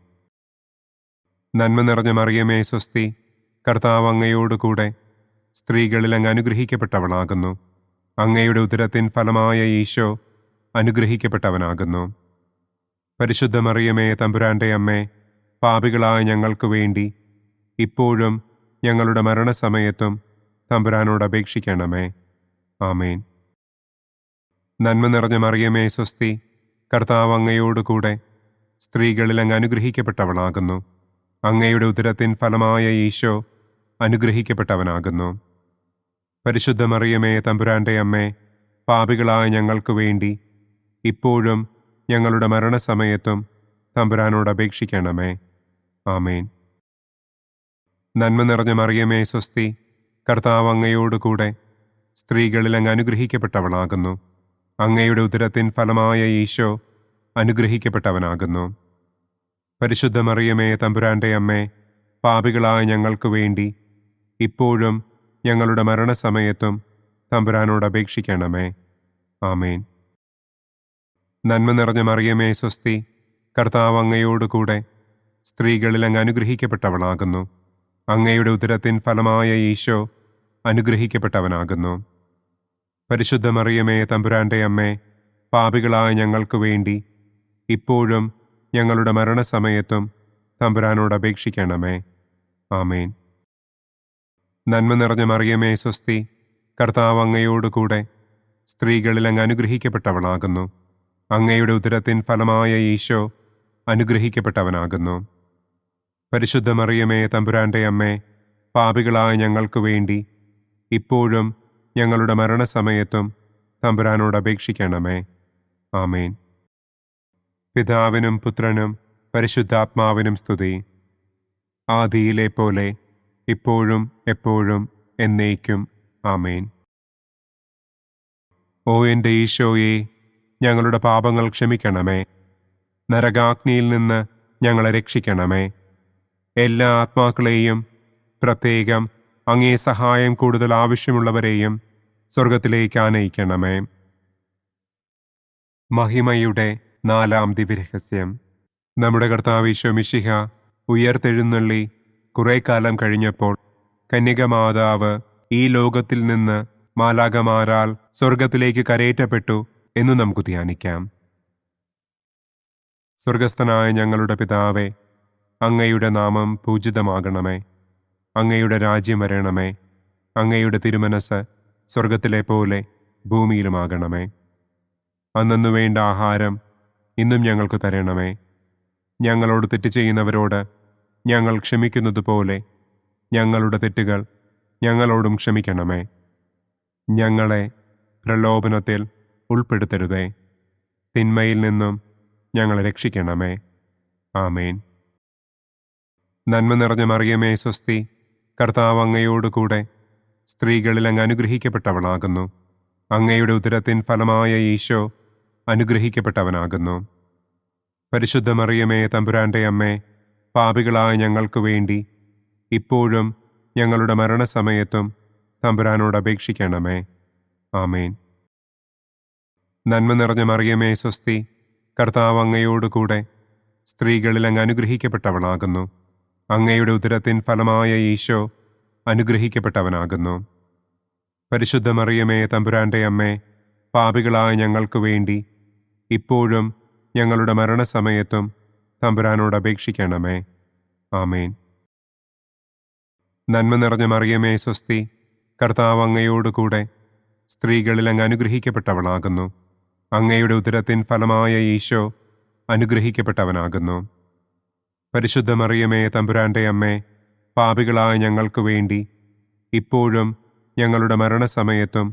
നന്മ നിറഞ്ഞ മറിയമേ സ്വസ്തി, കർത്താവ് അങ്ങയോടുകൂടെ സ്ത്രീകളിൽ അങ്ങ് അനുഗ്രഹിക്കപ്പെട്ടവളാകുന്നു. അങ്ങയുടെ ഉദരത്തിൻ ഫലമായ ഈശോ അനുഗ്രഹിക്കപ്പെട്ടവനാകുന്നു. പരിശുദ്ധ മറിയമേ തമ്പുരാന്റെ അമ്മേ, പാപികളായ ഞങ്ങൾക്ക് വേണ്ടി ഇപ്പോഴും ഞങ്ങളുടെ മരണസമയത്തും തമ്പുരാനോട് അപേക്ഷിക്കണമേ. ആമേൻ. നന്മ നിറഞ്ഞ മറിയമേ സ്വസ്തി, കർത്താവ് അങ്ങയോടുകൂടെ സ്ത്രീകളിൽ അങ്ങ് അനുഗ്രഹിക്കപ്പെട്ടവളാകുന്നു. അങ്ങയുടെ ഉദരത്തിൻ ഫലമായ ഈശോ അനുഗ്രഹിക്കപ്പെട്ടവനാകുന്നു. പരിശുദ്ധ മറിയമേ തമ്പുരാന്റെ അമ്മേ, പാപികളായ ഞങ്ങൾക്ക് വേണ്ടി ഇപ്പോഴും ഞങ്ങളുടെ മരണസമയത്തും തമ്പുരാനോട് അപേക്ഷിക്കണമേ. ആമേൻ. നന്മ നിറഞ്ഞ മറിയമേ സ്വസ്തി, കർത്താവ് അങ്ങയോടുകൂടെ സ്ത്രീകളിൽ അങ്ങ് അനുഗ്രഹിക്കപ്പെട്ടവളാകുന്നു. അങ്ങയുടെ ഉദരത്തിൻ ഫലമായ ഈശോ അനുഗ്രഹിക്കപ്പെട്ടവനാകുന്നു. പരിശുദ്ധ മറിയമേ തമ്പുരാന്റെ അമ്മേ, പാപികളായ ഞങ്ങൾക്ക് വേണ്ടി ഇപ്പോഴും ഞങ്ങളുടെ മരണസമയത്തും തമ്പുരാനോട് അപേക്ഷിക്കണമേ. ആമേൻ. നന്മ നിറഞ്ഞ മറിയമേ സ്വസ്തി, കർത്താവ് അങ്ങയോടുകൂടെ സ്ത്രീകളിൽ അങ്ങ് അനുഗ്രഹിക്കപ്പെട്ടവളാകുന്നു. അങ്ങയുടെ ഉദരത്തിൻ ഫലമായ ഈശോ അനുഗ്രഹിക്കപ്പെട്ടവനാകുന്നു. പരിശുദ്ധ മറിയമേ തമ്പുരാന്റെ അമ്മേ, പാപികളായ ഞങ്ങൾക്ക് വേണ്ടി ഇപ്പോഴും ഞങ്ങളുടെ മരണസമയത്തും തമ്പുരാനോട് അപേക്ഷിക്കണമേ. ആമേൻ. നന്മ നിറഞ്ഞ മറിയമേ സ്വസ്തി, കർത്താവ് അങ്ങയോടുകൂടെ സ്ത്രീകളിൽ അങ്ങ് അനുഗ്രഹിക്കപ്പെട്ടവളാകുന്നു. അങ്ങയുടെ ഉദരത്തിൻ ഫലമായ ഈശോ അനുഗ്രഹിക്കപ്പെട്ടവനാകുന്നു. പരിശുദ്ധ മറിയമേ തമ്പുരാന്റെ അമ്മേ, പാപികളായ ഞങ്ങൾക്ക് വേണ്ടി ഇപ്പോഴും ഞങ്ങളുടെ മരണസമയത്തും തമ്പുരാനോട് അപേക്ഷിക്കണമേ. ആമേൻ. പിതാവിനും പുത്രനും പരിശുദ്ധാത്മാവിനും സ്തുതി. ആദിയിലെ പോലെ ഇപ്പോഴും എപ്പോഴും എന്നേക്കും. ആമേൻ. ഓ എൻ്റെ ഈശോയെ, ഞങ്ങളുടെ പാപങ്ങൾ ക്ഷമിക്കണമേ. നരകാഗ്നിയിൽ നിന്ന് ഞങ്ങളെ രക്ഷിക്കണമേ. എല്ലാ ആത്മാക്കളെയും, പ്രത്യേകം അങ്ങേ സഹായം കൂടുതൽ ആവശ്യമുള്ളവരെയും സ്വർഗത്തിലേക്ക് ആനയിക്കണമേ. മഹിമയുടെ 4-ാം ദിവ്യരഹസ്യം. നമ്മുടെ കർത്താവ് ഈശോ മിശിഹ ഉയർത്തെഴുന്നള്ളി കുറെ കാലം കഴിഞ്ഞപ്പോൾ കന്യകമാതാവ് ഈ ലോകത്തിൽ നിന്ന് മാലാഖമാരാൽ സ്വർഗത്തിലേക്ക് കരയേറ്റപ്പെട്ടു എന്നു നമുക്ക് ധ്യാനിക്കാം. സ്വർഗസ്ഥനായ ഞങ്ങളുടെ പിതാവേ, അങ്ങയുടെ നാമം പൂജിതമാകണമേ. അങ്ങയുടെ രാജ്യം വരണമേ. അങ്ങയുടെ തിരുമനസ് സ്വർഗത്തിലെ പോലെ ഭൂമിയിലുമാകണമേ. അന്നന്നു വേണ്ട ആഹാരം ഇന്നും ഞങ്ങൾക്ക് തരണമേ. ഞങ്ങളോട് തെറ്റ് ചെയ്യുന്നവരോട് ഞങ്ങൾ ക്ഷമിക്കുന്നത് പോലെ ഞങ്ങളുടെ തെറ്റുകൾ ഞങ്ങളോടും ക്ഷമിക്കണമേ. ഞങ്ങളെ പ്രലോഭനത്തിൽ ഉൾപ്പെടുത്തരുതേ. തിന്മയിൽ നിന്നും ഞങ്ങളെ രക്ഷിക്കണമേ. ആമേൻ. നന്മ നിറഞ്ഞ മറിയമേ സ്വസ്തി, കർത്താവ് അങ്ങയോടുകൂടെ സ്ത്രീകളിൽ അങ്ങ് അനുഗ്രഹിക്കപ്പെട്ടവളാകുന്നു. അങ്ങയുടെ ഉദരത്തിൻ ഫലമായ ഈശോ അനുഗ്രഹിക്കപ്പെട്ടവനാകുന്നു. പരിശുദ്ധ മറിയമേ തമ്പുരാന്റെ അമ്മേ, പാപികളായ ഞങ്ങൾക്ക് വേണ്ടി ഇപ്പോഴും ഞങ്ങളുടെ മരണസമയത്തും തമ്പുരാനോട് അപേക്ഷിക്കണമേ. ആമേൻ. നന്മ നിറഞ്ഞ മറിയമേ സ്വസ്തി, കർത്താവ് അങ്ങയോടുകൂടെ സ്ത്രീകളിൽ അങ്ങ് അനുഗ്രഹിക്കപ്പെട്ടവളാകുന്നു. അങ്ങയുടെ ഉദരത്തിൻ ഫലമായ ഈശോ അനുഗ്രഹിക്കപ്പെട്ടവനാകുന്നു. പരിശുദ്ധ മറിയമേ, തമ്പുരാന്റെ അമ്മേ, പാപികളായ ഞങ്ങൾക്ക് വേണ്ടി ഇപ്പോഴും ഞങ്ങളുടെ മരണസമയത്തും തമ്പുരാനോട് അപേക്ഷിക്കണമേ. ആമേൻ. നന്മ നിറഞ്ഞ മറിയമേ, സ്വസ്തി, കർത്താവ് അങ്ങയോടുകൂടെ സ്ത്രീകളിൽ അങ്ങ് അനുഗ്രഹിക്കപ്പെട്ടവളാകുന്നു. അങ്ങയുടെ ഉദരത്തിൻ ഫലമായ ഈശോ അനുഗ്രഹിക്കപ്പെട്ടവനാകുന്നു. പരിശുദ്ധ മറിയമേ, തമ്പുരാന്റെ അമ്മേ, പാപികളായ ഞങ്ങൾക്ക് വേണ്ടി ഇപ്പോഴും ഞങ്ങളുടെ മരണസമയത്തും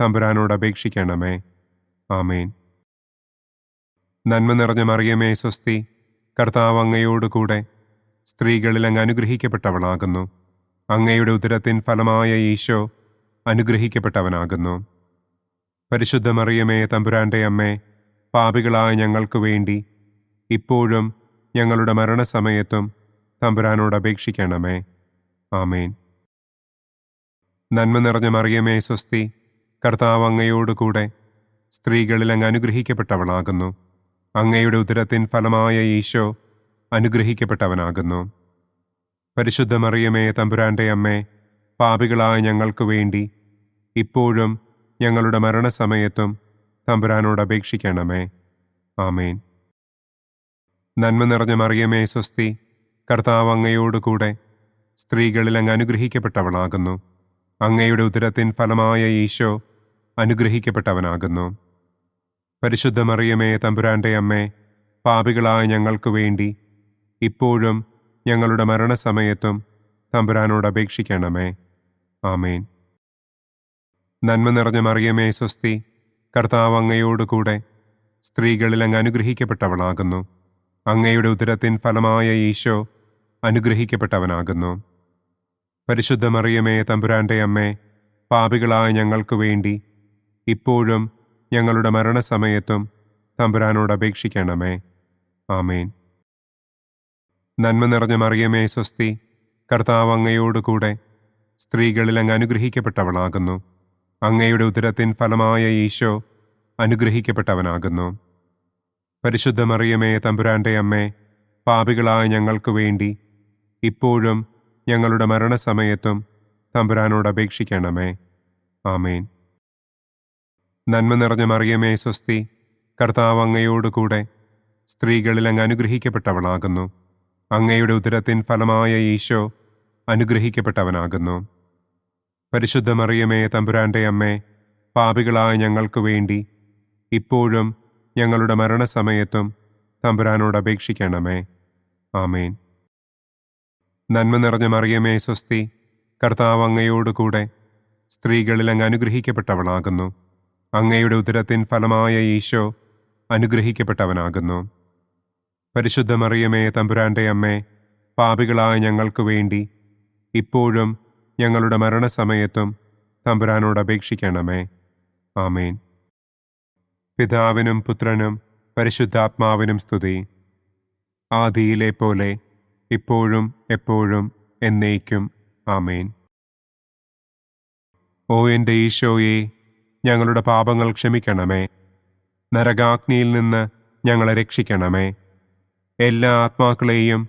തമ്പുരാനോട് അപേക്ഷിക്കണമേ. ആമേൻ. നന്മ നിറഞ്ഞ മറിയമേ, സ്വസ്തി, കർത്താവ് അങ്ങയോടുകൂടെ സ്ത്രീകളിൽ അങ്ങ് അനുഗ്രഹിക്കപ്പെട്ടവളാകുന്നു. അങ്ങയുടെ ഉദരത്തിൻ ഫലമായ ഈശോ അനുഗ്രഹിക്കപ്പെട്ടവനാകുന്നു. പരിശുദ്ധ മറിയമേ, തമ്പുരാന്റെ അമ്മേ, പാപികളായ ഞങ്ങൾക്ക് വേണ്ടി ഇപ്പോഴും ഞങ്ങളുടെ മരണസമയത്തും തമ്പുരാനോട് അപേക്ഷിക്കണമേ. ആമേൻ. നന്മ നിറഞ്ഞ മറിയമേ, സ്വസ്തി, കർത്താവ് അങ്ങയോടുകൂടെ സ്ത്രീകളിൽ അങ്ങ് അനുഗ്രഹിക്കപ്പെട്ടവളാകുന്നു. അങ്ങയുടെ ഉദരത്തിൻ ഫലമായ ഈശോ അനുഗ്രഹിക്കപ്പെട്ടവനാകുന്നു. പരിശുദ്ധ മറിയമേ, തമ്പുരാന്റെ അമ്മേ, പാപികളായ ഞങ്ങൾക്ക് വേണ്ടി ഇപ്പോഴും ഞങ്ങളുടെ മരണസമയത്തും തമ്പുരാനോട് അപേക്ഷിക്കണമേ. ആമേൻ. നന്മ നിറഞ്ഞ മറിയമേ, സ്വസ്തി, കർത്താവ് അങ്ങയോടുകൂടെ സ്ത്രീകളിൽ അങ്ങ് അനുഗ്രഹിക്കപ്പെട്ടവളാകുന്നു. അങ്ങയുടെ ഉദരത്തിൻ ഫലമായ ഈശോ അനുഗ്രഹിക്കപ്പെട്ടവനാകുന്നു. പരിശുദ്ധ മറിയമേ, തമ്പുരാന്റെ അമ്മേ, പാപികളായ ഞങ്ങൾക്ക് വേണ്ടി ഇപ്പോഴും ഞങ്ങളുടെ മരണസമയത്തും തമ്പുരാനോട് അപേക്ഷിക്കണമേ. ആമേൻ. നന്മ നിറഞ്ഞ മറിയമേ, സ്വസ്തി, കർത്താവ് അങ്ങയോടുകൂടെ സ്ത്രീകളിൽ അങ്ങ് അനുഗ്രഹിക്കപ്പെട്ടവളാകുന്നു. അങ്ങയുടെ ഉദരത്തിൻ ഫലമായ ഈശോ അനുഗ്രഹിക്കപ്പെട്ടവനാകുന്നു. പരിശുദ്ധ മറിയമേ, തമ്പുരാന്റെ അമ്മേ, പാപികളായ ഞങ്ങൾക്ക് വേണ്ടി ഇപ്പോഴും ഞങ്ങളുടെ മരണസമയത്തും തമ്പുരാനോട് അപേക്ഷിക്കണമേ. ആമേൻ. നന്മ നിറഞ്ഞ മറിയമേ, സ്വസ്തി, കർത്താവ് അങ്ങയോടുകൂടെ സ്ത്രീകളിൽ അങ്ങ് അനുഗ്രഹിക്കപ്പെട്ടവളാകുന്നു. അങ്ങയുടെ ഉദരത്തിൻ ഫലമായ ഈശോ അനുഗ്രഹിക്കപ്പെട്ടവനാകുന്നു. പരിശുദ്ധ മറിയമേ, തമ്പുരാന്റെ അമ്മേ, പാപികളായ ഞങ്ങൾക്ക് വേണ്ടി ഇപ്പോഴും ഞങ്ങളുടെ മരണസമയത്തും തമ്പുരാനോട് അപേക്ഷിക്കണമേ. ആമേൻ. നന്മ നിറഞ്ഞ മറിയമേ, സ്വസ്തി, കർത്താവ് അങ്ങയോടുകൂടെ സ്ത്രീകളിൽ അങ്ങ് അനുഗ്രഹിക്കപ്പെട്ടവളാകുന്നു. അങ്ങയുടെ ഉദരത്തിൻ ഫലമായ ഈശോ അനുഗ്രഹിക്കപ്പെട്ടവനാകുന്നു. പരിശുദ്ധ മറിയമേ, തമ്പുരാന്റെ അമ്മേ, പാപികളായ ഞങ്ങൾക്ക് വേണ്ടി ഇപ്പോഴും ഞങ്ങളുടെ മരണസമയത്തും തമ്പുരാനോട് അപേക്ഷിക്കണമേ. ആമേൻ. നന്മ നിറഞ്ഞ മറിയമേ, സ്വസ്തി, കർത്താവ് അങ്ങയോടുകൂടെ സ്ത്രീകളിൽ അങ്ങ് അനുഗ്രഹിക്കപ്പെട്ടവളാകുന്നു. അങ്ങയുടെ ഉദരത്തിൻ ഫലമായ ഈശോ അനുഗ്രഹിക്കപ്പെട്ടവനാകുന്നു. പരിശുദ്ധ മറിയമേ, തമ്പുരാന്റെ അമ്മേ, പാപികളായ ഞങ്ങൾക്ക് വേണ്ടി ഇപ്പോഴും ഞങ്ങളുടെ മരണസമയത്തും തമ്പുരാനോട് അപേക്ഷിക്കണമേ. ആമേൻ. പിതാവിനും പുത്രനും പരിശുദ്ധാത്മാവിനും സ്തുതി. ആദിയിലെ പോലെ ഇപ്പോഴും എപ്പോഴും എന്നേക്കും. ആമേൻ. ഓ എൻ്റെ ഈശോയെ, ഞങ്ങളുടെ പാപങ്ങൾ ക്ഷമിക്കണമേ. നരകാഗ്നിയിൽ നിന്ന് ഞങ്ങളെ രക്ഷിക്കണമേ. എല്ലാ ആത്മാക്കളെയും,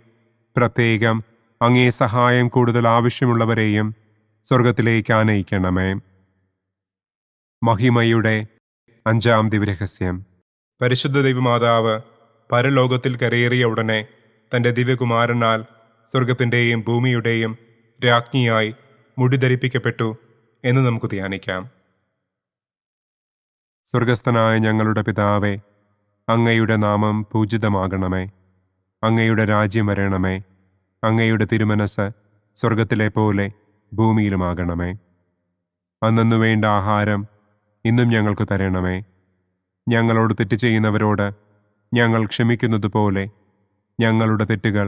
പ്രത്യേകം അങ്ങേ സഹായം കൂടുതൽ ആവശ്യമുള്ളവരെയും സ്വർഗത്തിലേക്ക് ആനയിക്കണമേ. മഹിമയുടെ 5-ാം ദിവ്യരഹസ്യം. പരിശുദ്ധ ദൈവമാതാവ് പരലോകത്തിൽ കരയേറിയ ഉടനെ തൻ്റെ ദിവ്യകുമാരനാൽ സ്വർഗത്തിൻ്റെയും ഭൂമിയുടെയും രാജ്ഞിയായി മുടിധരിപ്പിക്കപ്പെട്ടു എന്ന് നമുക്ക് ധ്യാനിക്കാം. സ്വർഗസ്ഥനായ ഞങ്ങളുടെ പിതാവേ, അങ്ങയുടെ നാമം പൂജിതമാകണമേ. അങ്ങയുടെ രാജ്യം വരണമേ. അങ്ങയുടെ തിരുമനസ് സ്വർഗത്തിലെ പോലെ ഭൂമിയിലുമാകണമേ. അന്നു വേണ്ട ആഹാരം ഇന്നും ഞങ്ങൾക്ക് തരണമേ. ഞങ്ങളോട് തെറ്റ് ചെയ്യുന്നവരോട് ഞങ്ങൾ ക്ഷമിക്കുന്നത് പോലെ ഞങ്ങളുടെ തെറ്റുകൾ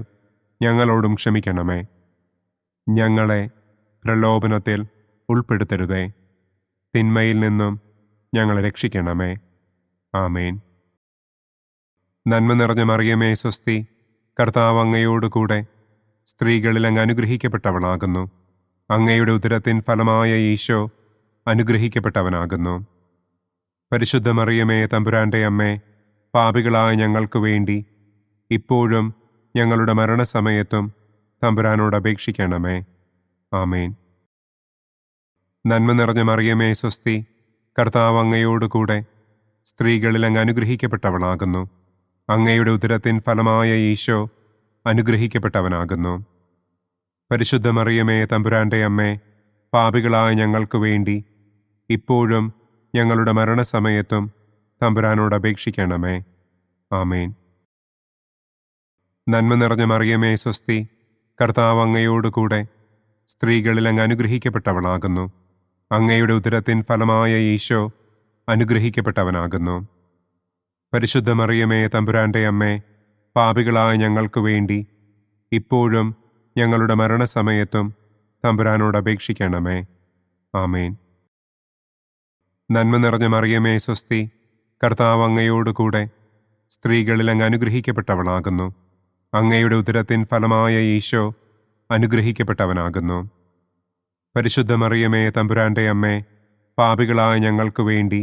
ഞങ്ങളോടും ക്ഷമിക്കണമേ. ഞങ്ങളെ പ്രലോഭനത്തിൽ ഉൾപ്പെടുത്തരുതേ. തിന്മയിൽ നിന്നും ഞങ്ങളെ രക്ഷിക്കണമേ. ആമേൻ. നന്മ നിറഞ്ഞ മറിയമേ, സ്വസ്തി, കർത്താവ് അങ്ങയോടുകൂടെ സ്ത്രീകളിൽ അങ്ങ് അനുഗ്രഹിക്കപ്പെട്ടവളാകുന്നു. അങ്ങയുടെ ഉദരത്തിൻ ഫലമായ ഈശോ അനുഗ്രഹിക്കപ്പെട്ടവനാകുന്നു. പരിശുദ്ധ മറിയമേ, തമ്പുരാന്റെ അമ്മേ, പാപികളായ ഞങ്ങൾക്ക് വേണ്ടി ഇപ്പോഴും ഞങ്ങളുടെ മരണസമയത്തും തമ്പുരാനോട് അപേക്ഷിക്കണമേ. ആമേൻ. നന്മ നിറഞ്ഞ മറിയമേ സ്വസ്തി, കർത്താവ് അങ്ങയോടുകൂടെ സ്ത്രീകളിൽ അങ്ങ് അനുഗ്രഹിക്കപ്പെട്ടവളാകുന്നു. അങ്ങയുടെ ഉദരത്തിൻ ഫലമായ ഈശോ അനുഗ്രഹിക്കപ്പെട്ടവനാകുന്നു. പരിശുദ്ധ മറിയമേ തമ്പുരാന്റെ അമ്മേ, പാപികളായ ഞങ്ങൾക്ക് വേണ്ടി ഇപ്പോഴും ഞങ്ങളുടെ മരണസമയത്തും തമ്പുരാനോട് അപേക്ഷിക്കണമേ. ആമേൻ. നന്മ നിറഞ്ഞ മറിയമേ സ്വസ്തി, കർത്താവ് അങ്ങയോടുകൂടെ സ്ത്രീകളിൽ അങ്ങ് അനുഗ്രഹിക്കപ്പെട്ടവളാകുന്നു. അങ്ങയുടെ ഉദരത്തിൻ ഫലമായ ഈശോ അനുഗ്രഹിക്കപ്പെട്ടവനാകുന്നു. പരിശുദ്ധ മറിയമേ തമ്പുരാന്റെ അമ്മേ, പാപികളായ ഞങ്ങൾക്ക് വേണ്ടി ഇപ്പോഴും ഞങ്ങളുടെ മരണസമയത്തും തമ്പുരാനോട് അപേക്ഷിക്കണമേ. ആമേൻ. നന്മ നിറഞ്ഞ മറിയമേ സ്വസ്തി, കർത്താവ് അങ്ങയോടുകൂടെ സ്ത്രീകളിൽ അങ്ങ് അനുഗ്രഹിക്കപ്പെട്ടവളാകുന്നു. അങ്ങയുടെ ഉദരത്തിൻ ഫലമായ ഈശോ അനുഗ്രഹിക്കപ്പെട്ടവനാകുന്നു. പരിശുദ്ധ മറിയമേ തമ്പുരാന്റെ അമ്മേ, പാപികളായ ഞങ്ങൾക്ക് വേണ്ടി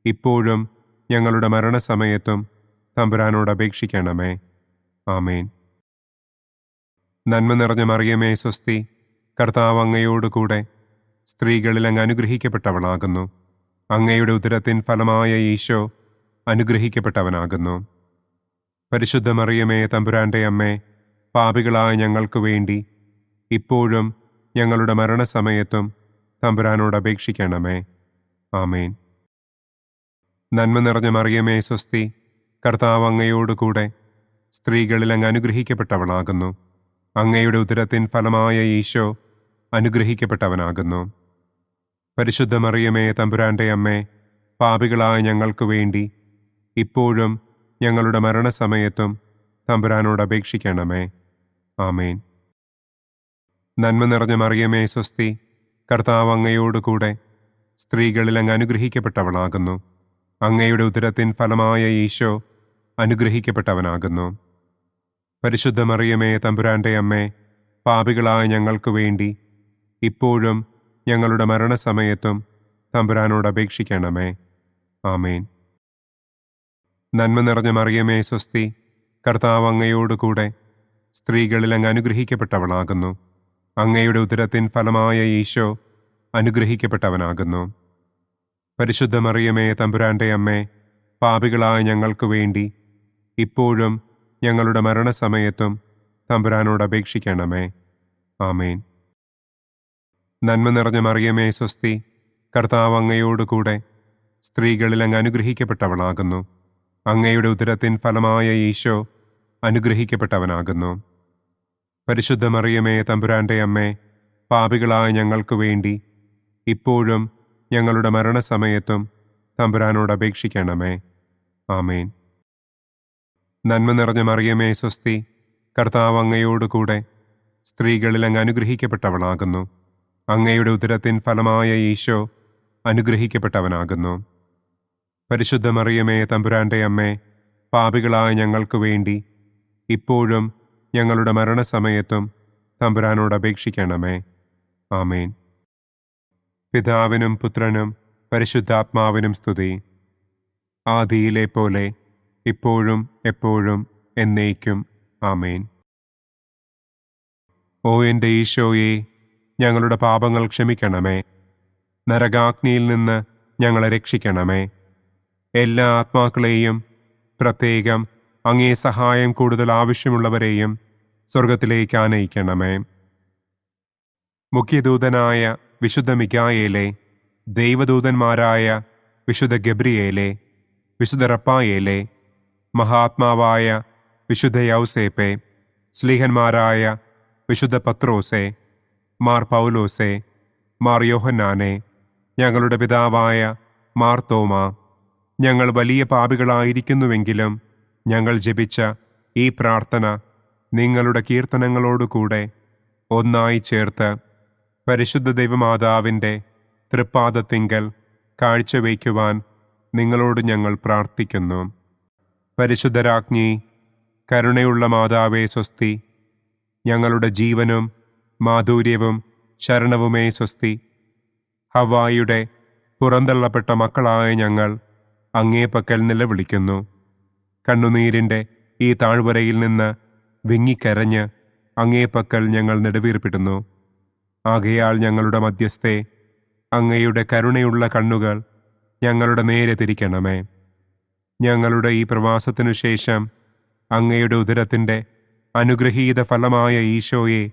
ഇപ്പോഴും ഞങ്ങളുടെ മരണസമയത്തും തമ്പുരാനോട് അപേക്ഷിക്കണമേ. ആമേൻ. നന്മ നിറഞ്ഞ മറിയമേ സ്വസ്തി, കർത്താവ് അങ്ങയോടുകൂടെ സ്ത്രീകളിൽ അങ്ങ് അനുഗ്രഹിക്കപ്പെട്ടവളാകുന്നു. അങ്ങയുടെ ഉദരത്തിൻ ഫലമായ ഈശോ അനുഗ്രഹിക്കപ്പെട്ടവനാകുന്നു. പരിശുദ്ധ മറിയമേ തമ്പുരാന്റെ അമ്മേ, പാപികളായ ഞങ്ങൾക്ക് വേണ്ടി ഇപ്പോഴും ഞങ്ങളുടെ മരണസമയത്തും തമ്പുരാനോട് അപേക്ഷിക്കണമേ. ആമേൻ. നന്മ നിറഞ്ഞ മറിയമേ സ്വസ്തി, കർത്താവ് അങ്ങയോടുകൂടെ സ്ത്രീകളിൽ അങ്ങ് അനുഗ്രഹിക്കപ്പെട്ടവളാകുന്നു. അങ്ങയുടെ ഉദരത്തിൻ ഫലമായ ഈശോ അനുഗ്രഹിക്കപ്പെട്ടവനാകുന്നു. പരിശുദ്ധ മറിയമേ തമ്പുരാന്റെ അമ്മേ, പാപികളായ ഞങ്ങൾക്ക് വേണ്ടി ഇപ്പോഴും ഞങ്ങളുടെ മരണസമയത്തും തമ്പുരാനോട് അപേക്ഷിക്കണമേ. ആമേൻ. നന്മ നിറഞ്ഞ മറിയമേ സ്വസ്തി, കർത്താവ് അങ്ങയോടുകൂടെ സ്ത്രീകളിൽ അങ്ങ് അനുഗ്രഹിക്കപ്പെട്ടവളാകുന്നു. അങ്ങയുടെ ഉദരത്തിൻ ഫലമായ ഈശോ അനുഗ്രഹിക്കപ്പെട്ടവനാകുന്നു. പരിശുദ്ധ മറിയമേ തമ്പുരാന്റെ അമ്മേ, പാപികളായ ഞങ്ങൾക്ക് വേണ്ടി ഇപ്പോഴും ഞങ്ങളുടെ മരണസമയത്തും തമ്പുരാനോട് അപേക്ഷിക്കണമേ. ആമേൻ. നന്മ നിറഞ്ഞ മറിയമേ സ്വസ്തി, കർത്താവ് അങ്ങയോടുകൂടെ സ്ത്രീകളിൽ അങ്ങ് അനുഗ്രഹിക്കപ്പെട്ടവളാകുന്നു. അങ്ങയുടെ ഉദരത്തിൻ ഫലമായ ഈശോ അനുഗ്രഹിക്കപ്പെട്ടവനാകുന്നു. പരിശുദ്ധ മറിയമേ തമ്പുരാന്റെ അമ്മേ, പാപികളായ ഞങ്ങൾക്ക് വേണ്ടി ഇപ്പോഴും ഞങ്ങളുടെ മരണസമയത്തും തമ്പുരാനോട് അപേക്ഷിക്കണമേ. ആമേൻ. നന്മ നിറഞ്ഞ മറിയമേ സ്വസ്തി, കർത്താവ് അങ്ങയോടുകൂടെ സ്ത്രീകളിൽ അങ്ങ് അനുഗ്രഹിക്കപ്പെട്ടവളാകുന്നു. അങ്ങയുടെ ഉദരത്തിൻ ഫലമായ ഈശോ അനുഗ്രഹിക്കപ്പെട്ടവനാകുന്നു. പരിശുദ്ധ മറിയമേ തമ്പുരാന്റെ അമ്മേ, പാപികളായ ഞങ്ങൾക്ക് വേണ്ടി ഇപ്പോഴും ഞങ്ങളുടെ മരണസമയത്തും തമ്പുരാനോട് അപേക്ഷിക്കണമേ. ആമേൻ. നന്മ നിറഞ്ഞ മറിയമേ സ്വസ്തി, കർത്താവ് അങ്ങയോടുകൂടെ സ്ത്രീകളിൽ അങ്ങ് അനുഗ്രഹിക്കപ്പെട്ടവളാകുന്നു. അങ്ങയുടെ ഉദരത്തിൻ ഫലമായ ഈശോ അനുഗ്രഹിക്കപ്പെട്ടവനാകുന്നു. പരിശുദ്ധ മറിയമേ തമ്പുരാന്റെ അമ്മേ, പാപികളായ ഞങ്ങൾക്ക് വേണ്ടി ഇപ്പോഴും ഞങ്ങളുടെ മരണസമയത്തും തമ്പുരാനോട് അപേക്ഷിക്കണമേ. ആമേൻ. പിതാവിനും പുത്രനും പരിശുദ്ധാത്മാവിനും സ്തുതി. ആദിയിലെ പോലെ ഇപ്പോഴും എപ്പോഴും എന്നേക്കും. ആമേൻ. ഓ എൻ്റെ ഈശോയെ, ഞങ്ങളുടെ പാപങ്ങൾ ക്ഷമിക്കണമേ. നരകാഗ്നിയിൽ നിന്ന് ഞങ്ങളെ രക്ഷിക്കണമേ. എല്ലാ ആത്മാക്കളെയും, പ്രത്യേകം അങ്ങേ സഹായം കൂടുതൽ ആവശ്യമുള്ളവരെയും സ്വർഗത്തിലേക്ക് ആനയിക്കണമേ. മുഖ്യദൂതനായ വിശുദ്ധ മിഖായേലേ, ദൈവദൂതന്മാരായ വിശുദ്ധ ഗബ്രിയേലേ, വിശുദ്ധ റപ്പായേലേ, മഹാത്മാവായ വിശുദ്ധ യൗസേപ്പേ, സ്ലീഹന്മാരായ വിശുദ്ധ പത്രോസേ, മാർ പൗലോസേ, മാർ യോഹന്നാനെ, ഞങ്ങളുടെ പിതാവായ മാർ തോമാ, ഞങ്ങൾ വലിയ പാപികളായിരിക്കുന്നുവെങ്കിലും ഞങ്ങൾ ജപിച്ച ഈ പ്രാർത്ഥന നിങ്ങളുടെ കീർത്തനങ്ങളോടുകൂടെ ഒന്നായി ചേർത്ത് പരിശുദ്ധ ദൈവമാതാവിൻ്റെ തൃപ്പാദത്തിങ്കൽ കാഴ്ചവയ്ക്കുവാൻ നിങ്ങളോട് ഞങ്ങൾ പ്രാർത്ഥിക്കുന്നു. പരിശുദ്ധരാജ്ഞി, കരുണയുള്ള മാതാവേ സ്വസ്തി. ഞങ്ങളുടെ ജീവനും മാധുര്യവും ശരണവുമേ സ്വസ്തി. ഹവ്വായുടെ പുറന്തള്ളപ്പെട്ട മക്കളായ ഞങ്ങൾ അങ്ങേപ്പക്കൽ നിലവിളിക്കുന്നു. കണ്ണുനീരിൻ്റെ ഈ താഴ്വരയിൽ നിന്ന് വിങ്ങിക്കരഞ്ഞ് അങ്ങേപ്പക്കൽ ഞങ്ങൾ നെടുവീർപ്പിടുന്നു. ആകയാൽ ഞങ്ങളുടെ മധ്യസ്ഥെ, അങ്ങയുടെ കരുണയുള്ള കണ്ണുകൾ ഞങ്ങളുടെ നേരെ തിരിക്കണമേ. ഞങ്ങളുടെ ഈ പ്രവാസത്തിനു ശേഷം അങ്ങയുടെ ഉദരത്തിൻ്റെ അനുഗ്രഹീത ഫലമായ ഈശോയെ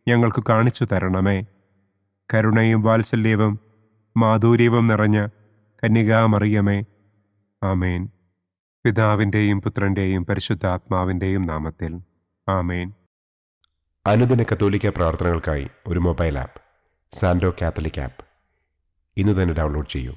ഞങ്ങൾക്ക് കാണിച്ചു തരണമേ. കരുണയും വാത്സല്യവും മാധുര്യവും നിറഞ്ഞ കന്യകാമറിയമേ, ആമേൻ. പിതാവിൻ്റെയും പുത്രൻ്റെയും പരിശുദ്ധാത്മാവിൻ്റെയും നാമത്തിൽ, ആമേൻ. അനുദിന കത്തോലിക്ക പ്രാർത്ഥനകൾക്കായി ഒരു മൊബൈൽ ആപ്പ്, സാൻഡോ കാത്തലിക് ആപ്പ്, ഇന്ന് തന്നെ ഡൗൺലോഡ് ചെയ്യൂ.